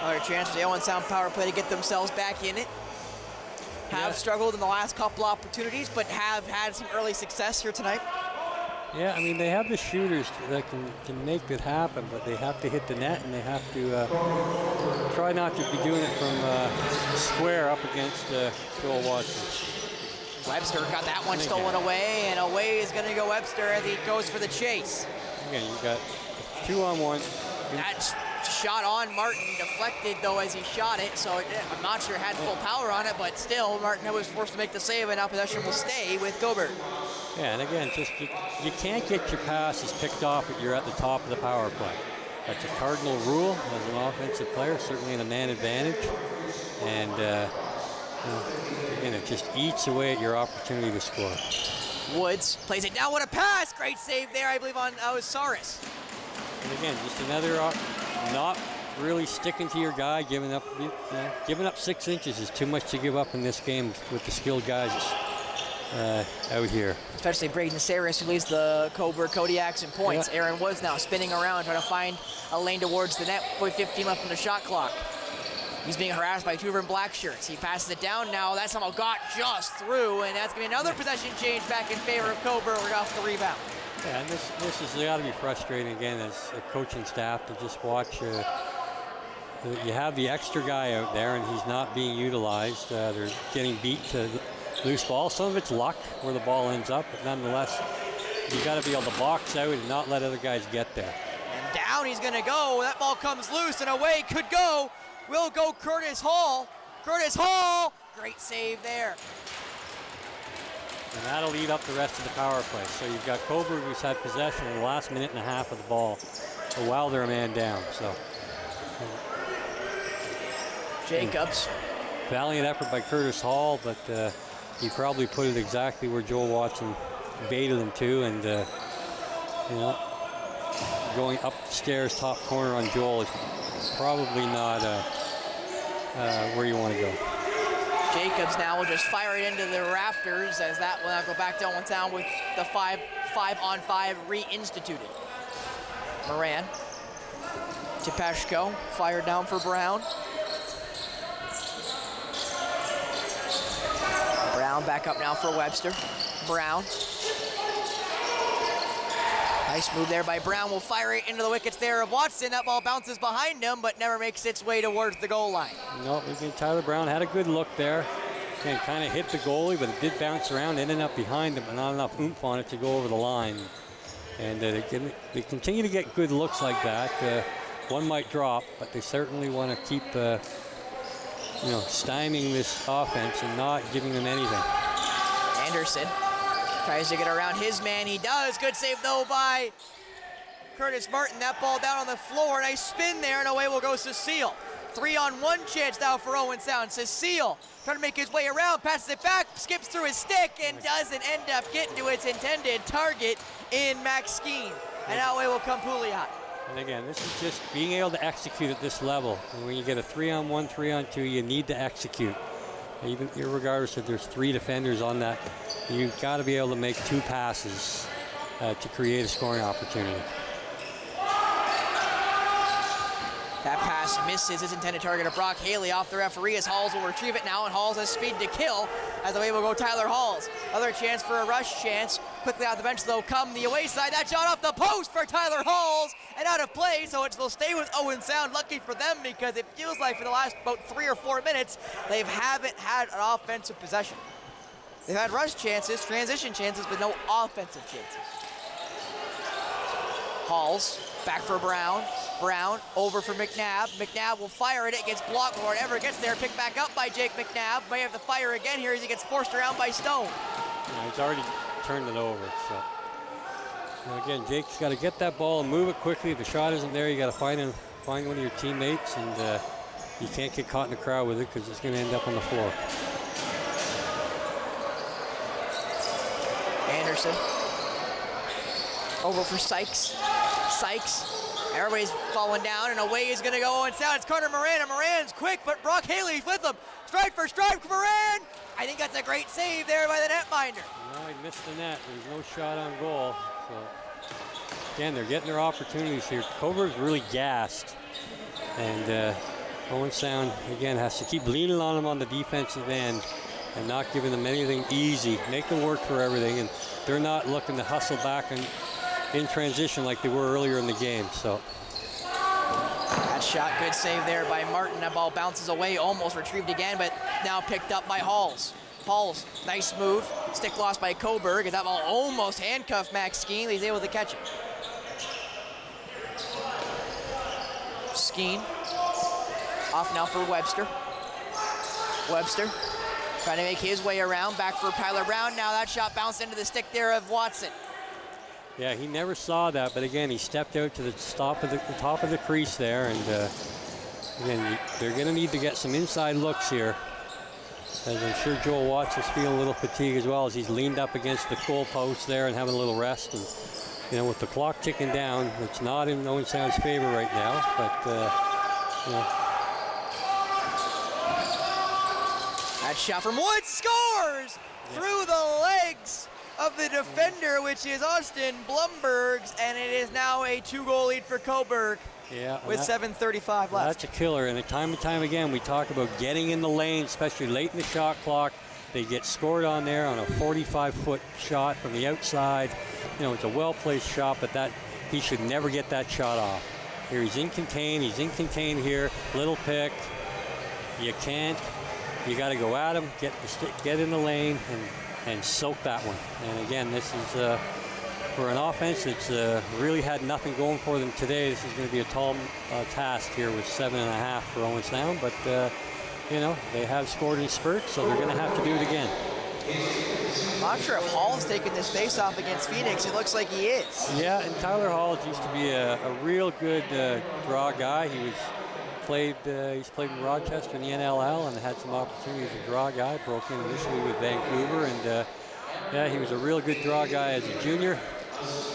Another chance for the Owen Sound power play to get themselves back in it. Have struggled in the last couple opportunities, but have had some early success here tonight. Yeah, I mean, they have the shooters that can make it happen, but they have to hit the net, and they have to try not to be doing it from square up against Joel Watson. Webster got that one stolen away, and away is going to go Webster as he goes for the chase. Again, you got 2-on-1. That shot on Martin deflected, though, as he shot it, so I'm not sure it had full power on it, but still, Martin was forced to make the save, and now possession will stay with Cobourg. Yeah, and again, just you can't get your passes picked off if you're at the top of the power play. That's a cardinal rule as an offensive player, certainly in a man advantage. And again, it just eats away at your opportunity to score. Woods plays it down. What a pass! Great save there, I believe, on Saris. And again, just another not really sticking to your guy, giving up 6 inches is too much to give up in this game with the skilled guys out here. Especially Braden Saris, who leads the Cobourg Kodiaks in points. Yeah. Aaron Woods now spinning around, trying to find a lane towards the net. 15 left on the shot clock. He's being harassed by 2 of them black shirts. He passes it down now. That somehow got just through, and that's going to be another possession change back in favor of Cobourg off the rebound. Yeah, and this has got to be frustrating again as a coaching staff to just watch. You have the extra guy out there, and he's not being utilized. They're getting beat to loose ball. Some of it's luck where the ball ends up, but nonetheless, you got to be able to box out and not let other guys get there. And down he's going to go. That ball comes loose and away. Could go. Will go Curtis Hall. Curtis Hall. Great save there. And that'll lead up the rest of the power play. So you've got Cobourg, who's had possession in the last minute and a half of the ball while they're a man down. So Jacobs. Valiant effort by Curtis Hall, but he probably put it exactly where Joel Watson baited him to, and going upstairs top corner on Joel is probably not where you want to go. Jacobs now will just fire it into the rafters as that will now go back to Owen Sound with the 5-on-5 reinstituted. Moran to Peshko, fired down for Brown. Brown back up now for Webster. Brown. Nice move there by Brown. Will fire it into the wickets there of Watson. That ball bounces behind him, but never makes its way towards the goal line. No, Tyler Brown had a good look there. And kind of hit the goalie, but it did bounce around, ended up behind him, but not enough oomph on it to go over the line. And they continue to get good looks like that. One might drop, but they certainly want to keep, stymieing this offense and not giving them anything. Anderson tries to get around his man. He does. Good save, though, by Curtis Martin. That ball down on the floor. Nice spin there, and away will go Cecile. 3-on-1 chance now for Owen Sound. Cecile trying to make his way around, passes it back, skips through his stick, and doesn't end up getting to its intended target in Max Skeen. And that way will come Pouliot. And again, this is just being able to execute at this level. And when you get a 3-on-1, 3-on-2, you need to execute. Even regardless if there's 3 defenders on that, you've got to be able to make 2 passes to create a scoring opportunity. That pass misses his intended target of Brock Haley off the referee as Halls will retrieve it now, and Halls has speed to kill as the way will go Tyler Halls. Other chance for a rush chance. Quickly out the bench though come the away side. That shot off the post for Tyler Halls and out of play, so it will stay with Owen Sound. Lucky for them because it feels like for the last about 3 or 4 minutes, they haven't had an offensive possession. They've had rush chances, transition chances, but no offensive chances. Halls back for Brown. Brown over for McNabb. McNabb will fire it. It gets blocked before it ever gets there. Picked back up by Jake McNabb. May have to fire again here as he gets forced around by Stone. Yeah, he's already turned it over. So again, Jake's got to get that ball and move it quickly. If the shot isn't there, you got to find one of your teammates, and you can't get caught in the crowd with it because it's going to end up on the floor. Anderson over for Sykes. Sykes. Everybody's falling down, and away is going to go Owen Sound. It's Carter Moran, and Moran's quick, but Brock Haley's with him. Strike for strike, Moran! I think that's a great save there by the netminder. No, he missed the net. There's no shot on goal. So, again, they're getting their opportunities here. Cobourg's really gassed, and Owen Sound, again, has to keep leaning on them on the defensive end and not giving them anything easy. Make them work for everything, and they're not looking to hustle back in transition like they were earlier in the game. So that shot, good save there by Martin. That ball bounces away, almost retrieved again, but now picked up by Halls. Halls, nice move. Stick lost by Cobourg, as that ball almost handcuffed Max Skeen. He's able to catch it. Skeen off now for Webster. Webster trying to make his way around, back for Tyler Brown. Now that shot bounced into the stick there of Watson. Yeah, he never saw that, but again, he stepped out to the top of the crease there, and again, they're going to need to get some inside looks here, as I'm sure Joel Watts is feeling a little fatigue as well, as he's leaned up against the goal post there and having a little rest. And with the clock ticking down, it's not in Owen Sound's favor right now, but that shot from Woods scores through the legs of the defender, which is Austin Blumbergs, and it is now a 2-goal lead for Cobourg with 7:35 left. That's a killer, and time and time again we talk about getting in the lane, especially late in the shot clock. They get scored on there on a 45-foot shot from the outside. It's a well-placed shot, but he should never get that shot off. Here he's in contain here, little pick. You can't. You got to go at him, get in the lane, and soak that one. And again, this is for an offense that's really had nothing going for them today. This is going to be a tall task here with 7.5 for Owen Sound, but they have scored in spurts, so they're going to have to do it again. I'm not sure if Hall's taking this face-off against Phoenix. It looks like he is. Yeah, and Tyler Hall used to be a real good draw guy. He's played in Rochester in the NLL and had some opportunities as a draw guy. Broke in initially with Vancouver, and he was a real good draw guy as a junior,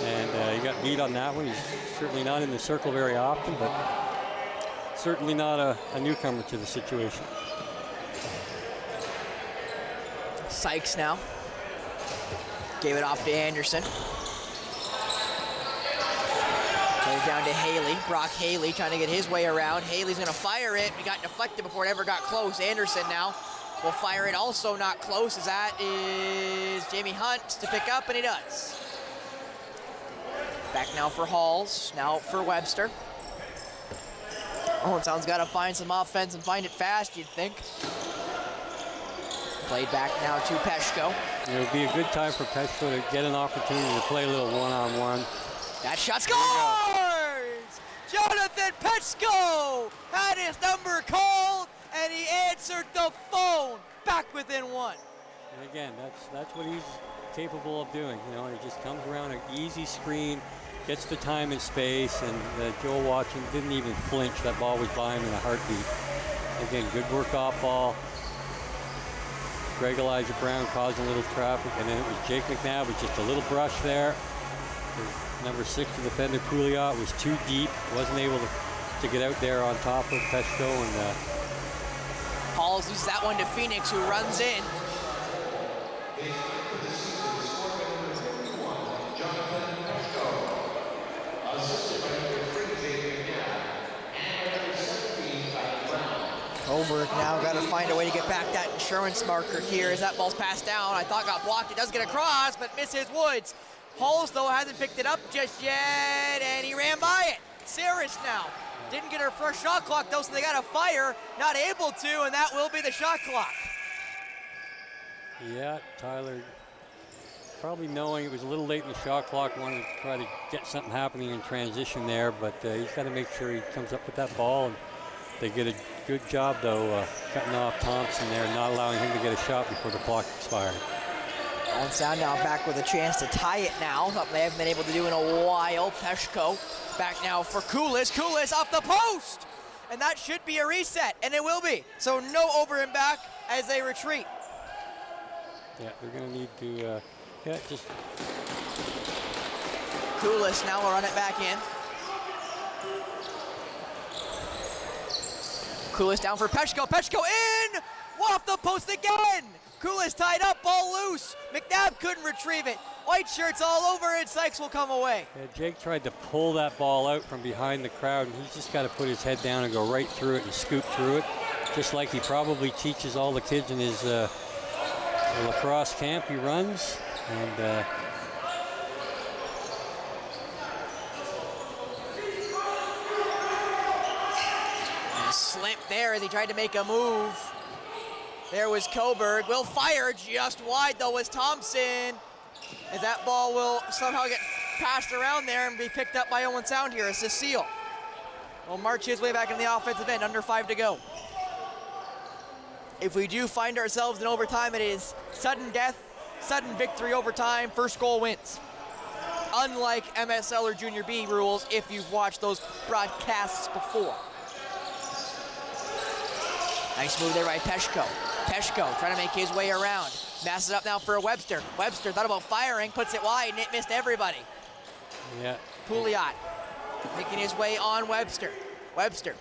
and he got beat on that one. He's certainly not in the circle very often, but certainly not a newcomer to the situation. Sykes now. Gave it off to Anderson. Played down to Haley. Brock Haley trying to get his way around. Haley's gonna fire it. He got deflected before it ever got close. Anderson now will fire it, also not close, as that is Jamie Hunt to pick up, and he does. Back now for Halls, now for Webster. Owen Sound's got to find some offense and find it fast, you'd think. Played back now to Peshko. It would be a good time for Peshko to get an opportunity to play a little one-on-one. That shot scores! Jonathan Peshko had his number called, and he answered the phone. Back within one. And again, that's what he's capable of doing. You know, he just comes around an easy screen, gets the time and space, and Joel Watson didn't even flinch. That ball was by him in a heartbeat. Again, good work off ball. Greg Elijah Brown causing a little traffic, and then it was Jake McNabb with just a little brush there. Number 6 defender Pouliot was too deep, wasn't able to get out there on top of Peshko, and Halls loses that one to Phoenix, who runs in. Cobourg now got to find a way to get back that insurance marker here as that ball's passed down. I thought got blocked. It does get across, but misses Woods. Halls, though, hasn't picked it up just yet, and he ran by it. Saris now. Didn't get her first shot clock, though, so they got to fire. Not able to, and that will be the shot clock. yeah, Tyler, probably knowing it was a little late in the shot clock, wanted to try to get something happening in transition there, but he's got to make sure he comes up with that ball. And they get a good job, though, cutting off Thompson there, not allowing him to get a shot before the clock expired. Owen Sound now back with a chance to tie it now. Something they haven't been able to do in a while. Peshko back now for Koulis. Koulis off the post! And that should be a reset, and it will be. So no over and back as they retreat. Yeah, they're going to need to, just... Koulis now will run it back in. Koulis down for Peshko. Peshko in! Off the post again! Koulis tied up, ball loose. McNabb couldn't retrieve it. White shirts all over it. Sykes will come away. Yeah, Jake tried to pull that ball out from behind the crowd, and he's just got to put his head down and go right through it and scoop through it, just like he probably teaches all the kids in his lacrosse camp he runs. And slip there as he tried to make a move. There was Cobourg. Will fire just wide, though, was Thompson. As that ball will somehow get passed around there and be picked up by Owen Sound here as Cecile will march his way back in the offensive end, under 5 to go. If we do find ourselves in overtime, it is sudden death, sudden victory overtime, first goal wins. Unlike MSL or Junior B rules, if you've watched those broadcasts before. Nice move there by Peshko. Peshko trying to make his way around. Masses up now for Webster. Webster thought about firing, puts it wide, and it missed everybody. Yeah. Pouliot making his way on Webster. Webster.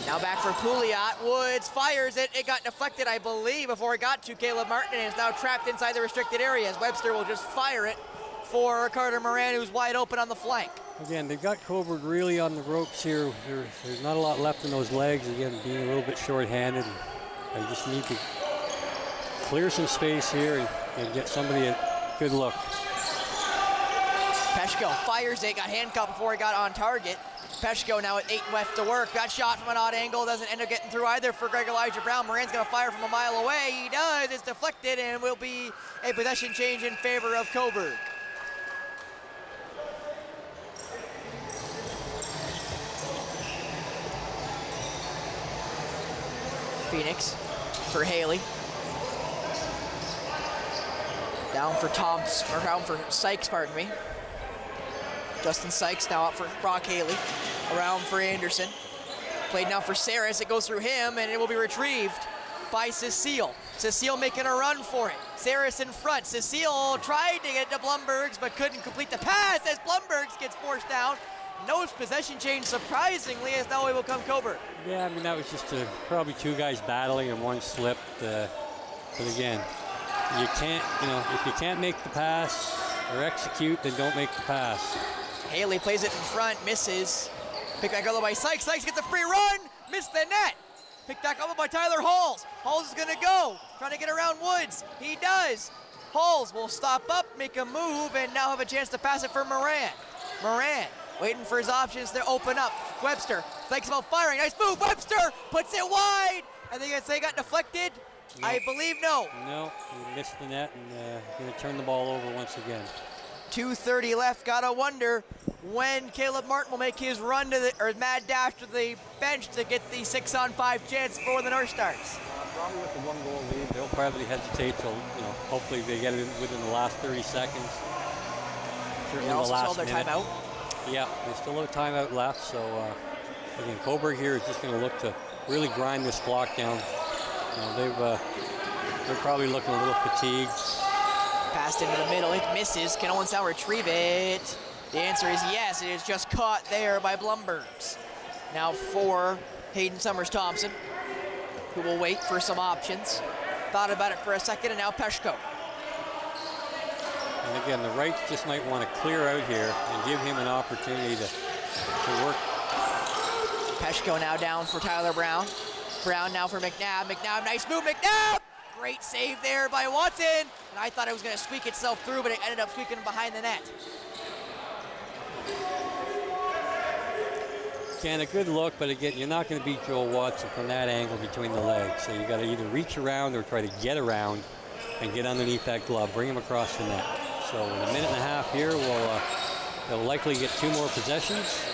Now back for Pouliot. Woods fires it. It got deflected, I believe, before it got to Caleb Martin, and is now trapped inside the restricted areas. Webster will just fire it for Carter Moran, who's wide open on the flank. Again, they've got Cobourg really on the ropes here. There's not a lot left in those legs. Again, being a little bit short-handed. They just need to clear some space here and get somebody a good look. Peshko fires it, got handcuffed before he got on target. Peshko now at 8 left to work. Got shot from an odd angle, doesn't end up getting through either for Greg Elijah Brown. Moran's gonna fire from a mile away. He does, it's deflected, and will be a possession change in favor of Cobourg. Phoenix for Haley. Down for Thompson, or down for Sykes, pardon me. Justin Sykes now out for Brock Haley. Around for Anderson. Played now for Saris. It goes through him, and it will be retrieved by Cecile. Cecile making a run for it. Saris in front. Cecile tried to get to Blumbergs, but couldn't complete the pass as Blumbergs gets forced down. no possession change, surprisingly, as now away will come Cobourg. Yeah, I mean, that was just probably two guys battling and one slipped. But again, you can't, if you can't make the pass or execute, then don't make the pass. Haley plays it in front, misses. Picked back up by Sykes. Sykes gets a free run, missed the net. Picked back up by Tyler Halls. Halls is gonna go, trying to get around Woods. He does. Halls will stop up, make a move, and now have a chance to pass it for Moran. Moran waiting for his options to open up. Webster thinks about firing. Nice move. Webster puts it wide. I think they got deflected. No. I believe no. No, he missed the net and going to turn the ball over once again. 2:30 left. Gotta wonder when Caleb Martin will make his run to or mad dash to the bench to get the 6-on-5 chance for the North Stars. Probably with the 1-goal lead, they'll probably hesitate till hopefully they get it within the last 30 seconds. They also saw their timeout. Yeah, they still have a timeout left, so again, Cobourg here is just going to look to really grind this clock down. They're probably looking a little fatigued. Passed into the middle, it misses. Can Owen Sound retrieve it? The answer is yes, it is just caught there by Blumbergs. Now for Hayden Summers-Thompson, who will wait for some options. Thought about it for a second, and now Peshko. And again, the Rights just might want to clear out here and give him an opportunity to work. Peshko now down for Tyler Brown. Brown now for McNabb. McNabb, nice move, McNabb! Great save there by Watson. And I thought it was going to squeak itself through, but it ended up squeaking behind the net. Again, a good look, but again, you're not going to beat Joel Watson from that angle between the legs. So you got to either reach around or try to get around and get underneath that glove, bring him across the net. So in a minute and a half here, they'll likely get 2 more possessions.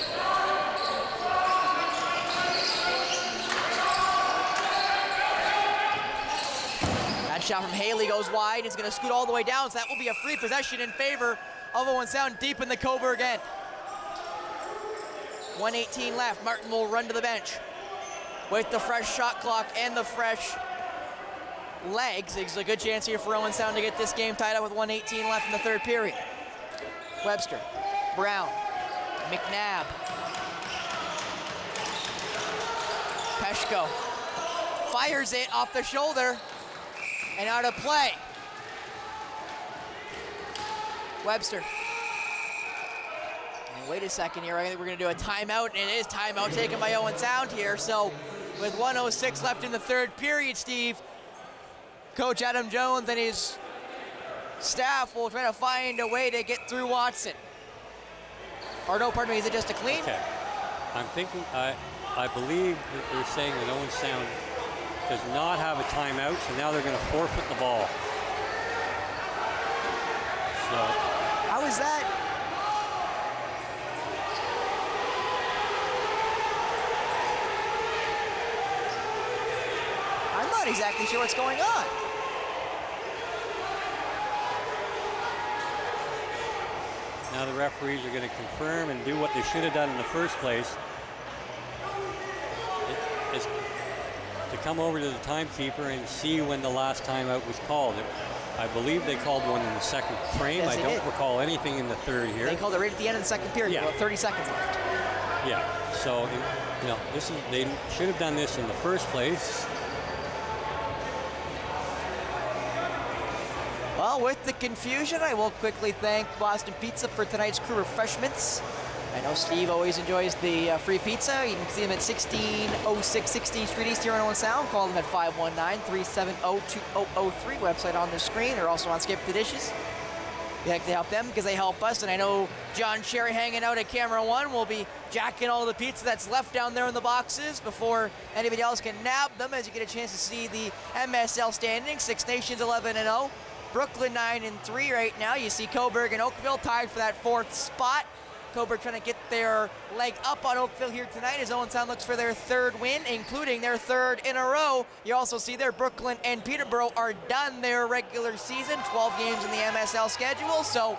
That shot from Haley goes wide. It's going to scoot all the way down, so that will be a free possession in favor of Owen Sound deep in the Cobourg end. 1:18 left. Martin will run to the bench with the fresh shot clock and the fresh legs. It's a good chance here for Owen Sound to get this game tied up with 1:18 left in the third period. Webster, Brown, McNabb, Peshko fires it off the shoulder and out of play. Webster. And wait a second here, I think we're gonna do a timeout, and it is timeout taken by Owen Sound here. So with 1:06 left in the third period, Steve, Coach Adam Jones and his staff will try to find a way to get through Watson. Or no, pardon me, is it just a clean? Okay. I'm thinking, I believe that they're saying that Owen Sound does not have a timeout, so now they're going to forfeit the ball. So. How is that? I'm not exactly sure what's going on. Now the referees are going to confirm and do what they should have done in the first place. Is to come over to the timekeeper and see when the last timeout was called. I believe they called one in the second frame. Yes, I don't recall anything in the third here. They called it right at the end of the second period, about 30 seconds left. Yeah, so they should have done this in the first place. Well, with the confusion, I will quickly thank Boston Pizza for tonight's crew refreshments. I know Steve always enjoys the free pizza. You can see them at 1606 16th Street East here in Owen Sound. Call them at 519-370-2003. Website on the screen. They're also on Skip the Dishes. We like to help them because they help us. And I know John Sherry hanging out at camera 1 will be jacking all the pizza that's left down there in the boxes before anybody else can nab them, as you get a chance to see the MSL standings. Six Nations 11-0. Brooklyn 9-3 right now. You see Cobourg and Oakville tied for that 4th spot. Cobourg trying to get their leg up on Oakville here tonight as Owen Sound looks for their 3rd win, including their 3rd in a row. You also see there Brooklyn and Peterborough are done their regular season, 12 games in the MSL schedule. So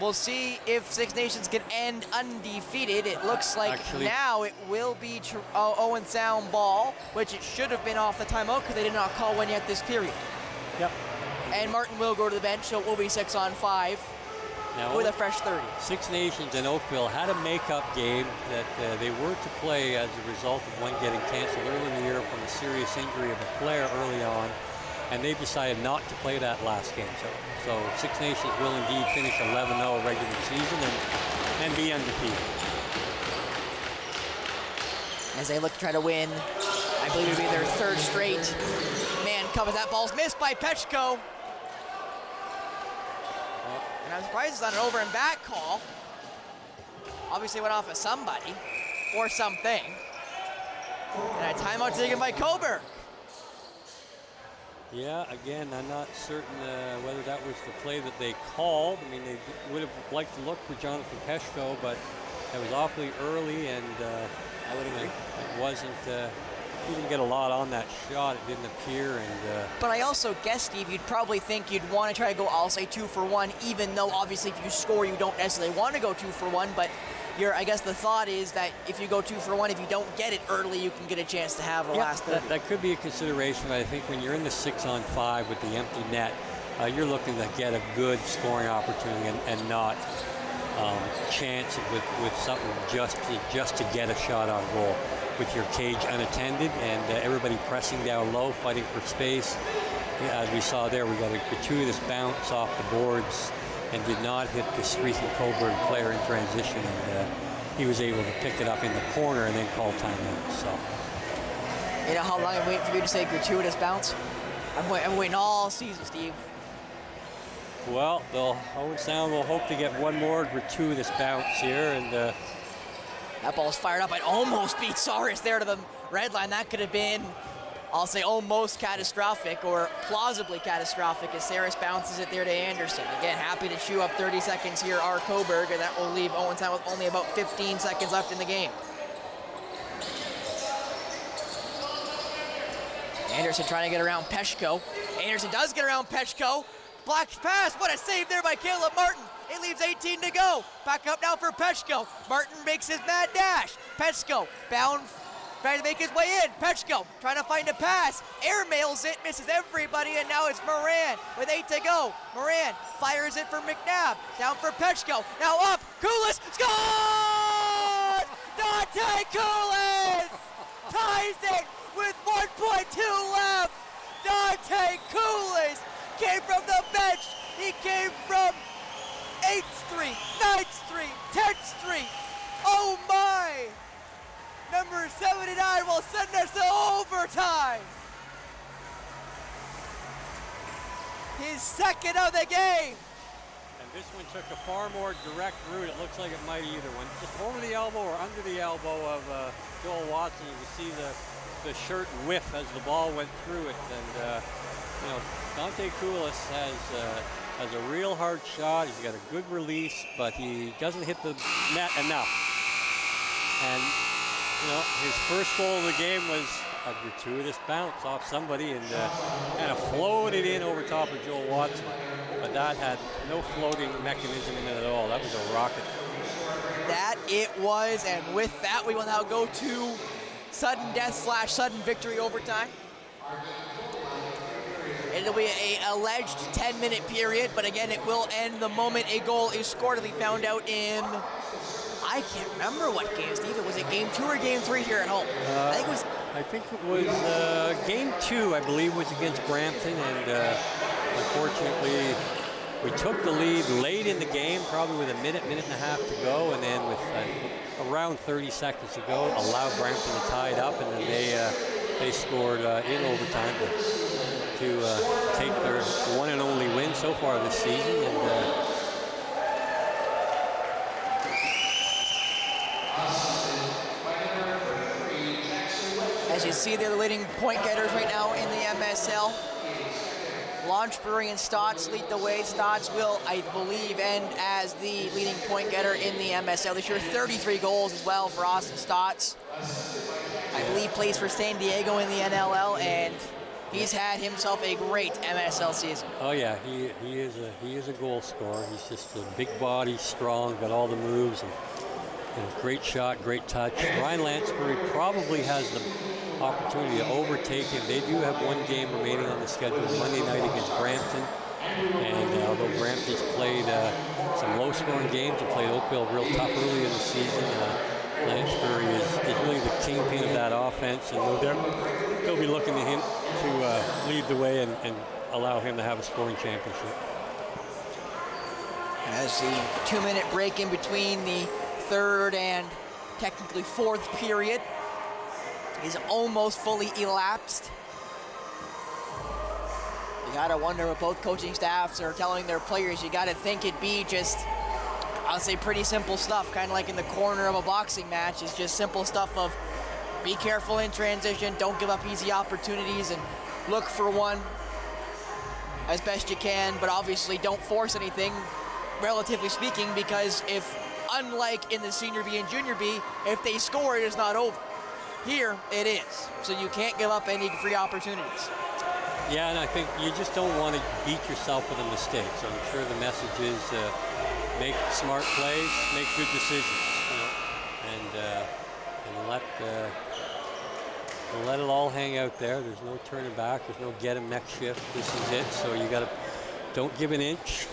we'll see if Six Nations can end undefeated. It looks like now it will be Owen Sound ball, which it should have been off the timeout because they did not call one yet this period. Yep. And Martin will go to the bench, so it will be 6-on-5. now, with a fresh 30. Six Nations and Oakville had a makeup game that they were to play as a result of one getting canceled early in the year from a serious injury of a player early on, and they decided not to play that last game. So Six Nations will indeed finish 11-0 regular season and be undefeated. As they look to try to win, I believe it'll be their third straight. Man covers that. Ball's missed by Pechko. And I'm surprised it's not an over and back call. Obviously went off of somebody or something. And a timeout taken by Cobourg. Yeah, again, I'm not certain whether that was the play that they called. I mean, they would have liked to look for Jonathan Pechko, but it was awfully early, and I would agree. It wasn't. He didn't get a lot on that shot. It didn't appear, and. But I also guess, Steve, you'd probably think you'd want to try to go, I'll say 2 for 1, even though obviously if you score, you don't necessarily want to go 2 for 1. But I guess the thought is that if you go 2 for 1, if you don't get it early, you can get a chance to have the last 30. That could be a consideration, but I think when you're in the 6-on-5 with the empty net, you're looking to get a good scoring opportunity and not chance it with something just to get a shot on goal. With your cage unattended and everybody pressing down low, fighting for space. As we saw there, we got a gratuitous bounce off the boards and did not hit the streaky Cobourg player in transition, and he was able to pick it up in the corner and then call timeout. So, you know how long I'm waiting for you to say gratuitous bounce? I'm waiting all season, Steve. Well, Owen Sound will hope to get one more gratuitous bounce here, and that ball's fired up. It almost beat Saris there to the red line. That could have been, I'll say, almost catastrophic or plausibly catastrophic as Saris bounces it there to Anderson. Again, happy to chew up 30 seconds here, our Cobourg, and that will leave Owen Sound with only about 15 seconds left in the game. Anderson trying to get around Pechko. Anderson does get around Pechko. Black pass, what a save there by Caleb Martin. It leaves 18 to go. Back up now for Pechko. Martin makes his mad dash. Pechko bound, trying to make his way in. Pechko trying to find a pass. Airmails it, misses everybody, and now it's Moran with 8 to go. Moran fires it for McNabb. Down for Pechko. Now up. Koulis scores! Dante Koulis ties it with 1.2 left. Dante Koulis came from the bench. He came from 8th Street, 9th Street, 10th Street. Oh my! Number 79 will send us to overtime. His second of the game. And this one took a far more direct route. It looks like it might either one. Just over the elbow or under the elbow of Joel Watson. You can see the shirt whiff as the ball went through it. And Dante Koulis has a real hard shot. He's got a good release, but he doesn't hit the net enough. And his first goal of the game was a gratuitous bounce off somebody and kind of floated in over top of Joel Watson. But that had no floating mechanism in it at all. That was a rocket. That it was, and with that, we will now go to sudden death / sudden victory overtime. It'll be an alleged 10-minute period, but again, it will end the moment a goal is scored. We found out in, I can't remember what game, Steve. Was it game 2 or game 3 here at home? I think it was game 2, I believe, was against Brampton, and unfortunately, we took the lead late in the game, probably with a minute and a half to go, and then with around 30 seconds to go, allowed Brampton to tie it up, and then they scored in overtime to take their one and only win so far this season. And, as you see, they're the leading point getters right now in the MSL. Launch Brewery and Stotts lead the way. Stotts will, I believe, end as the leading point getter in the MSL this year. 33 goals as well for Austin Stotts. I believe plays for San Diego in the NLL, and he's had himself a great MSL season. Oh yeah, he is a goal scorer. He's just a big body, strong, got all the moves, and great shot, great touch. Ryan Lansbury probably has the opportunity to overtake him. They do have one game remaining on the schedule, Monday night against Brampton, And although Brampton's played some low-scoring games and played Oakville real tough early in the season, Lansbury is really the kingpin of that offense, and they'll be looking to him to lead the way and allow him to have a scoring championship. As the 2-minute break in between the third and technically fourth period is almost fully elapsed. You gotta wonder what both coaching staffs are telling their players. You gotta think it'd be just, I'll say, pretty simple stuff, kind of like in the corner of a boxing match. It's just simple stuff of be careful in transition, don't give up easy opportunities, and look for one as best you can, but obviously don't force anything, relatively speaking, because if, unlike in the Senior B and Junior B, if they score, it is not over. Here, it is. So you can't give up any free opportunities. Yeah, and I think you just don't want to beat yourself with a mistake. So I'm sure the message is make smart plays, make good decisions, and let it all hang out there. There's no turning back. There's no get him next shift. This is it. So you got to, don't give an inch.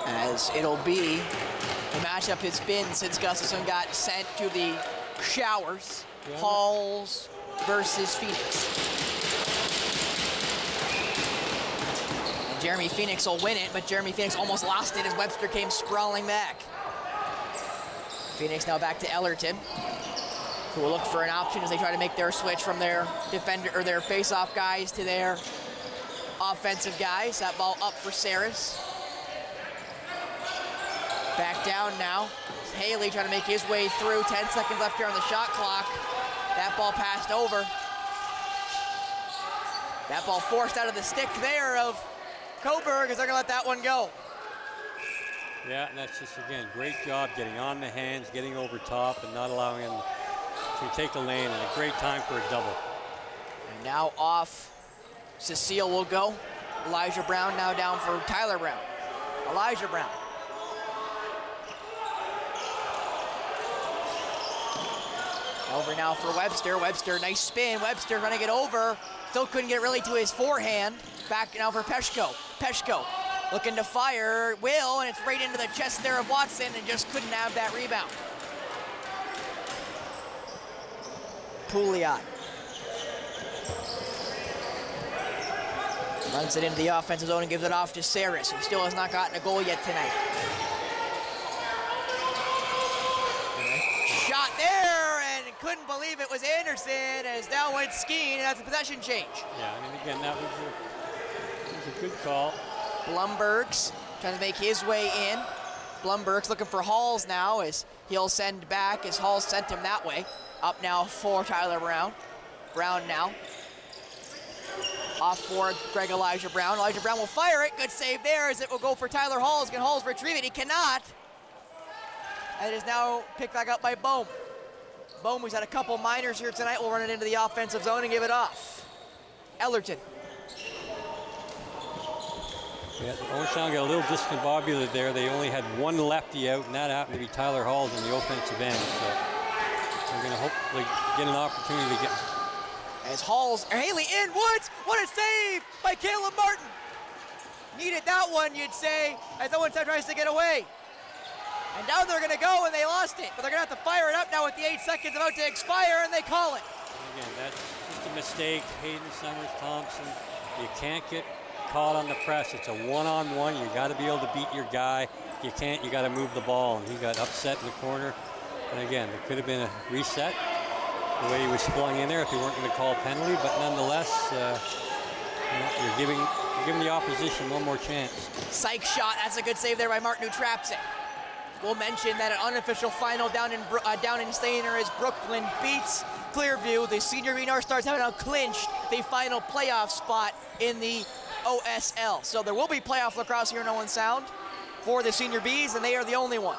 As it'll be, the matchup has been since Gustafson got sent to the showers. Yeah. Halls versus Phoenix. And Jeremy Phoenix will win it, but Jeremy Phoenix almost lost it as Webster came sprawling back. Phoenix now back to Ellerton, who will look for an option as they try to make their switch from their defender or their face-off guys to their offensive guys. That ball up for Saris. Back down now. Haley trying to make his way through. 10 seconds left here on the shot clock. That ball passed over. That ball forced out of the stick there of Cobourg as they're gonna let that one go. Yeah, and that's just, again, great job getting on the hands, getting over top, and not allowing him to take a lane, and a great time for a double. And now off, Cecile will go. Elijah Brown now down for Tyler Brown. Elijah Brown. Over now for Webster. Webster, nice spin. Webster trying to get over. Still couldn't get really to his forehand. Back now for Peshko. Peshko looking to fire. Will, and it's right into the chest there of Watson, and just couldn't have that rebound. Pouliot runs it into the offensive zone and gives it off to Saris, who still has not gotten a goal yet tonight. Shot there, and couldn't believe it was Anderson, as now went skiing, and that's a possession change. Yeah, I mean, again, that was a good call. Blumberg's trying to make his way in. Blumberg's looking for Halls now, as he'll send back, as Halls sent him that way. Up now for Tyler Brown. Brown now. Off for Greg Elijah Brown. Elijah Brown will fire it. Good save there, as it will go for Tyler Halls. Can Halls retrieve it? He cannot. And it is now picked back up by Bohm. Bohm, who's had a couple minors here tonight, will run it into the offensive zone and give it off. Ellerton. Yeah, Owen Sound got a little discombobulated there. They only had one lefty out, and that happened to be Tyler Halls in the offensive end. So they're going to hopefully get an opportunity to get. As Halls, Haley in, Woods, what a save by Caleb Martin. Needed that one, you'd say, as Owen Sound tries to get away. And now they're going to go, and they lost it, but they're going to have to fire it up now with the 8 seconds about to expire, and they call it. And again, that's just a mistake. Hayden Summers, Thompson, you can't get caught on the press. It's a one-on-one. You got to be able to beat your guy. You can't, you got to move the ball, and he got upset in the corner. And again, there could have been a reset the way he was flung in there if he weren't going to call a penalty, but nonetheless, you're giving the opposition one more chance. Psych shot, that's a good save there by Martin, who traps it. We'll mention that an unofficial final down in Stainer as Brooklyn beats Clearview. The Senior B North Stars have now clinched the final playoff spot in the OSL. So there will be playoff lacrosse here in Owen Sound for the Senior Bs, and they are the only one.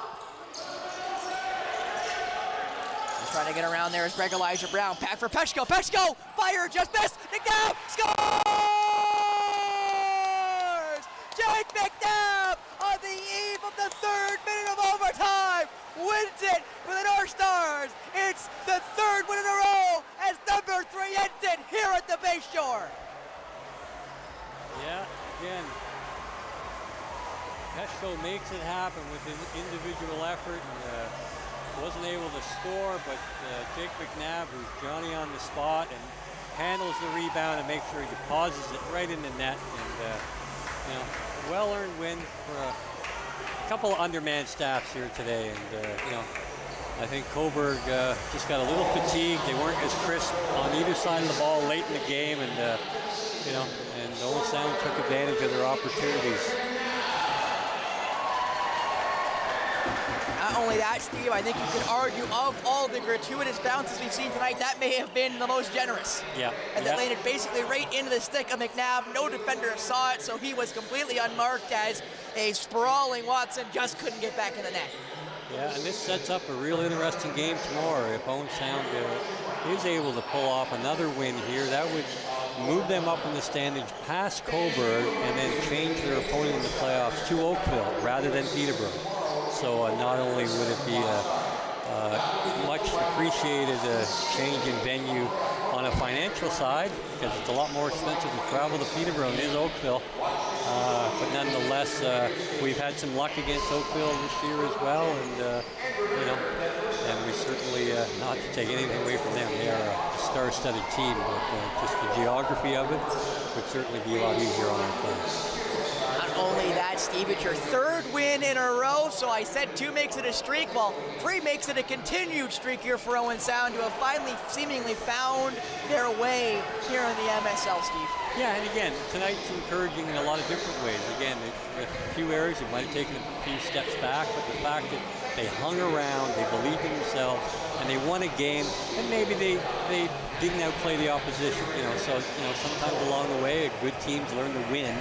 He's trying to get around there is Greg Elijah Brown. Pack for Peshko. Peshko! Fire, just missed! McNabb scores! Jake McNabb on the eve of the 3rd minute of overtime wins it for the North Stars. It's the 3rd win in a row as number 3 ends it here at the BYSHORE. Yeah, again, Peshko makes it happen with an individual effort and wasn't able to score, but Jake McNabb, who's Johnny on the spot, and handles the rebound and makes sure he deposits it right in the net. And you know, well-earned win for a couple of undermanned staffs here today. And you know, I think Cobourg just got a little fatigued. They weren't as crisp on either side of the ball late in the game, and you know, and Owen Sound took advantage of their opportunities. Not only that, Steve, I think you could argue of all the gratuitous bounces we've seen tonight, that may have been the most generous. Yeah. And that landed basically right into the stick of McNabb. No defender saw it, so he was completely unmarked as a sprawling Watson just couldn't get back in the net. Yeah, and this sets up a real interesting game tomorrow. If Owen Sound is able to pull off another win here, that would move them up in the standings past Cobourg and then change their opponent in the playoffs to Oakville rather than Peterborough. So not only would it be a much appreciated change in venue on a financial side, because it's a lot more expensive to travel to Peterborough than it is Oakville, but nonetheless, we've had some luck against Oakville this year as well, and you know, and we certainly not to take anything away from them. They are a star-studded team, but just the geography of it would certainly be a lot easier on our players. Not only that, Steve, it's your third win in a row, so I said 2 makes it a streak. Well, 3 makes it a continued streak here for Owen Sound, who have finally seemingly found their way here in the MSL, Steve. Yeah, and again, tonight's encouraging in a lot of different ways. Again, a few areas, it might have taken a few steps back, but the fact that they hung around, they believed in themselves, and they won a game, and maybe they didn't outplay the opposition. You know, so you know, sometimes along the way, good teams learn to win,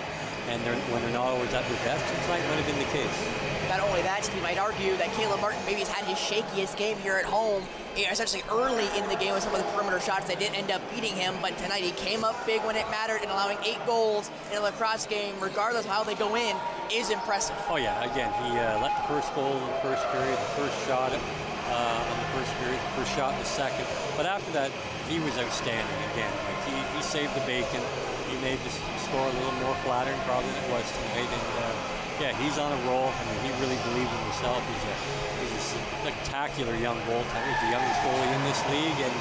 and when they're not always at their best, and tonight might have been the case. Not only that, Steve, I'd argue that Caleb Martin maybe has had his shakiest game here at home, essentially early in the game with some of the perimeter shots that didn't end up beating him, but tonight he came up big when it mattered, and allowing 8 goals in a lacrosse game, regardless of how they go in, is impressive. Oh yeah, again, he let the first goal in the first period, the first shot on the first period, the first shot in the second, but after that, he was outstanding again. Like he saved the bacon. He made the score a little more flattering probably than it was tonight, and yeah, he's on a roll. I mean, he really believes in himself. He's a spectacular young goaltender. He's the youngest goalie in this league, and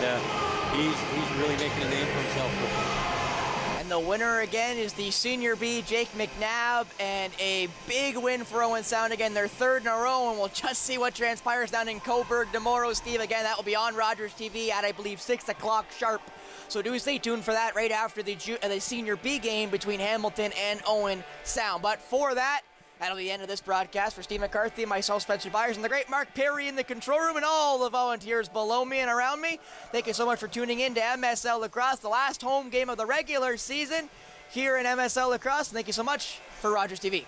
he's really making a name for himself with him. And the winner again is the Senior B, Jake McNabb, and a big win for Owen Sound again, their 3rd in a row, and we'll just see what transpires down in Cobourg tomorrow, Steve. Again, that will be on RogersTV at, I believe, 6 o'clock sharp. So do stay tuned for that right after the Senior B game between Hamilton and Owen Sound. But for that, that'll be the end of this broadcast. For Steve McCarthy, myself, Spencer Byers, and the great Mark Perry in the control room, and all the volunteers below me and around me. Thank you so much for tuning in to MSL Lacrosse, the last home game of the regular season here in MSL Lacrosse. And thank you so much for RogersTV.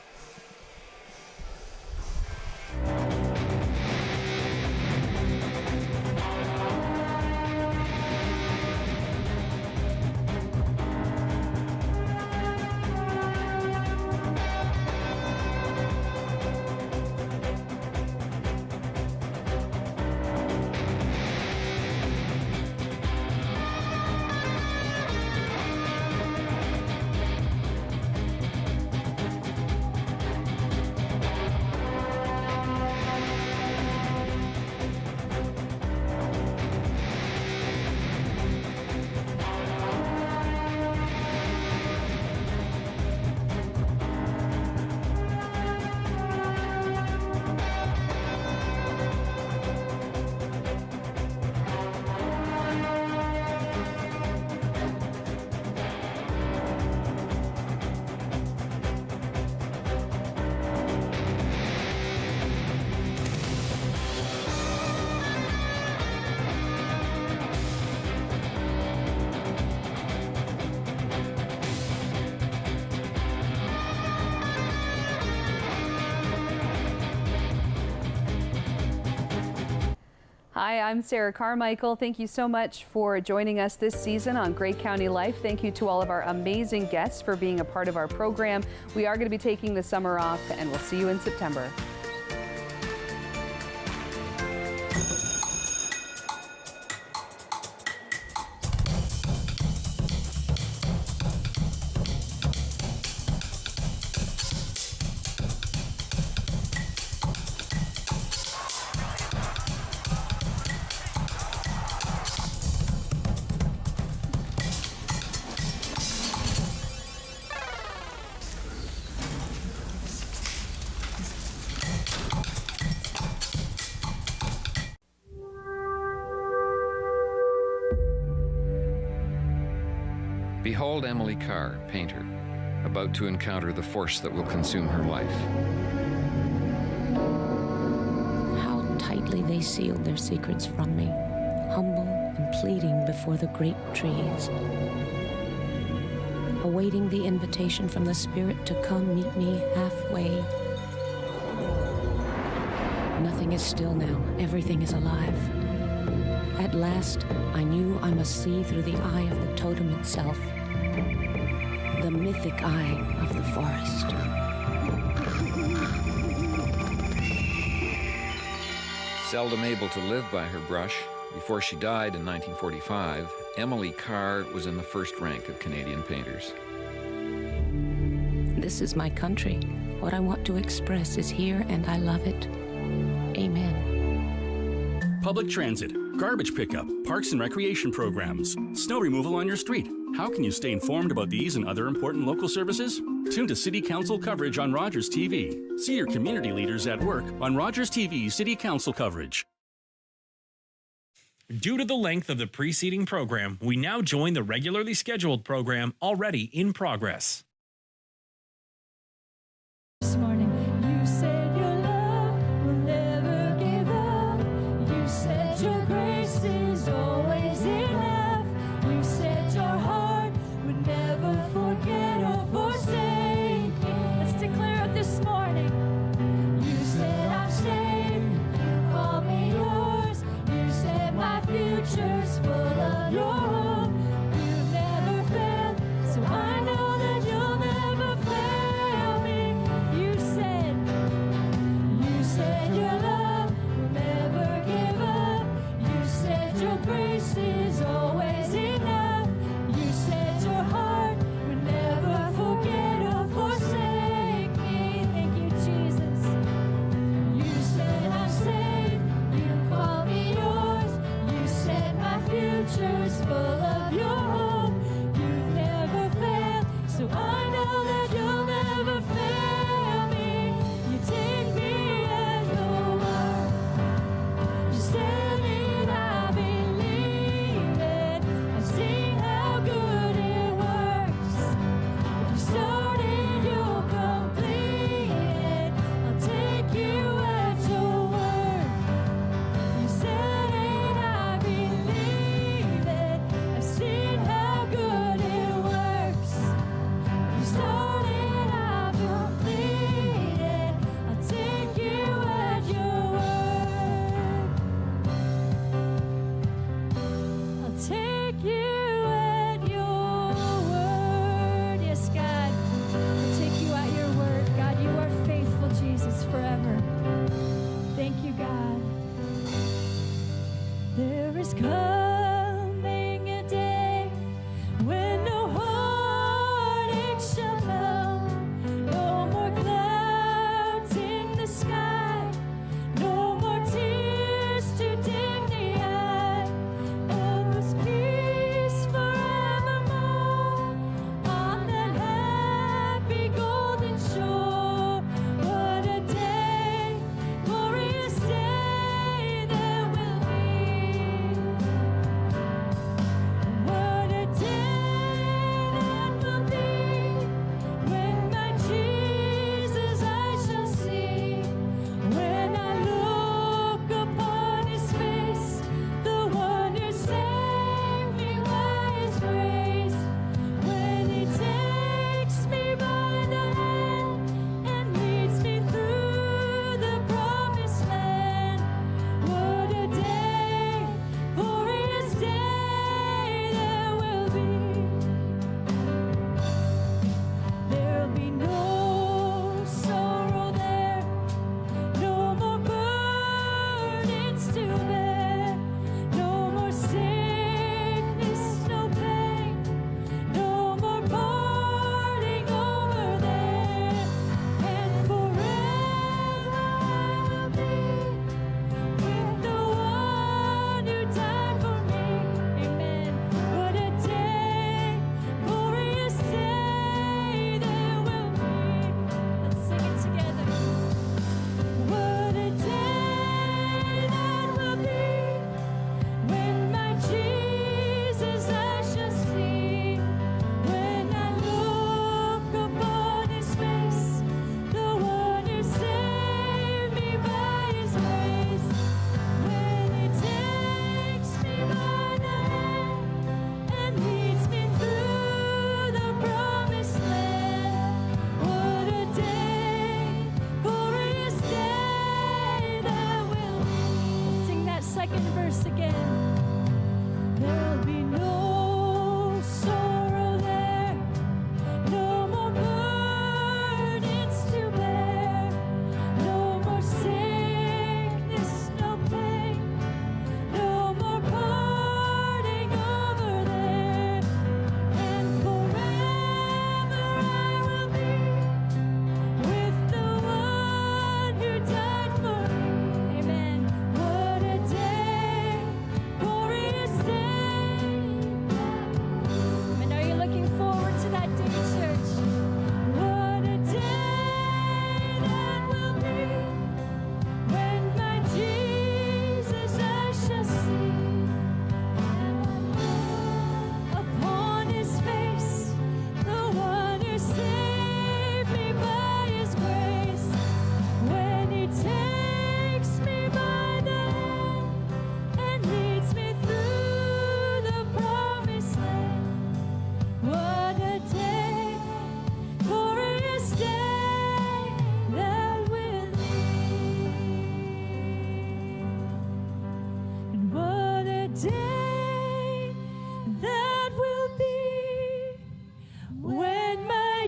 Hi, I'm Sarah Carmichael. Thank you so much for joining us this season on Great County Life. Thank you to all of our amazing guests for being a part of our program. We are going to be taking the summer off, and we'll see you in September. Behold Emily Carr, painter, about to encounter the force that will consume her life. How tightly they sealed their secrets from me, humble and pleading before the great trees, awaiting the invitation from the Spirit to come meet me halfway. Nothing is still now, everything is alive. At last, I knew I must see through the eye of the totem itself, the mythic eye of the forest. Seldom able to live by her brush, before she died in 1945, Emily Carr was in the first rank of Canadian painters. This is my country. What I want to express is here, and I love it. Amen. Public transit, garbage pickup, parks and recreation programs, snow removal on your street. How can you stay informed about these and other important local services? Tune to City Council coverage on Rogers TV. See your community leaders at work on Rogers TV City Council coverage. Due to the length of the preceding program, we now join the regularly scheduled program already in progress. This morning, you said your love will never give up. You said your grace is always enough. You said your heart would never forget or forsake. Let's declare it this morning. You said I'm saved. You call me yours. You said my future's full of your hope. You've never failed, so I know that you'll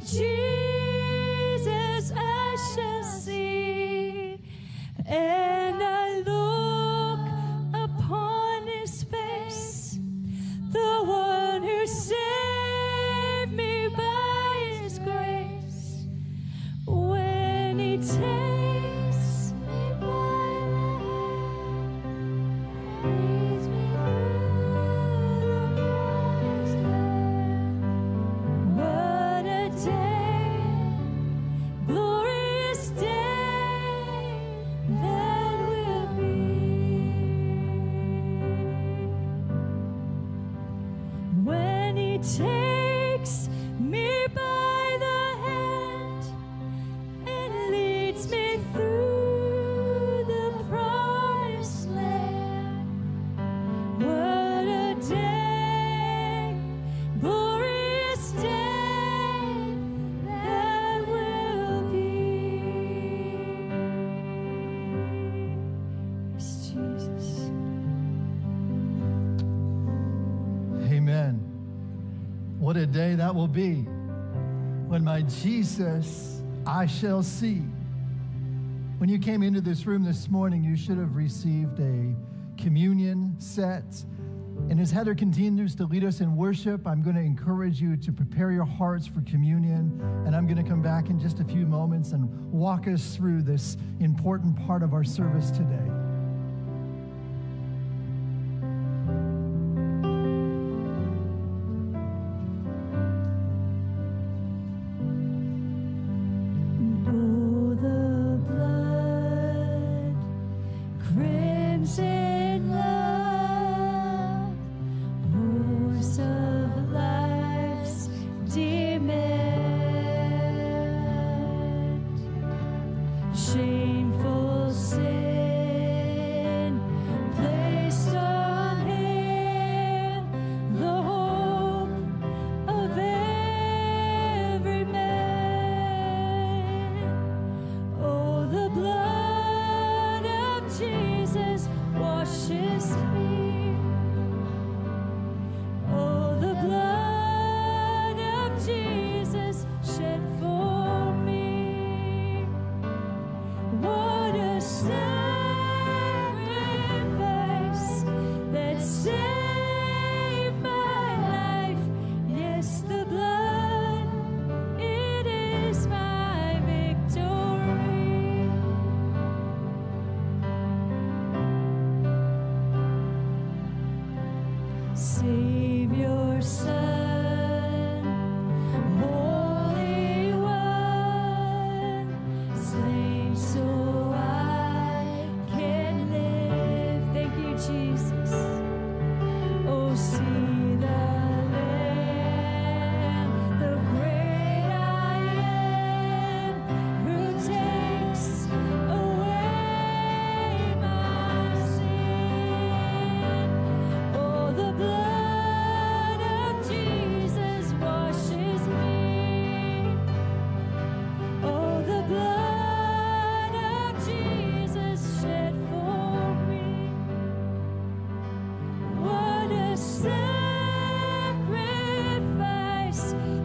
Jesus I shall see, and I look upon his face, the one who saved me by his grace. When he takes me by the hand, leads me through the promised land. What a day, glorious day that will be. When he takes me by the hand and leads me through the promised land. What a day, glorious day that will be. Yes, Jesus. Amen. What a day that will be when my Jesus I shall see. When you came into this room this morning, you should have received a communion set. And as Heather continues to lead us in worship, I'm going to encourage you to prepare your hearts for communion. And I'm going to come back in just a few moments and walk us through this important part of our service today. Oh, the blood, crimson love, horse of life's demand, shameful sin placed on him, the hope of every man. Oh, the blood of Jesus washes me. Oh, the blood of Jesus shed for me. What a sacrifice that saved my life. Yes, the blood, it is my victory. Savior, Son, Holy One, slain so I can live. Thank you, Jesus. Oh, see the Lamb, the great I am, who takes away my sin. Oh, the blood of Jesus washes me. Oh, the blood of Jesus shed for me. What a sacrifice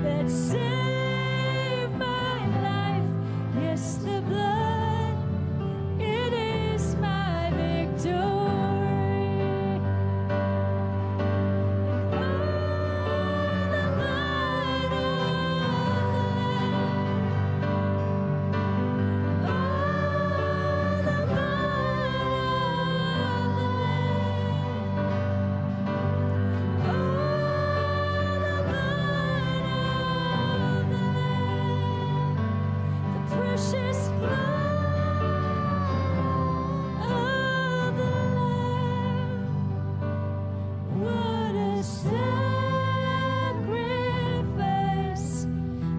that saved my life. Yes, the blood, it is my victory. Oh, the blood of the Lamb. Oh, the precious blood of the Lamb. What a sacrifice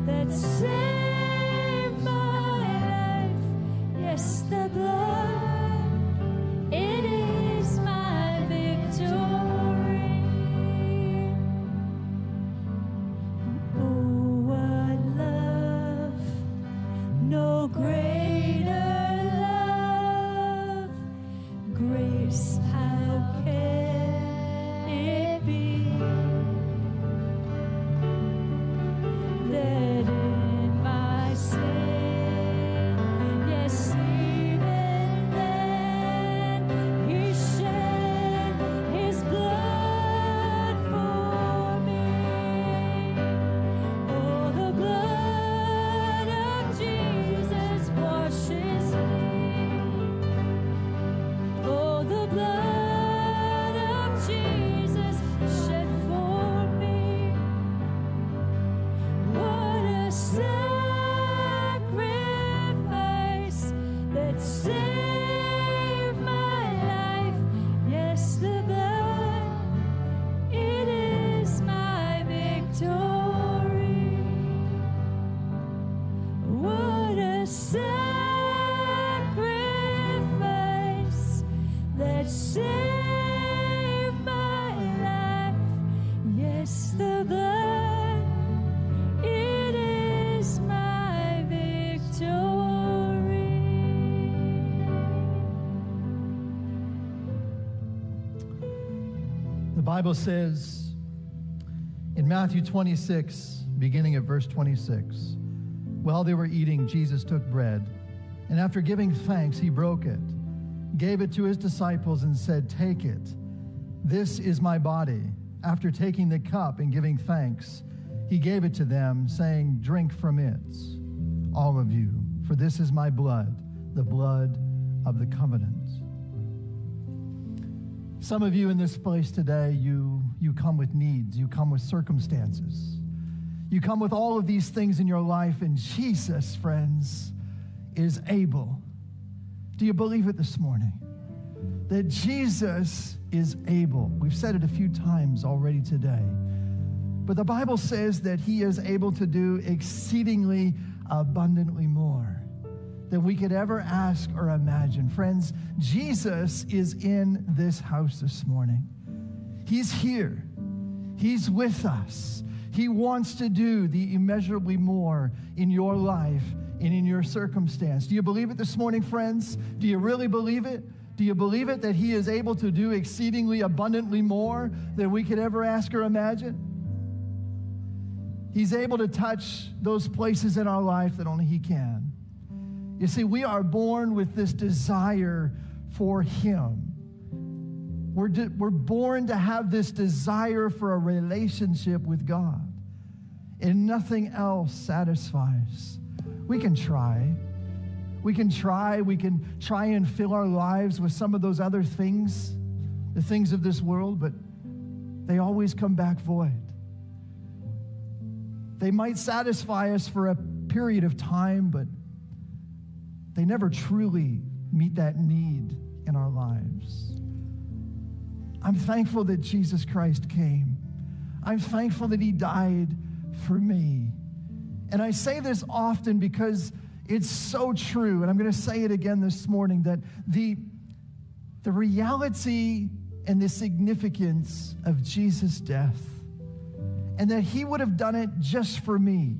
that saved my life. Yes, the blood, it is my victory. Oh, what love, no greater love, grace, how can it be that in sacrifice that saved my life. Yes, the blood, it is my victory. What a sacrifice that saved my life. Yes, the blood, it is my victory. The Bible says in Matthew 26, beginning at verse 26, while they were eating, Jesus took bread, and after giving thanks, he broke it, gave it to his disciples, and said, "Take it. This is my body." After taking the cup and giving thanks, he gave it to them, saying, "Drink from it, all of you, for this is my blood, the blood of the covenant." Some of you in this place today, you come with needs, you come with circumstances. You come with all of these things in your life, and Jesus, friends, is able. Do you believe it this morning? That Jesus is able. We've said it a few times already today. But the Bible says that he is able to do exceedingly abundantly more than we could ever ask or imagine. Friends, Jesus is in this house this morning. He's here. He's with us. He wants to do the immeasurably more in your life and in your circumstance. Do you believe it this morning, friends? Do you really believe it? Do you believe it that he is able to do exceedingly abundantly more than we could ever ask or imagine? He's able to touch those places in our life that only he can. You see, we are born with this desire for him. We're born to have this desire for a relationship with God, and nothing else satisfies. We can try. We can try and fill our lives with some of those other things, the things of this world, but they always come back void. They might satisfy us for a period of time, but they never truly meet that need in our lives. I'm thankful that Jesus Christ came. I'm thankful that he died for me. And I say this often because it's so true, and I'm going to say it again this morning, that the reality and the significance of Jesus' death, and that he would have done it just for me.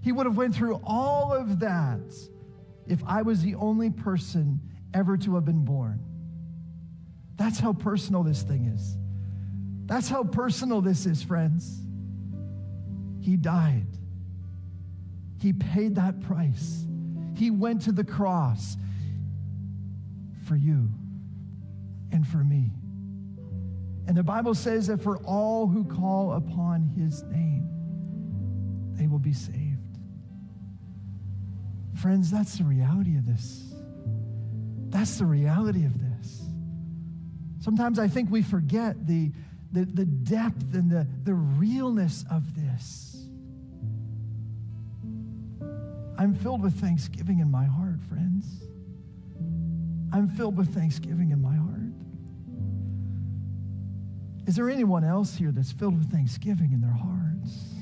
He would have went through all of that if I was the only person ever to have been born. That's how personal this thing is. That's how personal this is, friends. He died. He paid that price. He went to the cross for you and for me. And the Bible says that for all who call upon his name, they will be saved. Friends, that's the reality of this. That's the reality of this. Sometimes I think we forget the depth and the realness of this. I'm filled with thanksgiving in my heart, friends. I'm filled with thanksgiving in my heart. Is there anyone else here that's filled with thanksgiving in their hearts?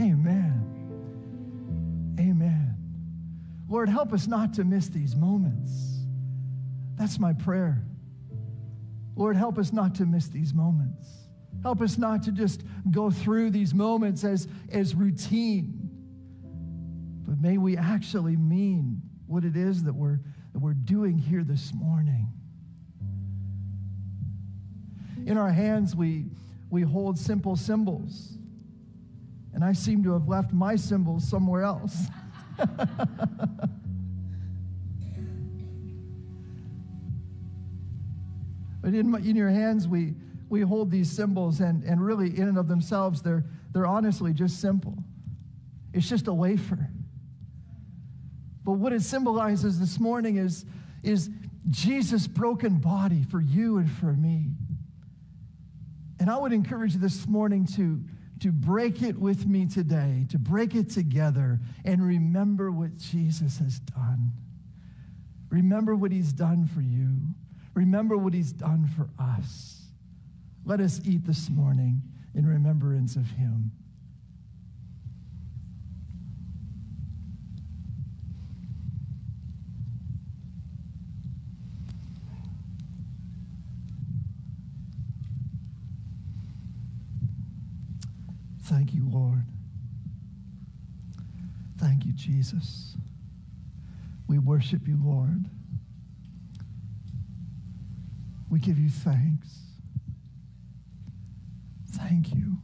Amen. Amen. Lord, help us not to miss these moments. That's my prayer. Lord, help us not to miss these moments. Help us not to just go through these moments as routine, but may we actually mean what it is that we're doing here this morning. In our hands, we hold simple symbols, and I seem to have left my symbols somewhere else. But in your hands, we hold these symbols, and really in and of themselves, they're honestly just simple. It's just a wafer. But what it symbolizes this morning is Jesus' broken body for you and for me. And I would encourage you this morning to to break it with me today, to break it together and remember what Jesus has done. Remember what he's done for you. Remember what he's done for us. Let us eat this morning in remembrance of him. Thank you, Lord. Thank you, Jesus. We worship you, Lord. We give you thanks. Thank you.